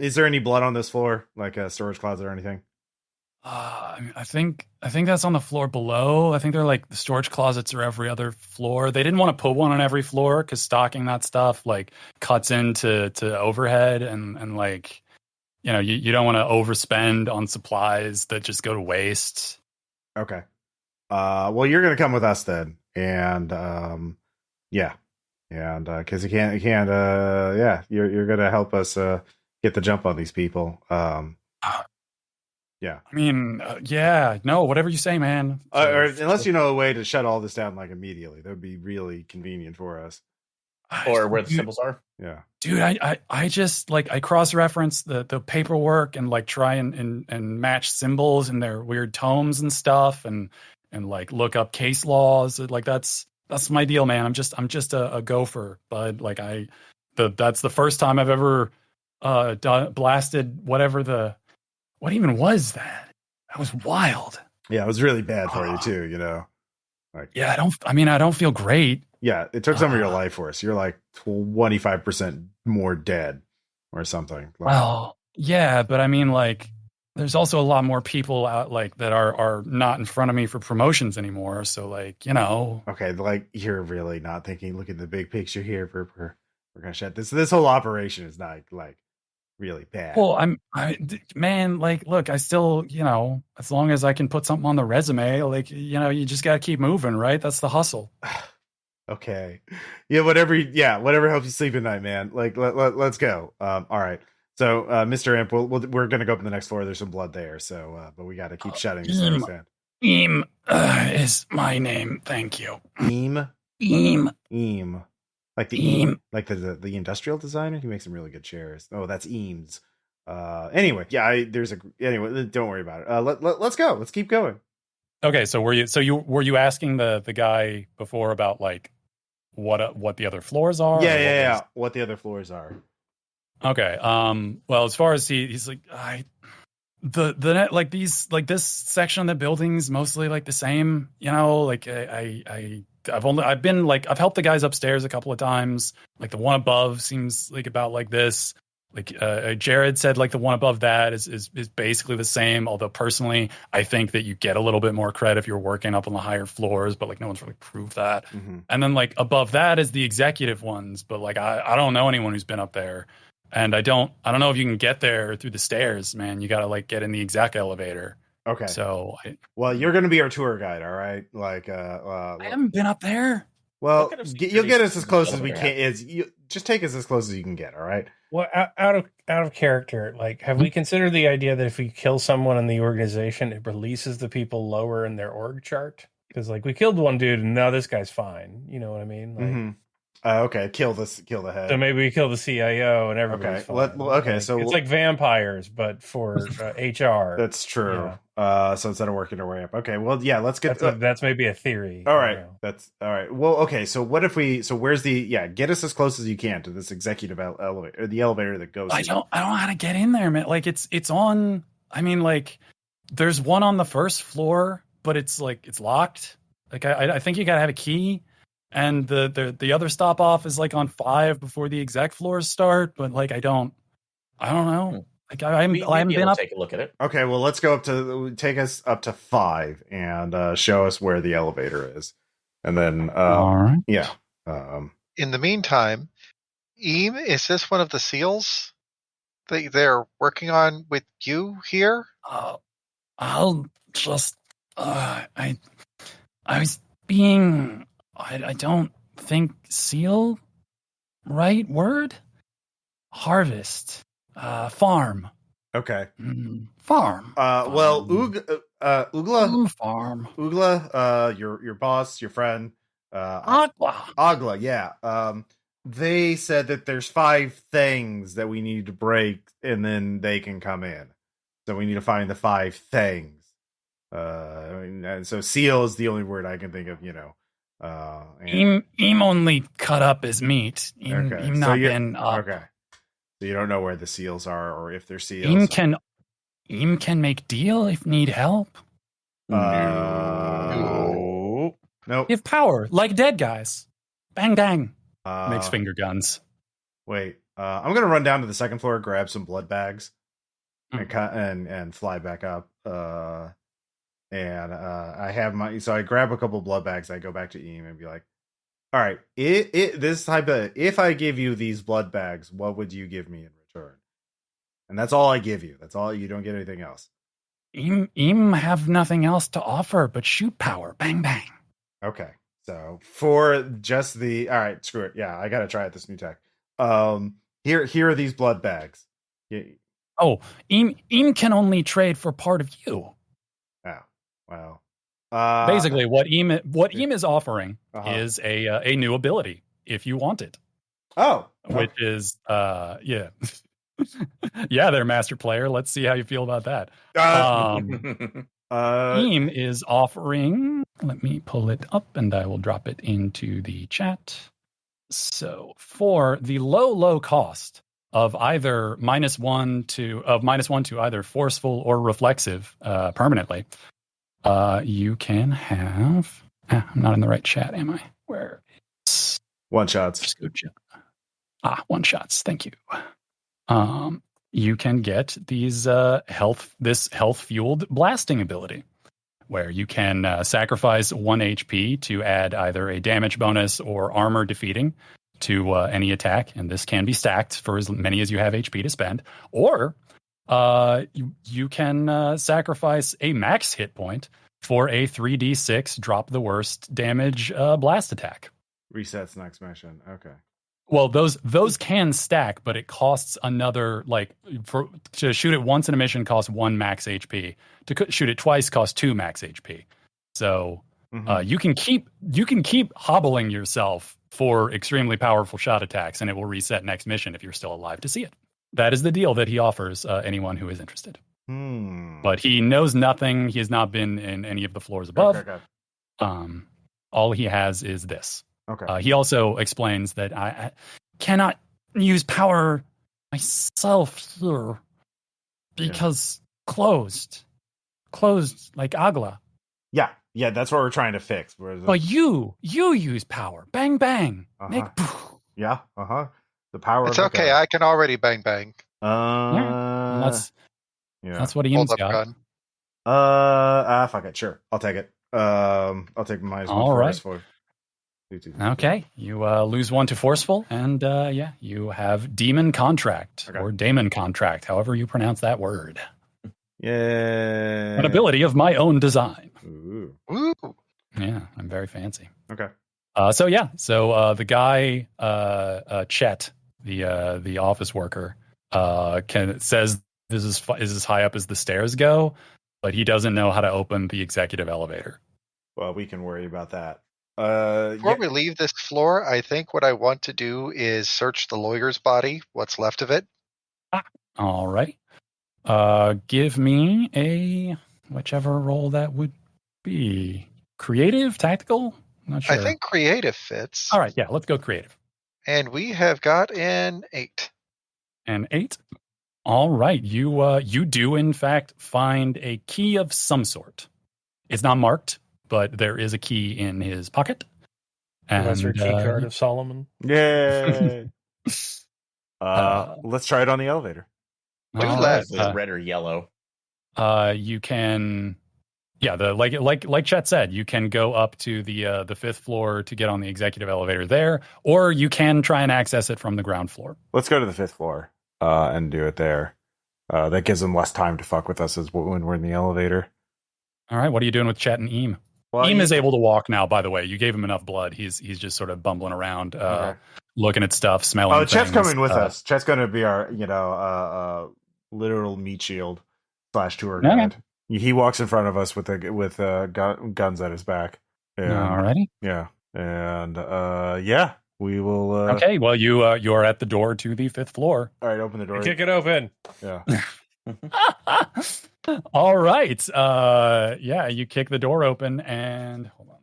is there any blood on this floor, like a storage closet or anything? I think that's on the floor below. I think they're like the storage closets are every other floor. They didn't want to put one on every floor because stocking that stuff like cuts into overhead and like you don't want to overspend on supplies that just go to waste. Okay. Well, you're gonna come with us then, and yeah, and because you can't, yeah, you're gonna help us get the jump on these people. Yeah. I mean, yeah, no, whatever you say, man. Or unless you know a way to shut all this down like immediately, that would be really convenient for us. Or where the symbols are. Yeah, dude, I just like I cross-reference the paperwork and like try and match symbols in their weird tomes and stuff and like look up case laws. Like that's my deal, man. I'm just a gopher, bud. Like that's the first time I've ever blasted what even was that? That was wild. yeah, it was really bad for you too. Like Yeah, I don't feel great. yeah, it took some of your life force. You're like 25% more dead or something. Like, Well, yeah, but I mean, like, there's also a lot more people out like that are not in front of me for promotions anymore. So, like, okay, like you're really not thinking. Look at the big picture here. We're gonna shut this whole operation is not like really bad. well, man, like, look, I still, as long as I can put something on the resume, like, you just got to keep moving, right? That's the hustle. Okay, yeah, whatever helps you sleep at night, man. Like let's go. All right. So, Mr. Imp, we're gonna go up on the next floor. There's some blood there, so but we got to keep shutting this thing down. Eam is my name. Thank you. Eam. Like the Eam. like the industrial designer. He makes some really good chairs. Oh, that's Eames. Anyway, yeah, anyway, don't worry about it. Let's go. Let's keep going. Okay, so were you asking the guy before about like what the other floors are? Yeah. What the other floors are. Okay. Well, as far as he's like, this section of the building's mostly like the same. Like I've helped the guys upstairs a couple of times. Like the one above seems like about like this. Like Jared said, like the one above that is basically the same. Although personally, I think that you get a little bit more credit if you're working up on the higher floors, but like no one's really proved that. Mm-hmm. And then like above that is the executive ones, but like I don't know anyone who's been up there, and I don't know if you can get there through the stairs, man. You got to like get in the exec elevator. Okay. So well, you're going to be our tour guide, all right? Like I haven't been up there. Well, you'll get us as close as we can. Just take us as close as you can get. All right. Well, out of character, like, have we considered the idea that if we kill someone in the organization, it releases the people lower in their org chart? Because like we killed one dude, and now this guy's fine. You know what I mean? Like, mm-hmm. Okay, kill the head. So maybe we kill the CIO and everybody's fine. Okay, like, so it's like vampires, but for HR. That's true. So instead of working our way up, okay. Well, yeah, let's get. That's maybe a theory. All right, that's all right. Well, okay. So what if we? So where's the? Yeah, get us as close as you can to this executive elevator, or the elevator that goes. I don't know how to get in there, man. Like it's on. I mean, like there's one on the first floor, but it's locked. Like I think you gotta have a key. And the other stop off is like on 5 before the exec floors start, but like I don't know. Like I haven't been up. Take a look at it. Okay, well let's go take us up to 5 and show us where the elevator is, and then all right. Yeah. In the meantime, Eam, is this one of the seals that they're working on with you here? I'll just I was being. I don't think seal, right word? Harvest. Farm. Okay. Farm. Well, Ugla. Farm. Ugla, your boss, your friend. Agla, yeah. They said that there's 5 things that we need to break, and then they can come in. So we need to find the 5 things. And so seal is the only word I can think of, Eam only cut up as meat. Eam not been up. Okay. So you don't know where the seals are or if they're seals. Eam can make deal if need help. No. Nope. You have power, like dead guys. Bang bang. Makes finger guns. Wait. I'm gonna run down to the second floor, grab some blood bags. and fly back up. I have so I grab a couple blood bags. I go back to Eam and be like, all right, this type of, if I give you these blood bags, what would you give me in return? And that's all I give you. That's all. You don't get anything else. Eam have nothing else to offer but shoot power. Bang, bang. Okay. So for just all right, screw it. Yeah, I got to try out this new tech. Here are these blood bags. Yeah. Oh, Eam can only trade for part of you. Oh, wow. Basically, what Eam is offering is a new ability if you want it. Oh, which is yeah. Yeah, they're master player. Let's see how you feel about that. Eam is offering. Let me pull it up, and I will drop it into the chat. So for the low cost of either -1 to either forceful or reflexive permanently, you can have. I'm not in the right chat, am I? Where? One shots. Just go one shots. Thank you. You can get these health fueled blasting ability, where you can sacrifice 1 HP to add either a damage bonus or armor defeating to any attack, and this can be stacked for as many as you have HP to spend, or you can sacrifice a max hit point for a 3d6 drop the worst damage blast attack. Resets next mission. Okay. Well, those can stack, but it costs another, to shoot it once in a mission costs 1 max HP. To shoot it twice costs 2 max HP. So you can keep hobbling yourself for extremely powerful shot attacks, and it will reset next mission if you're still alive to see it. That is the deal that he offers anyone who is interested. But he knows nothing. He has not been in any of the floors above. Okay. All he has is this. Okay. He also explains that I cannot use power myself here because closed like Agla. Yeah, that's what we're trying to fix. Well, you use power. Bang bang. Make yeah. The power. It's okay. I can already bang bang. That's what he Hold up got. gun. Fuck it. Sure, I'll take it. I'll take -1 All right. for. Okay, you lose 1 to forceful, and you have demon contract or daemon contract, however you pronounce that word. Yeah, An ability of my own design. Ooh. Yeah, I'm very fancy. Okay. So the guy Chet, the office worker, says this is as high up as the stairs go, but he doesn't know how to open the executive elevator. Well, we can worry about that. Before we leave this floor, I think what I want to do is search the lawyer's body, what's left of it. All right. Give me a whichever role that would be. Creative, tactical? I'm not sure. I think creative fits. All right, yeah, let's go creative. And we have got an 8. An 8. All right, you do in fact find a key of some sort. It's not marked, but there is a key in his pocket. And Lesser key card of Solomon. Yay! Let's try it on the elevator. Is it red or yellow? You can, like Chet said, you can go up to the 5th floor to get on the executive elevator there, or you can try and access it from the ground floor. Let's go to the 5th floor and do it there. That gives them less time to fuck with us when we're in the elevator. All right, what are you doing with Chet and Eam? Well, Eam is able to walk now, by the way. You gave him enough blood. He's just sort of bumbling around, looking at stuff, smelling things. Chet's coming with us. Chet's going to be our, literal meat shield / tour guide. He walks in front of us with guns at his back. Alrighty. Yeah. And, we will. Okay, well, you are at the door to the 5th floor. All right, open the door. Kick it open. Yeah. All right. You kick the door open and hold on,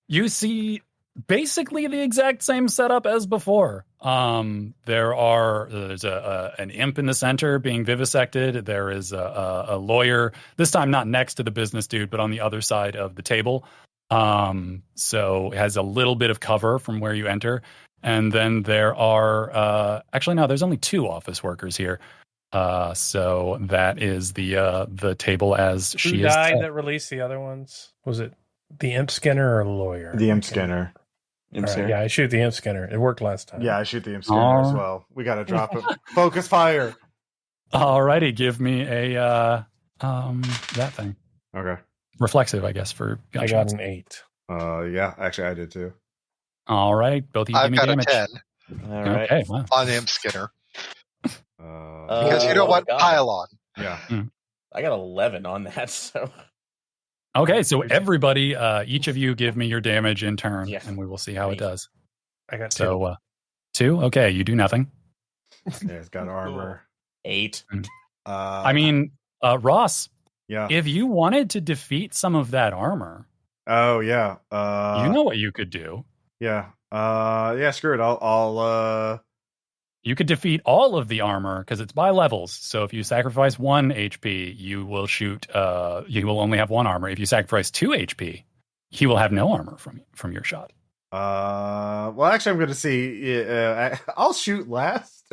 you see basically the exact same setup as before. There's an imp in the center being vivisected. There is a lawyer, this time not next to the business dude, but on the other side of the table. So it has a little bit of cover from where you enter. And then there are, there's only 2 office workers here. So that is the table as Who she is. died that released the other ones? Was it the Imp Skinner or Lawyer? The Imp Skinner. All right, yeah, I shoot the Imp Skinner. It worked last time. Yeah, I shoot the Imp Skinner as well. We got to drop it. Focus fire. Alrighty, give me a that thing. Okay. Reflexive, I guess, for I got an 8. Yeah, actually I did too. All right, both of you give I've me got damage. a 10 All right. Okay, wow. on Imp Skinner. Uh, Because you know what? God. Pile on. yeah. I got 11 on that, so Okay, so everybody, each of you give me your damage in turn, Yeah. and we will see how it does. I got 2. So, 2? Okay, you do nothing. Yeah, it's got armor. 8. I mean, Ross, yeah. if you wanted to defeat some of that armor, Oh yeah. you know what you could do. Yeah. Yeah. Screw it. I'll. You could defeat all of the armor because it's by levels. So if you sacrifice 1 HP, you will shoot. You will only have 1 armor. If you sacrifice 2 HP, he will have no armor from your shot. Well, actually, I'm going to see. I'll shoot last.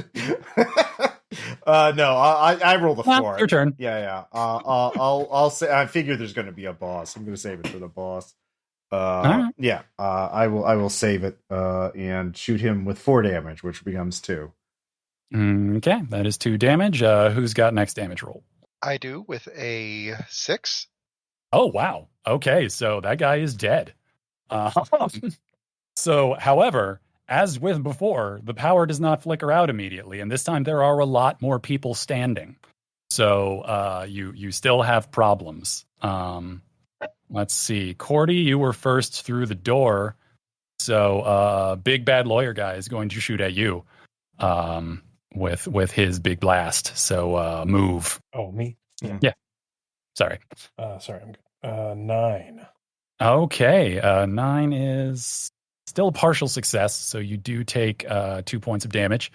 No, I roll the 4. Your turn. Yeah. I'll say. I figure there's going to be a boss. I'm going to save it for the boss. Right. Yeah. I will save it. And shoot him with 4 damage, which becomes 2. Okay, that is 2 damage. Who's got next damage roll? I do with a 6. Oh wow. Okay, so that guy is dead. So, however, as with before, the power does not flicker out immediately, and this time there are a lot more people standing. So you still have problems. Let's see. Cordy, you were first through the door. So big bad lawyer guy is going to shoot at you with his big blast. So move. Oh, me? Yeah. Sorry. Sorry, I'm good. 9. Okay. 9 is still a partial success. So you do take 2 points of damage,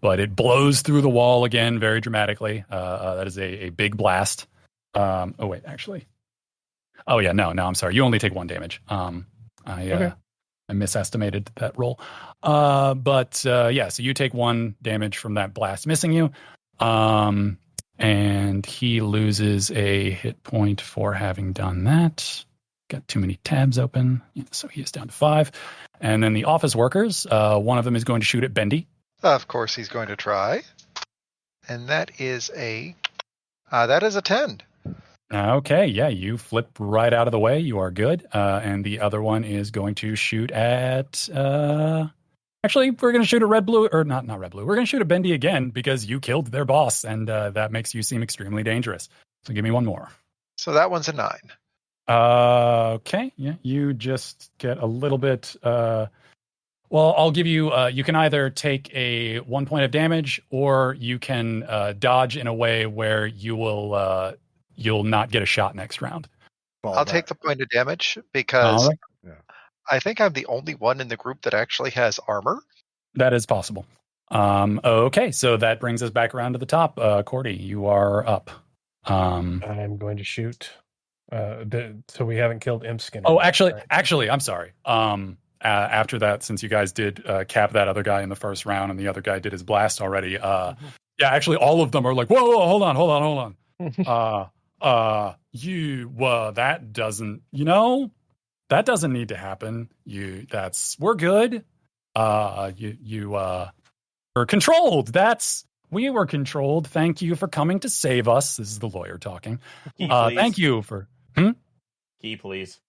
but it blows through the wall again very dramatically. That is a big blast. Oh, wait, actually. Oh, yeah. No, I'm sorry. You only take 1 damage. I misestimated that roll. But yeah, so you take 1 damage from that blast missing you. And he loses a hit point for having done that. Got too many tabs open. So he is down to 5. And then the office workers, one of them is going to shoot at Bendy. Of course, he's going to try. And that is a 10. Okay, yeah, you flip right out of the way. You are good. And the other one is going to shoot at... Actually, we're going to shoot at Red Blue, or not Red Blue. We're going to shoot at Bendy again because you killed their boss, and that makes you seem extremely dangerous. So give me 1 more. So that one's a 9. Okay, yeah, you just get a little bit... well, I'll give you... you can either take a 1 point of damage, or you can dodge in a way where you will... you'll not get a shot next round. I'll take the point of damage because Right. I think I'm the only one in the group that actually has armor. That is possible. Okay, so that brings us back around to the top. Cordy, you are up. I'm going to shoot. So we haven't killed Imp Skinner. Oh, yet, right? actually, I'm sorry. After that, since you guys did cap that other guy in the first round and the other guy did his blast already, yeah, actually all of them are like, whoa, hold on. That doesn't, that doesn't need to happen. We're good. We're controlled. We were controlled. Thank you for coming to save us. This is the lawyer talking. Key, please. Thank you for, Key, please.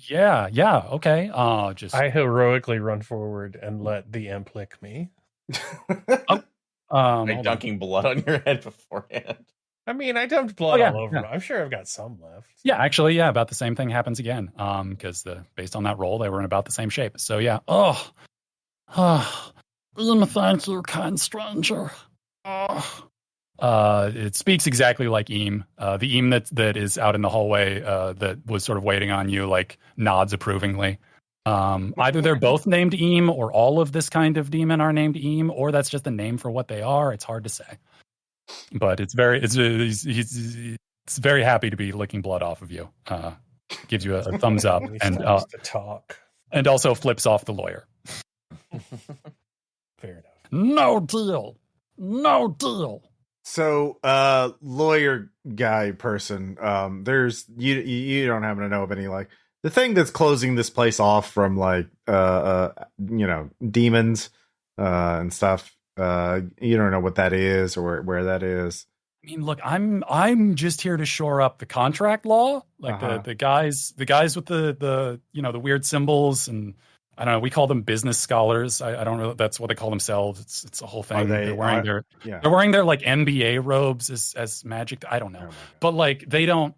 yeah, okay. I heroically run forward and let the imp lick me. By hold on. dunking blood on your head beforehand. I mean, I dumped blood yeah, all over. yeah. I'm sure I've got some left. Yeah, actually, yeah, about the same thing happens again. Because based on that roll, they were in about the same shape. So yeah. Thank you, kind stranger. It speaks exactly like Eam. The Eam that is out in the hallway that was sort of waiting on you, like nods approvingly. Either they're both named Eam, or all of this kind of demon are named Eam, or that's just a name for what they are. It's hard to say. But he's very happy to be licking blood off of you. Gives you a thumbs up He and starts to talk. and also flips off the lawyer. Fair enough. No deal. No deal. So, lawyer guy person, there's you don't happen to know of any like the thing that's closing this place off from like demons and stuff. You don't know what that is or where that is. I mean, look, I'm just here to shore up the contract law, like the guys with the the weird symbols, and I don't know. We call them business scholars. I don't know. That's what they call themselves. It's a whole thing. They're wearing their like MBA robes as magic. I don't know, but like they don't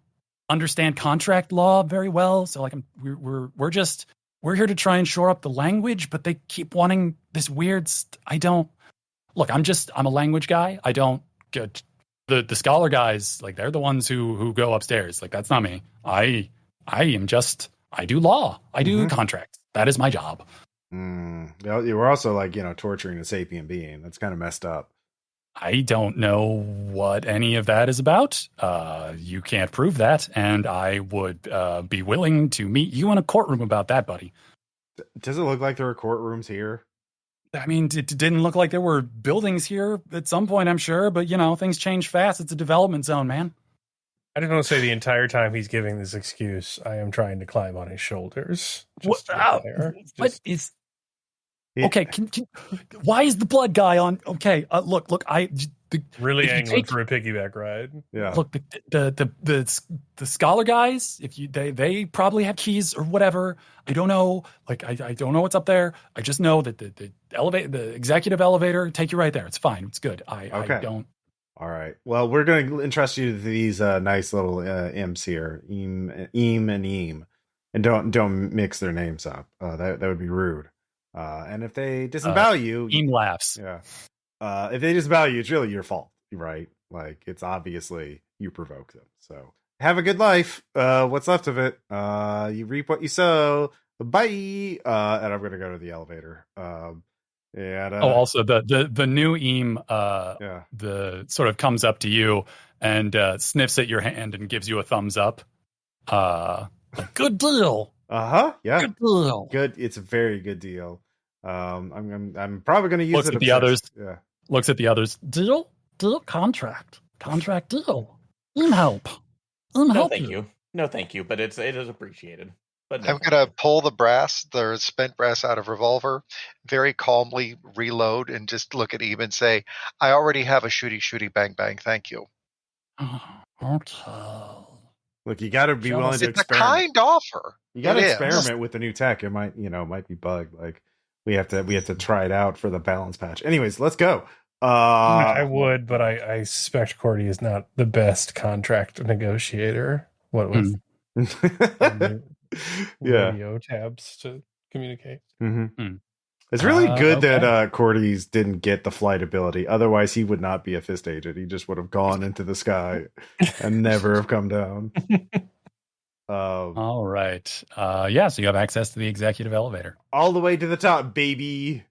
understand contract law very well. So like we're here to try and shore up the language, but they keep wanting this weird. I'm a language guy. I don't get. The scholar guys, like they're the ones who go upstairs. Like that's not me. I do law. I do contracts. That is my job. You were also like, torturing a sapient being. That's kind of messed up. I don't know what any of that is about. You can't prove that, and I would be willing to meet you in a courtroom about that, buddy. Does it look like there are courtrooms here? I mean, it didn't look like there were buildings here at some point, I'm sure, but things change fast. It's a development zone, man. I just want to say the entire time he's giving this excuse, I am trying to climb on his shoulders. What is? Okay, why is the blood guy on? Okay, look, really angling for a piggyback ride. Yeah. Look, the scholar guys, they probably have keys or whatever. I don't know. Like I don't know what's up there. I just know that the executive elevator take you right there. It's fine. It's good. I don't. All right. Well, we're going to entrust you to these nice little imps here, Eam and Eam, and don't mix their names up. That would be rude. And if they disavow you, Eam laughs. Yeah. If they disavow you, it's really your fault, right? Like it's obviously you provoked them. So have a good life. What's left of it. You reap what you sow. Bye. And I'm gonna go to the elevator. Also the new Eam the sort of comes up to you and sniffs at your hand and gives you a thumbs up. Good deal. Yeah. Good deal. Good. It's a very good deal. I'm probably going to use Looks it. At the others. Yeah. Looks at the others. Deal contract deal. Help. No, thank you. No, thank you. But it is appreciated. But I'm going to pull the spent brass out of revolver, very calmly reload, and just look at Eve and say, "I already have a shooty bang bang. Thank you." Okay. Look, you got to be willing to experiment. It's a kind offer. You got to experiment with the new tech. It might be bugged. Like we have to try it out for the balance patch. Anyways, let's go. I would, but I suspect Cordy is not the best contract negotiator. What with radio tabs to communicate. It's really good that Cordy's didn't get the flight ability. Otherwise, he would not be a fist agent. He just would have gone into the sky and never have come down. All right. So you have access to the executive elevator. All the way to the top, baby.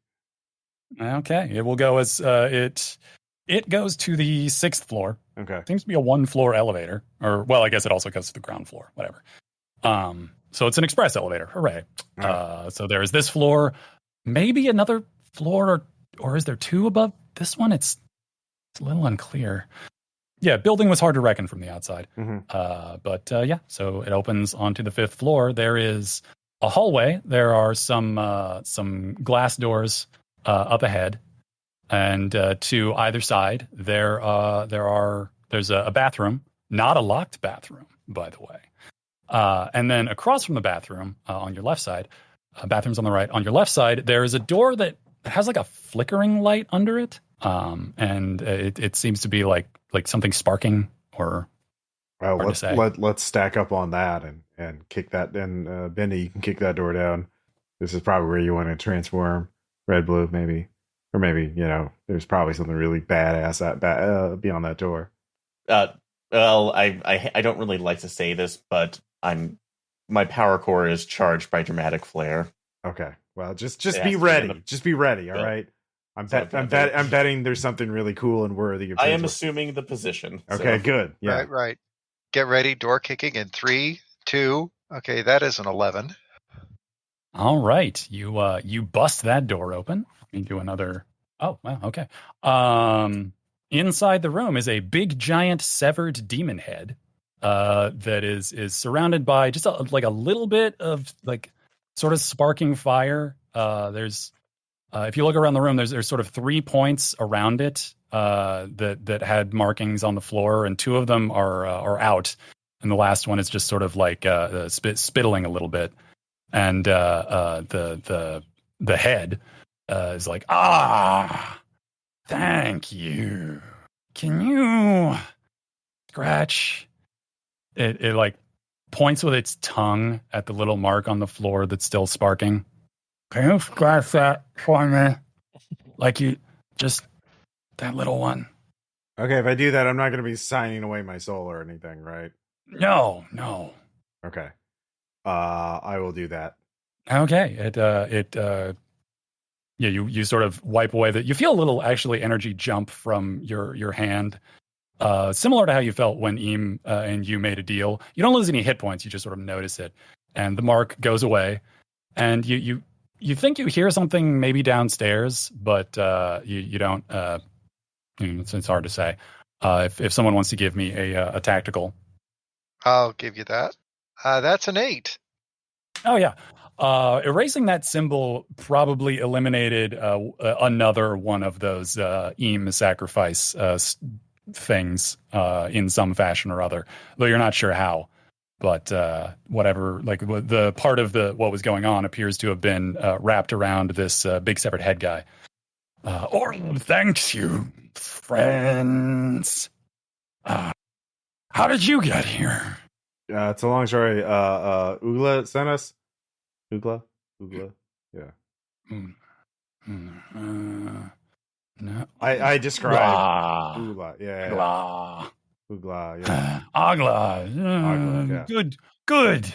Okay. It will go as it goes to the 6th floor. Okay. It seems to be a 1-floor elevator. Or, well, I guess it also goes to the ground floor. Whatever. So it's an express elevator. Hooray. Right. So there is this floor. Maybe another floor, or is there 2 above this one? It's a little unclear. Yeah, building was hard to reckon from the outside. So it opens onto the 5th floor. There is a hallway. There are some glass doors up ahead, and to either side there's a bathroom, not a locked bathroom, by the way. And then across from the bathroom on your left side. Bathrooms on the right. On your left side, there is a door that has like a flickering light under it, and it seems to be like something sparking. Or well, let's stack up on that and kick that. And Bendy, you can kick that door down. This is probably where you want to transform. Red, blue, maybe, or maybe there's probably something really badass beyond that door. Well, I don't really like to say this, but my power core is charged by dramatic flare. Okay. Well, just be ready. Just be ready. All right. I'm betting there's something really cool and worthy. I am assuming the position. Okay. So. Good. Yeah. Right. Get ready. Door kicking in 3, 2. Okay, that is an 11. All right. You bust that door open. Let me do another Oh, wow. Okay. Inside the room is a big, giant, severed demon head that is surrounded by just like a little bit of like sort of sparking fire. There's if you look around the room, there's sort of 3 points around it that had markings on the floor, and 2 of them are out, and the last one is just sort of like spittling a little bit, and the head is like, thank you. Can you scratch? It like points with its tongue at the little mark on the floor that's still sparking. Can you scratch that for me? Like you, just that little one. Okay, if I do that, I'm not going to be signing away my soul or anything, right? No. Okay. I will do that. Okay. Yeah, you sort of wipe away that. You feel a little actually energy jump from your hand. Similar to how you felt when Eam and you made a deal. You don't lose any hit points, you just sort of notice it. And the mark goes away. And you think you hear something maybe downstairs, but you don't. It's hard to say. If someone wants to give me a tactical, I'll give you that. That's an 8. oh yeah, erasing that symbol probably eliminated another one of those Eam sacrifice things in some fashion or other, though you're not sure how. But whatever, like the part of what was going on appears to have been wrapped around this big severed head guy. Or thanks you, friends. How did you get here? It's a long story. Ugla sent us. Ugla, yeah. No. I described Ugla, yeah. Ugla, yeah. Agla. Yeah. Good.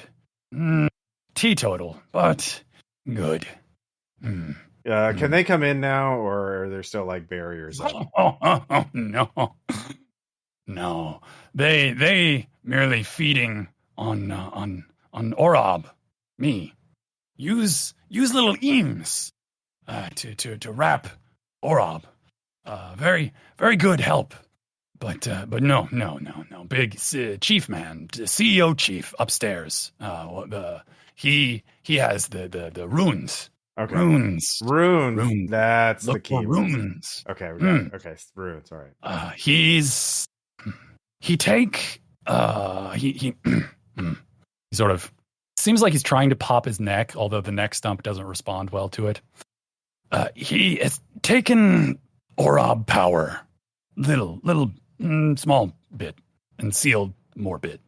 Teetotal, but good. Can they come in now, or are there still like barriers up? No. They merely feeding on Orab. Me. Use little Eames to wrap Orab. Very good help. But no. Big chief man, CEO chief upstairs. He has the runes. Okay. Runes. That's Look the key. for runes. Okay, we got it. Okay, runes. All right. He sort of seems like he's trying to pop his neck, although the neck stump doesn't respond well to it. He has taken Orab power, little small bit, and sealed more bit.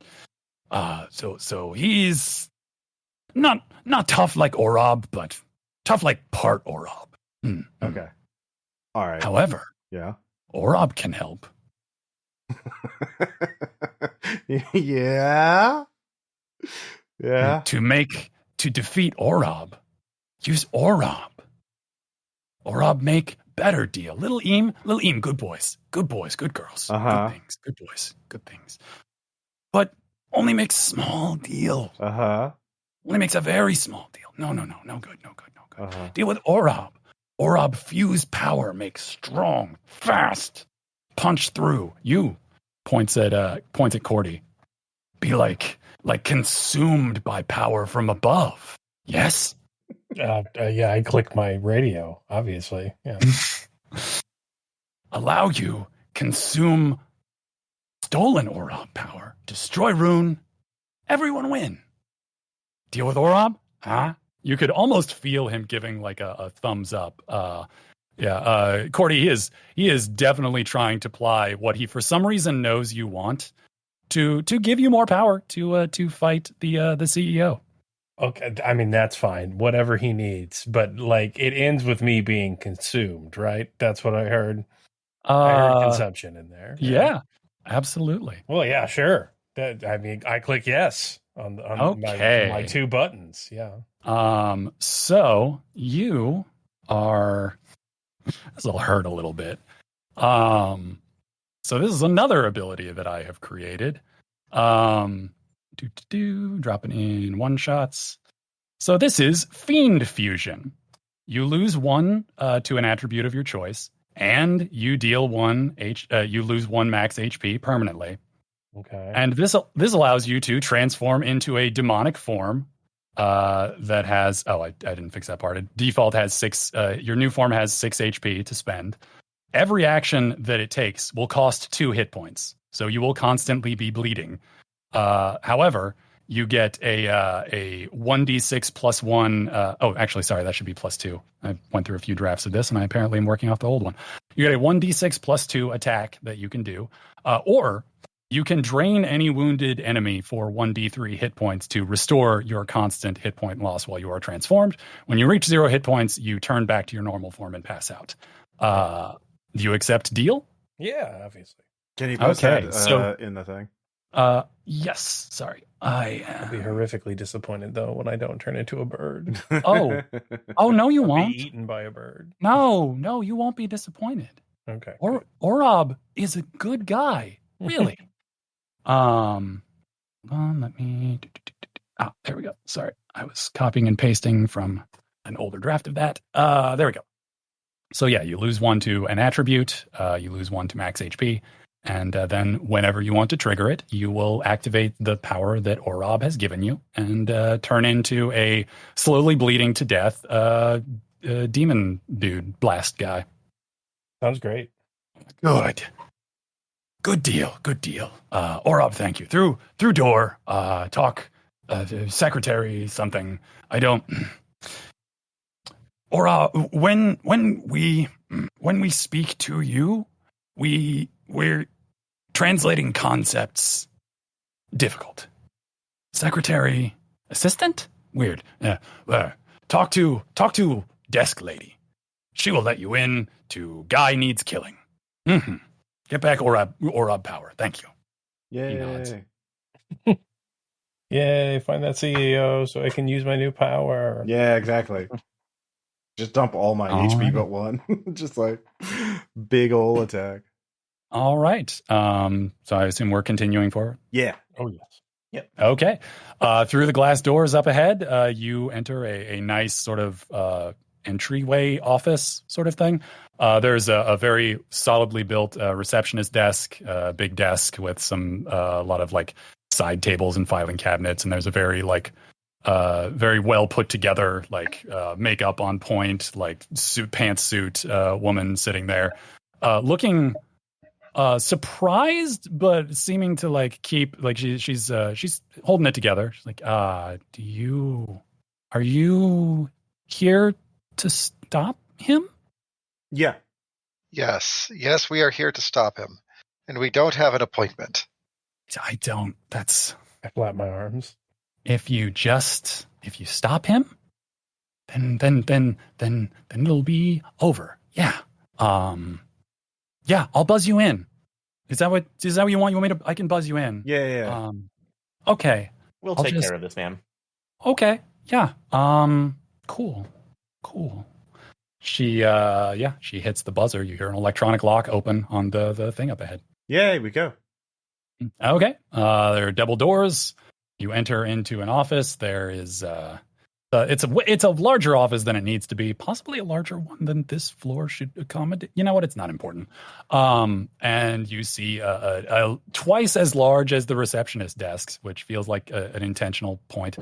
So he's not tough like Orab, but tough like part Orab. Okay. All right. However, yeah, Orab can help. Yeah. To defeat Orab, use Orab. Orab make better deal. Little Eam, good boys, good girls, good things, good boys, good things. But only makes small deal. Only makes a very small deal. No good. Deal with Orab. Orab fuse power, makes strong, fast, punch through. You points at Cordy. Be like consumed by power from above. Yes? Yeah, I clicked my radio, obviously. Yeah. Allow you consume stolen Orab power. Destroy Rune. Everyone win. Deal with Orab? Huh? You could almost feel him giving like a thumbs up. Cordy, he is definitely trying to ply what he for some reason knows you want to give you more power to fight the CEO. Okay, I mean that's fine. Whatever he needs, but like it ends with me being consumed, right? That's what I heard. I heard consumption in there. Yeah, absolutely. Well, yeah, sure. I click yes on my 2 buttons. Yeah. So you are. This will hurt a little bit. So this is another ability that I have created. Dropping in one shots. So this is Fiend Fusion. you lose 1 to an attribute of your choice, and you deal 1 you lose 1 max HP permanently. Okay. And this allows you to transform into a demonic form that has. Oh, I didn't fix that part. Default has 6. Your new form has 6 HP to spend. Every action that it takes will cost 2 hit points, so you will constantly be bleeding. However, you get a 1d6 plus 1. Oh, actually, sorry, that should be plus 2. I went through a few drafts of this, and I apparently am working off the old one. You get a 1d6 plus 2 attack that you can do, or you can drain any wounded enemy for 1d3 hit points to restore your constant hit point loss while you are transformed. When you reach 0 hit points, you turn back to your normal form and pass out. Do you accept deal? Yeah, obviously. Can you post Okay, that so- in the thing? Yes. Sorry. I'll be horrifically disappointed though when I don't turn into a bird. Oh. Oh, no, you I'll won't. be eaten by a bird. No, you won't be disappointed. Okay. Orob is a good guy, really. Hold on, let me. Ah, there we go. Sorry, I was copying and pasting from an older draft of that. There we go. So yeah, you lose 1 to an attribute. You lose 1 to max HP, and then whenever you want to trigger it, you will activate the power that Orob has given you and turn into a slowly bleeding to death demon dude blast guy. Sounds great. Good deal. Orob, thank you. Through door, talk, secretary, something. I don't. Orob, when we speak to you, we're translating concepts. Difficult. Secretary, assistant? Weird. Yeah. Talk to desk lady. She will let you in to guy needs killing. Mm-hmm. Get back Orob power. Thank you. Yay. Yay, find that CEO so I can use my new power. Yeah, exactly. Just dump all my All HP right. but 1. Just like big ol' attack. All right. So I assume we're continuing forward. Yeah. Oh, yes. Okay. Through the glass doors up ahead, you enter a nice sort of entryway office sort of thing. There's a very solidly built receptionist desk, big desk with some a lot of like side tables and filing cabinets, and there's a very like very well put together like makeup on point, like pantsuit woman sitting there, looking surprised but seeming to like keep like she's holding it together. She's like, are you here to stop him? Yeah. Yes, we are here to stop him, and we don't have an appointment. I don't. That's I flap my arms. if you stop him, then it'll be over. Yeah. Yeah, I'll buzz you in. Is that what you want? You want me to? I can buzz you in. Yeah. Okay. We'll I'll take just- care of this, man. Okay. Yeah. Cool. She hits the buzzer. You hear an electronic lock open on the thing up ahead. Yay, we go. Okay. There are double doors. You enter into an office. There is it's a larger office than it needs to be, possibly a larger one than this floor should accommodate. You know what? It's not important. And you see a twice as large as the receptionist desks, which feels like an intentional point.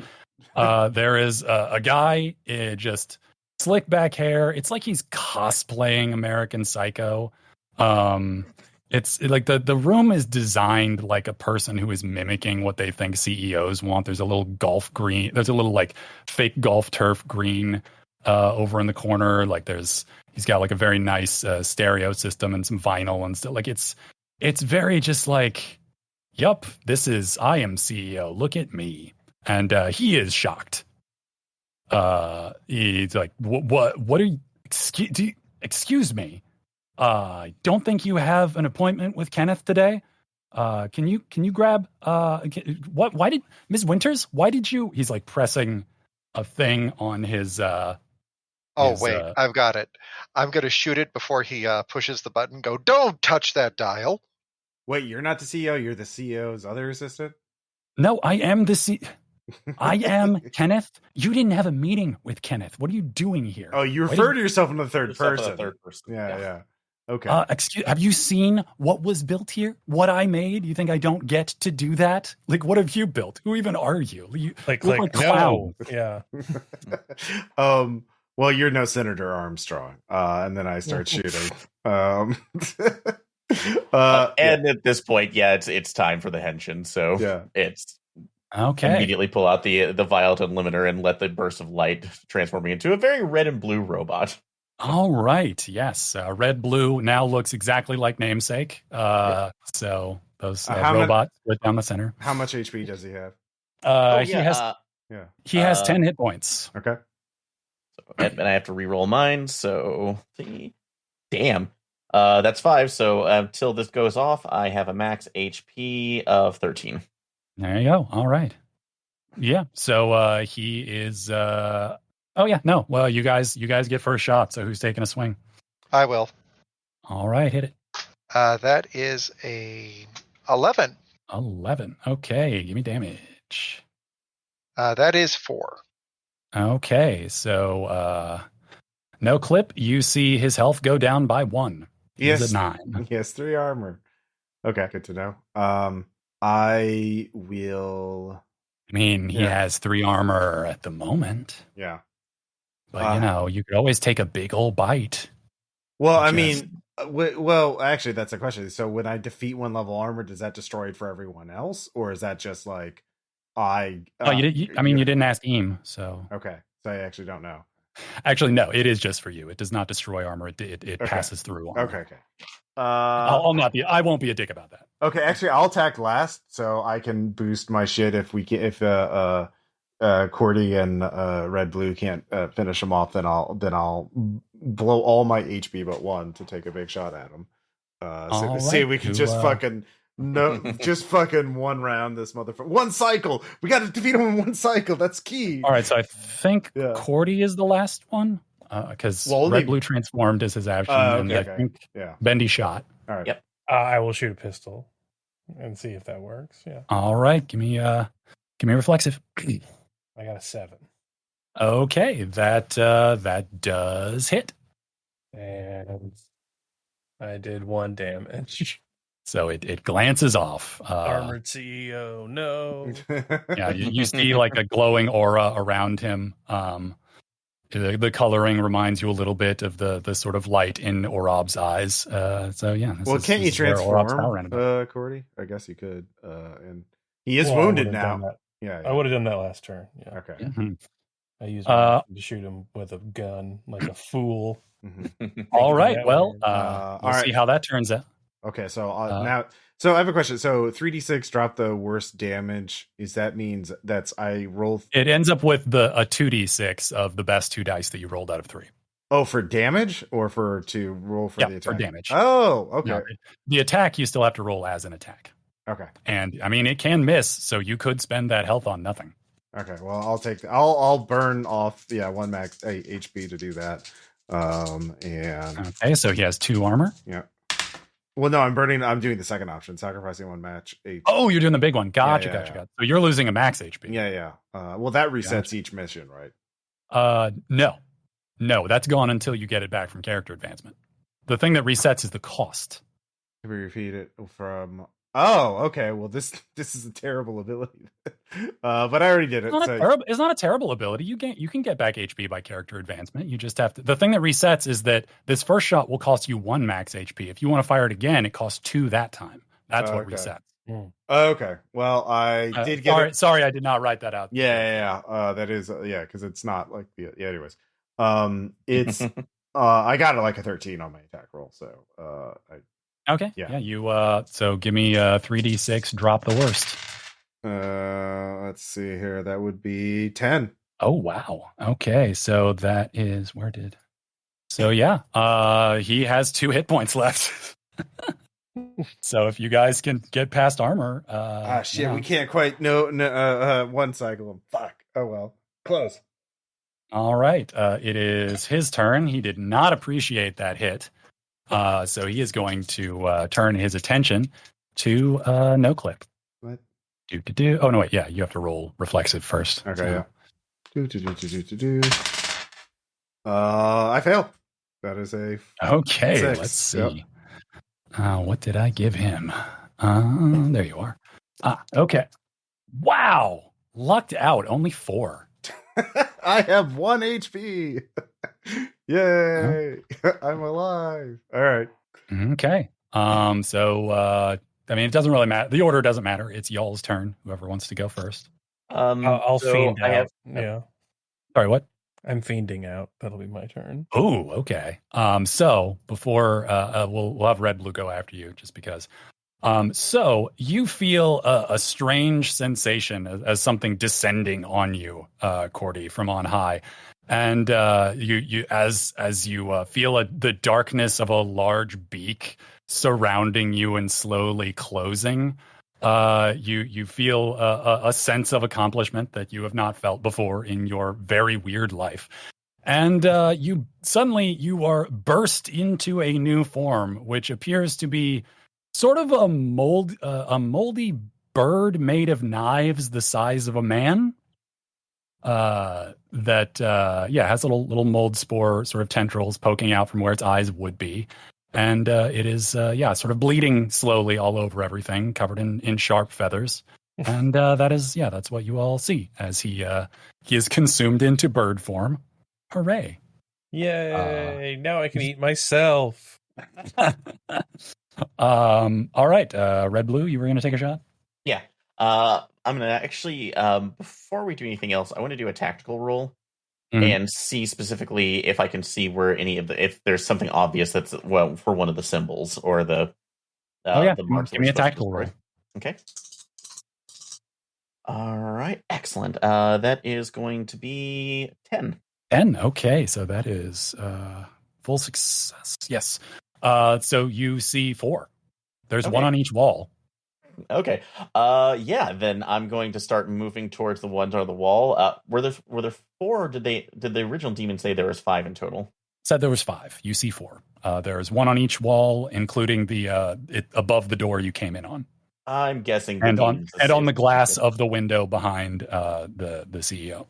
There is a guy, just slick back hair. It's like he's cosplaying American Psycho. It's like the room is designed like a person who is mimicking what they think CEOs want. There's a little golf green. There's a little like fake golf turf green over in the corner. Like he's got like a very nice stereo system and some vinyl and stuff. Like it's very just like, yup, I am CEO. Look at me. And he is shocked. He's like, what are you, excuse me. I don't think you have an appointment with Kenneth today. Can you grab why did Ms. Winters? Why did you? He's like pressing a thing on his. Wait, I've got it. I'm going to shoot it before he pushes the button. Go, don't touch that dial. Wait, you're not the CEO. You're the CEO's other assistant. No, I am the I am Kenneth. You didn't have a meeting with Kenneth. What are you doing here? Oh, you Why refer did- to yourself in the third Yourself in person. the third person. Yeah. Okay. Have you seen what was built here? What I made? You think I don't get to do that? Like, what have you built? Who even are you? You Click, look click, like no. clowns. Yeah. Well, you're no Senator Armstrong. And then I start shooting. And at this point, it's time for the henshin. So it's Okay. immediately pull out the Violet Unlimiter and let the burst of light transform me into a very red and blue robot. All right. Yes. Red blue now looks exactly like namesake. So those robots split down the center. How much HP does he have? He has 10 hit points. Okay. And I have to re-roll mine. So, damn. That's 5. So until this goes off, I have a max HP of 13. There you go. All right. Yeah. So he is. Oh yeah. No. Well, you guys get first shot. So who's taking a swing? I will. All right. Hit it. That is a 11. 11. Okay. Give me damage. That is 4. Okay. So NOCLIP, you see his health go down by 1. He's at 9. He has 3 armor. Okay. Good to know. I will. I mean, he has 3 armor at the moment. Yeah. But, you could always take a big old bite. Well, I mean, actually, that's a question. So when I defeat 1 level armor, does that destroy it for everyone else? Or is that just like, you didn't ask Eam, so. Okay. So I actually don't know. Actually, no, it is just for you. It does not destroy armor. It passes through armor. Okay. I won't be a dick about that. Okay, actually, I'll attack last, so I can boost my shit if Cordy and Red Blue can't finish him off. Then I'll blow all my HP but 1 to take a big shot at him. See if we can just fucking one round this motherfucker. 1 cycle. We got to defeat him in 1 cycle. That's key. All right, so I think Cordy is the last one because Red Blue transformed as his action, and I think Bendy shot. All right. Yep. I will shoot a pistol and see if that works. Yeah. All right. Give me reflexive. I got a 7. Okay, that does hit, and I did 1 damage. So it glances off. Armored CEO, no. Yeah, you see like a glowing aura around him. The coloring reminds you a little bit of the sort of light in Orob's eyes. So yeah. Can't you transform, Cordy? I guess you could. And he is wounded now. Yeah, I would have done that last turn. Yeah. Okay. Mm-hmm. I used to shoot him with a gun like a fool. Mm-hmm. All right. Well, we'll see how that turns out. Okay. So now, so I have a question. So 3d6 drop the worst damage. Is that means I roll? It ends up with a 2d6 of the best 2 dice that you rolled out of 3. Oh, for damage or to roll for the attack? For damage. Oh, okay. No, the attack you still have to roll as an attack. Okay. And I mean, it can miss, so you could spend that health on nothing. Okay. Well, I'll burn off 1 max HP to do that. And okay, so he has 2 armor. Yeah. Well, no, I'm doing the second option, sacrificing 1 match HP. Oh, you're doing the big one. Gotcha. So you're losing a max HP. Yeah. Well, that resets each mission, right? No, that's gone until you get it back from character advancement. The thing that resets is the cost. Can we repeat it from? Oh, okay. Well, this is a terrible ability, but I already did it. It's not a terrible ability. You can get back HP by character advancement. You just have to. The thing that resets is that this first shot will cost you 1 max HP. If you want to fire it again, it costs 2 that time. That's what resets. Okay. Well, I did get. Sorry, I did not write that out. Yeah. That is because it's not like the. Yeah. Anyways, it's I got it like a 13 on my attack roll, so Okay. Yeah. You. So give me 3d6. Drop the worst. Let's see here. That would be 10. Oh wow. Okay. So that is So yeah. He has 2 hit points left. So if you guys can get past armor. Shit. We can't quite. No. 1 cycle. Fuck. Oh well. Close. All right. It is his turn. He did not appreciate that hit. So he is going to turn his attention to NOCLIP. What? Oh no, wait, yeah, you have to roll reflexive first. Okay, so. yeah. I fail. That is a Okay, 6. let's see. What did I give him? There you are. Okay. Wow. Lucked out. Only 4. I have 1 HP. Yay! I'm alive. All right. Okay. So I mean, it doesn't really matter. The order doesn't matter. It's y'all's turn. Whoever wants to go first. I'll so fiend I out. have Yeah, Sorry, what? I'm fiending out. That'll be my turn. Oh, okay. So before we'll have Red Blue go after you, just because. So you feel a strange sensation as something descending on you, Cordy, from on high, and you as you feel the darkness of a large beak surrounding you and slowly closing. You feel a sense of accomplishment that you have not felt before in your very weird life. And you are burst into a new form, which appears to be sort of a moldy bird made of knives the size of a man. That has little mold spore sort of tendrils poking out from where its eyes would be. And it is sort of bleeding slowly all over everything, covered in sharp feathers. And that's what you all see as he is consumed into bird form. Hooray. Yay! Now I can eat myself. All right, Red Blue, you were going to take a shot? Yeah. I'm going to actually, before we do anything else, I want to do a tactical roll and see specifically if I can see where if there's something obvious that's, for one of the symbols or the marks. Give me a tactical roll. Okay. All right. Excellent. That is going to be 10. 10. Okay. So that is full success. Yes. So you see 4. There's one on each wall. Okay. Then I'm going to start moving towards the ones on the wall. Were there 4, or did the original demon say there was 5 in total? Said there was 5. You see 4. There's one on each wall, including the above the door you came in on. I'm guessing and on the glass of the window behind the CEO.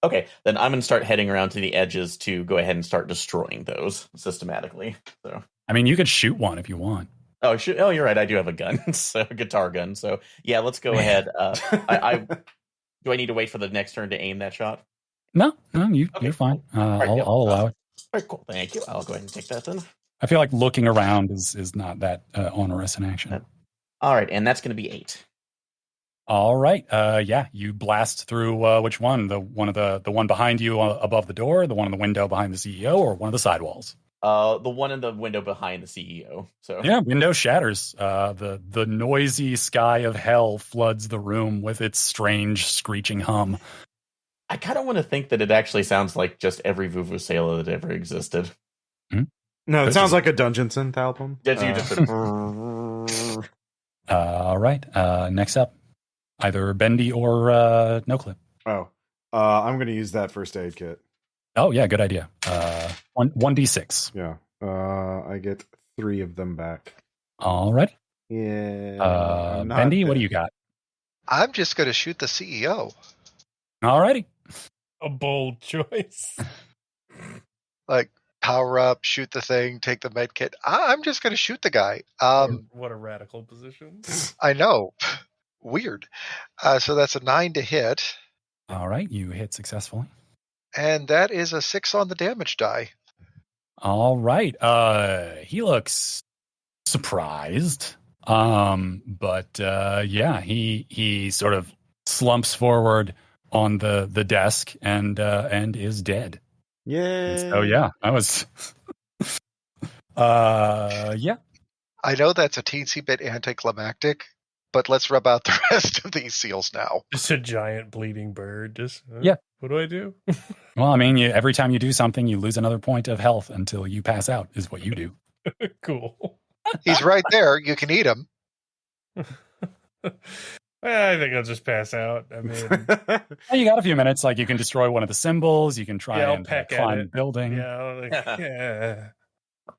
Okay, then I'm going to start heading around to the edges to go ahead and start destroying those systematically. So, I mean, you could shoot one if you want. Oh, you're right. I do have a gun, so a guitar gun. So, yeah, let's go ahead. Do I need to wait for the next turn to aim that shot? No, you're fine. I'll allow it. All right, cool. Thank you. I'll go ahead and take that then. I feel like looking around is not that onerous an action. All right, and that's going to be 8. All right. You blast through which one? The one behind you above the door, the one in the window behind the CEO, or one of the sidewalls? The one in the window behind the CEO. So yeah, window shatters. The noisy sky of hell floods the room with its strange screeching hum. I kind of want to think that it actually sounds like just every Vuvuzela that ever existed. Mm-hmm. No, it sounds like a Dungeon Synth album. All right. Next up, either Bendy or NOCLIP. Oh, I'm going to use that first aid kit. Oh yeah, good idea. 1d6. Yeah. I get 3 of them back. All right. Yeah. Bendy, what do you got? I'm just going to shoot the CEO. All righty. A bold choice. Like, power up, shoot the thing, take the med kit. I'm just going to shoot the guy. What a radical position. I know. Weird. So that's a 9 to hit. All right, you hit successfully. And that is a 6 on the damage die. All right. He looks surprised. But he sort of slumps forward on the desk and is dead. Yay. So yeah, I was yeah. I know that's a teensy bit anticlimactic, but let's rub out the rest of these seals now. Just a giant bleeding bird. Yeah. What do I do? Well, I mean, every time you do something, you lose another point of health until you pass out, is what you do. Cool. He's right there. You can eat him. I think I'll just pass out. I mean, you got a few minutes. Like, you can destroy one of the symbols. You can try and climb the building. Yeah.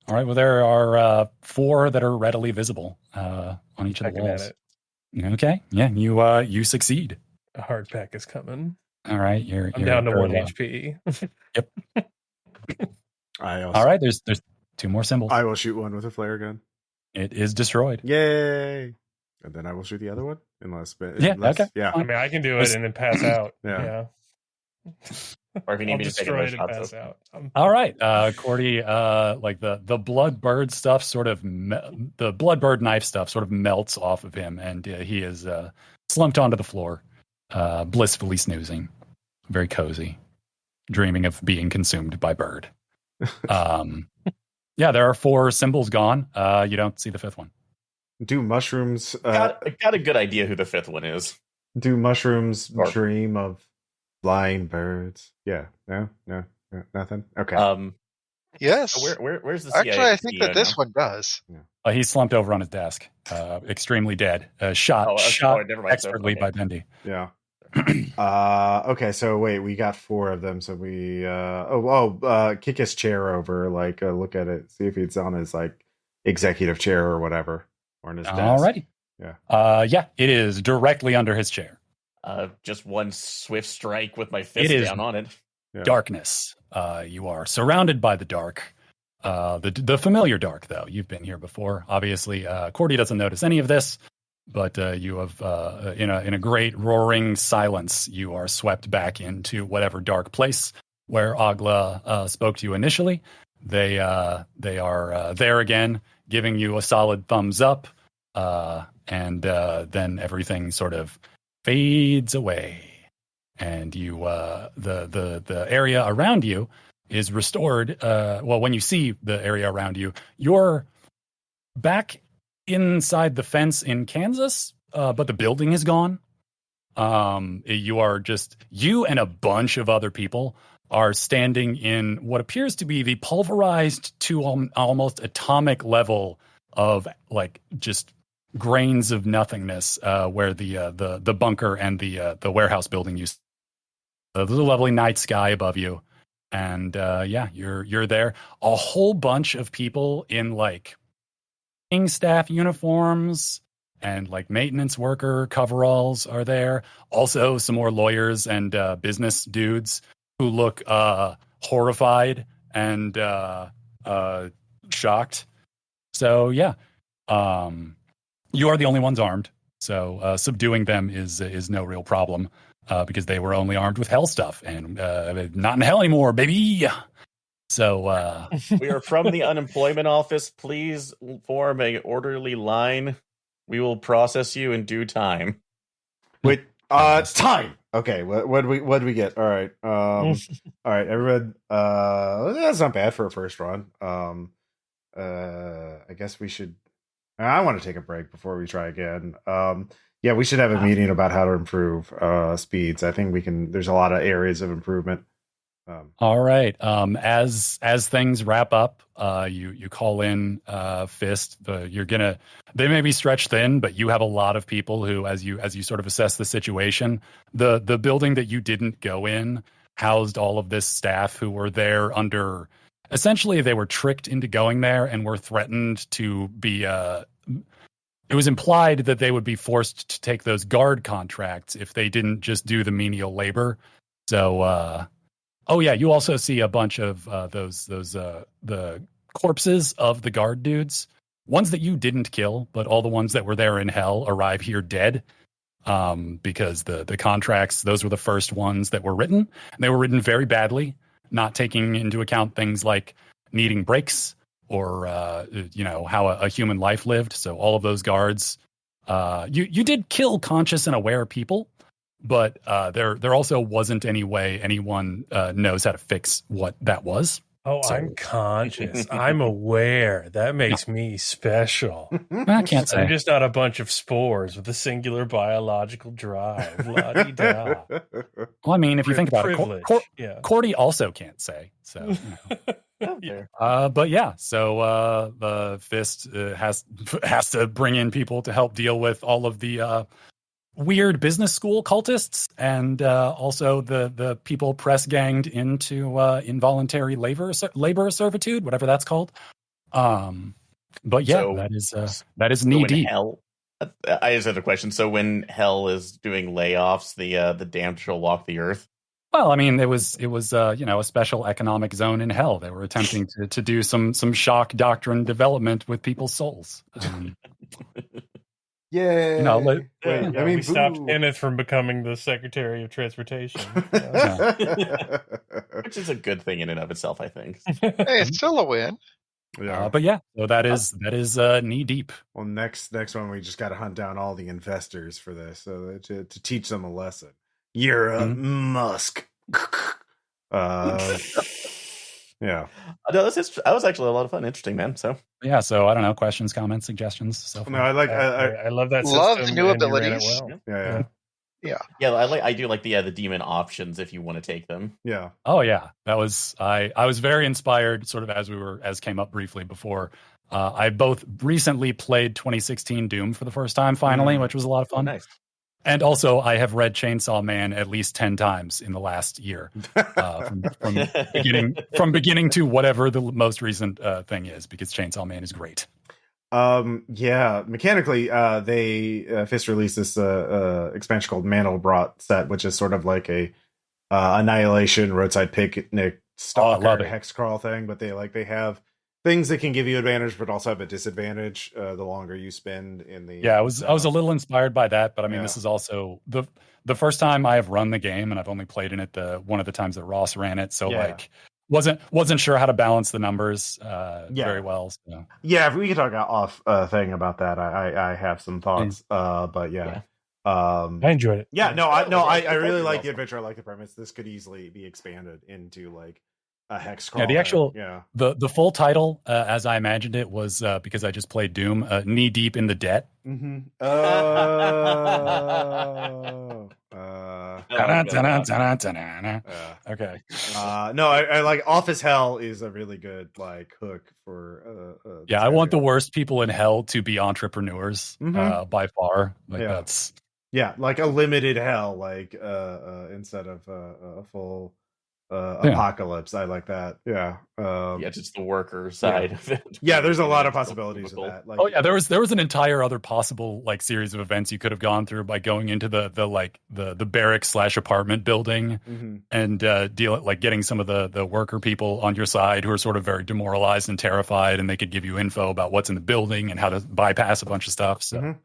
All right. Well, there are 4 that are readily visible on each of the walls. Okay, yeah, you succeed. A hard pack is coming. All right, I'm down to very 1 low. HP. Yep. All All right, there's 2 more symbols. I will shoot one with a flare gun. It is destroyed. Yay! And then I will shoot the other one, unless Okay. yeah. I mean, I can do it and then pass out. Yeah. Or if you need I'll me to take destroy another it and shot, pass so. out. All right, Cordy, like the blood bird stuff sort of the blood bird knife stuff sort of melts off of him, and he is slumped onto the floor, blissfully snoozing, very cozy, dreaming of being consumed by bird. Yeah, there are 4 symbols gone. You don't see the 5th one. Do mushrooms Got a good idea who the 5th one is. do mushrooms Or- dream of flying birds? Yeah. No, nothing. Okay. Yes. Where's the Actually, CIA I think that this now? one does. He's slumped over on his desk, extremely dead, shot never mind, expertly okay. by Bendy. Yeah. Okay, so wait, we got 4 of them, so we kick his chair over, like look at it, see if it's on his like executive chair or whatever, or in his desk. Alrighty. Yeah. Yeah, it is directly under his chair. Just one swift strike with my fist is- down on it. Yeah. Darkness. You are surrounded by the dark. The familiar dark, though. You've been here before. Obviously, Cordy doesn't notice any of this, but you have, in a great roaring silence, you are swept back into whatever dark place where Agla spoke to you initially. They are there again, giving you a solid thumbs up, and then everything sort of fades away. And you, the area around you is restored. Well, when you see the area around you, you're back inside the fence in Kansas, but the building is gone. You are just, you and a bunch of other people are standing in what appears to be the pulverized to almost atomic level of like just grains of nothingness, where the bunker and the warehouse building used. There's a lovely night sky above you, and yeah, you're there. A whole bunch of people in like staff uniforms and like maintenance worker coveralls are there. Also, some more lawyers and business dudes who look horrified and shocked. So yeah, you are the only ones armed. So subduing them is no real problem. Because they were only armed with hell stuff, and not in hell anymore, baby. So We are from the unemployment office. Please form an orderly line. We will process you in due time. Wait, it's time. Okay, what do we get? All right, all right, everyone. That's not bad for a first run. I guess we should. I want to take a break before we try again. Yeah, we should have a meeting about how to improve speeds. I think we can. There's a lot of areas of improvement. All right. As things wrap up, you call in Fist. They may be stretched thin, but you have a lot of people who, as you sort of assess the situation, the building that you didn't go in housed all of this staff who were there under. Essentially, they were tricked into going there and were threatened to be. It was implied that they would be forced to take those guard contracts if they didn't just do the menial labor. So, oh yeah, you also see a bunch of the corpses of the guard dudes, ones that you didn't kill, but all the ones that were there in hell arrive here dead, because the contracts, those were the first ones that were written. And they were written very badly, not taking into account things like needing breaks. Or how a human life lived. So all of those guards, you did kill conscious and aware people, but there also wasn't any way anyone knows how to fix what that was. Oh, So- I'm conscious. I'm aware. That makes me special. I can't I'm say. just not a bunch of spores with a singular biological drive. La-di-da. Well, I mean, if you think about Privilege. it, Yeah. Cordy also can't say. So, Yeah. but yeah, so the Fist has to bring in people to help deal with all of the weird business school cultists, and also the people press ganged into involuntary labor servitude, whatever that's called. But yeah, So- that is knee So in deep. hell, I just had a question. So when Hell is doing layoffs, the damned shall walk the earth. Well, I mean, it was a special economic zone in Hell. They were attempting to do some shock doctrine development with people's souls. Yay! Wait, Yeah, I mean, we stopped boo. Kenneth from becoming the Secretary of Transportation. Which is a good thing in and of itself, I think. Hey, it's still a win. Yeah. But yeah, so that is knee deep. Well, next one, we just got to hunt down all the investors for this, so that to teach them a lesson. You're a Musk. Yeah. No, that was actually a lot of fun. Interesting, man. So Yeah, so I don't know, questions, comments, suggestions. So No, I like. I love that. Love the system, new and you ran it abilities. well. Yeah. I do like the demon options if you want to take them. Yeah. Oh yeah, that was I was very inspired. Sort of as came up briefly before. I both recently played 2016 Doom for the first time, finally, which was a lot of fun. Nice. And also, I have read Chainsaw Man at least 10 times in the last year, from beginning to whatever the most recent thing is, because Chainsaw Man is great. Yeah, mechanically, they Fist released this expansion called Mandelbrot set, which is sort of like a Annihilation Roadside Picnic stalker hex crawl thing, but they have things that can give you advantage, but also have a disadvantage the longer you spend in the. Yeah, I was a little inspired by that, but I mean, this is also the first time I have run the game, and I've only played in it one of the times that Ross ran it, so like wasn't sure how to balance the numbers very well. So. Yeah, if we could talk off thing about that, I have some thoughts. But yeah. I enjoyed it. Yeah, I really like the adventure. I like the premise. This could easily be expanded into like a hex crawl. Yeah, the actual thing. the full title, as I imagined it, was because I just played Doom, knee deep in the debt. Mm-hmm. Okay. No, I like Office Hell is a really good like hook for. I want the worst people in hell to be entrepreneurs by far. Like that's like a limited hell, like instead of a full. Apocalypse. I like that. Just the worker side of it. Yeah, there's a lot of possibilities of that. Like, there was an entire other possible like series of events you could have gone through by going into the barracks / apartment building and getting some of the worker people on your side who are sort of very demoralized and terrified, and they could give you info about what's in the building and how to bypass a bunch of stuff. So.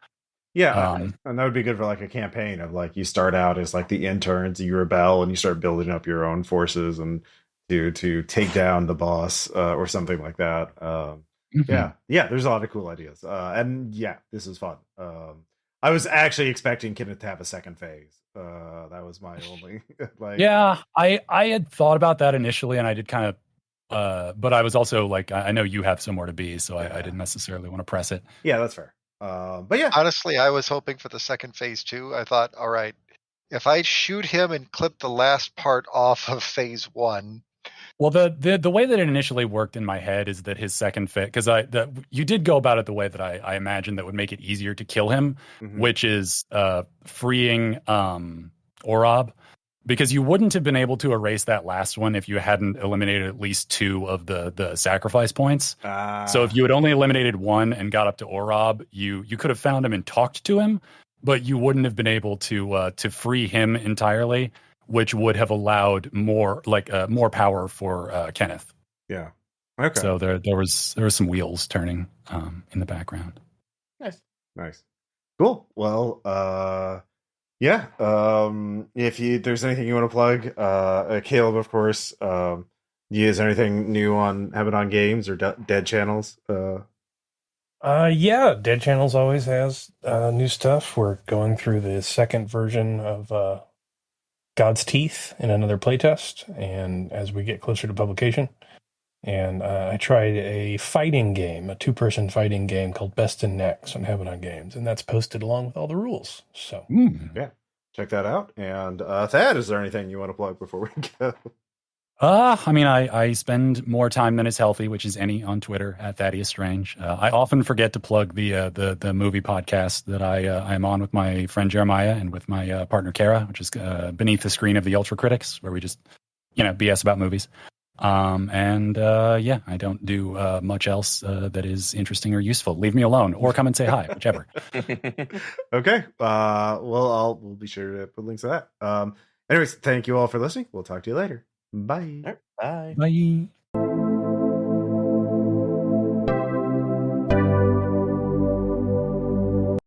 And that would be good for like a campaign of like you start out as like the interns, you rebel, and you start building up your own forces and to take down the boss or something like that. There's a lot of cool ideas, and this is fun. I was actually expecting Kenneth to have a second phase. That was my only like. Yeah, I had thought about that initially, and I did kind of, but I was also like, I know you have somewhere to be, so I didn't necessarily want to press it. Yeah, that's fair. But yeah, honestly, I was hoping for the second phase too. I thought, all right, if I shoot him and clip the last part off of phase 1. Well, the way that it initially worked in my head is that his second phase, because you did go about it the way that I imagined that would make it easier to kill him, which is freeing Orob. Because you wouldn't have been able to erase that last one if you hadn't eliminated at least 2 of the sacrifice points. So if you had only eliminated 1 and got up to Orob, you could have found him and talked to him, but you wouldn't have been able to free him entirely, which would have allowed more power for Kenneth. Yeah. Okay. So there was some wheels turning in the background. Nice. Cool. Well, if there's anything you want to plug, Caleb, of course, is there anything new on Abaddon Games or Dead Channels? Dead Channels always has new stuff. We're going through the second version of God's Teeth in another playtest, and as we get closer to publication. And I tried a fighting game, a 2-person fighting game called Best in Next on Abaddon Games, and that's posted along with all the rules. So check that out. And Thad, is there anything you want to plug before we go? I mean, I spend more time than is healthy, which is any on Twitter at Thaddeus Strange. I often forget to plug the movie podcast that I am on with my friend Jeremiah and with my partner Kara, which is Beneath the Screen of the Ultra Critics, where we just BS about movies. I don't do much else that is interesting or useful. Leave me alone or come and say hi, whichever. Okay. We'll be sure to put links to that. Anyways, thank you all for listening. We'll talk to you later. Bye. Bye. Bye.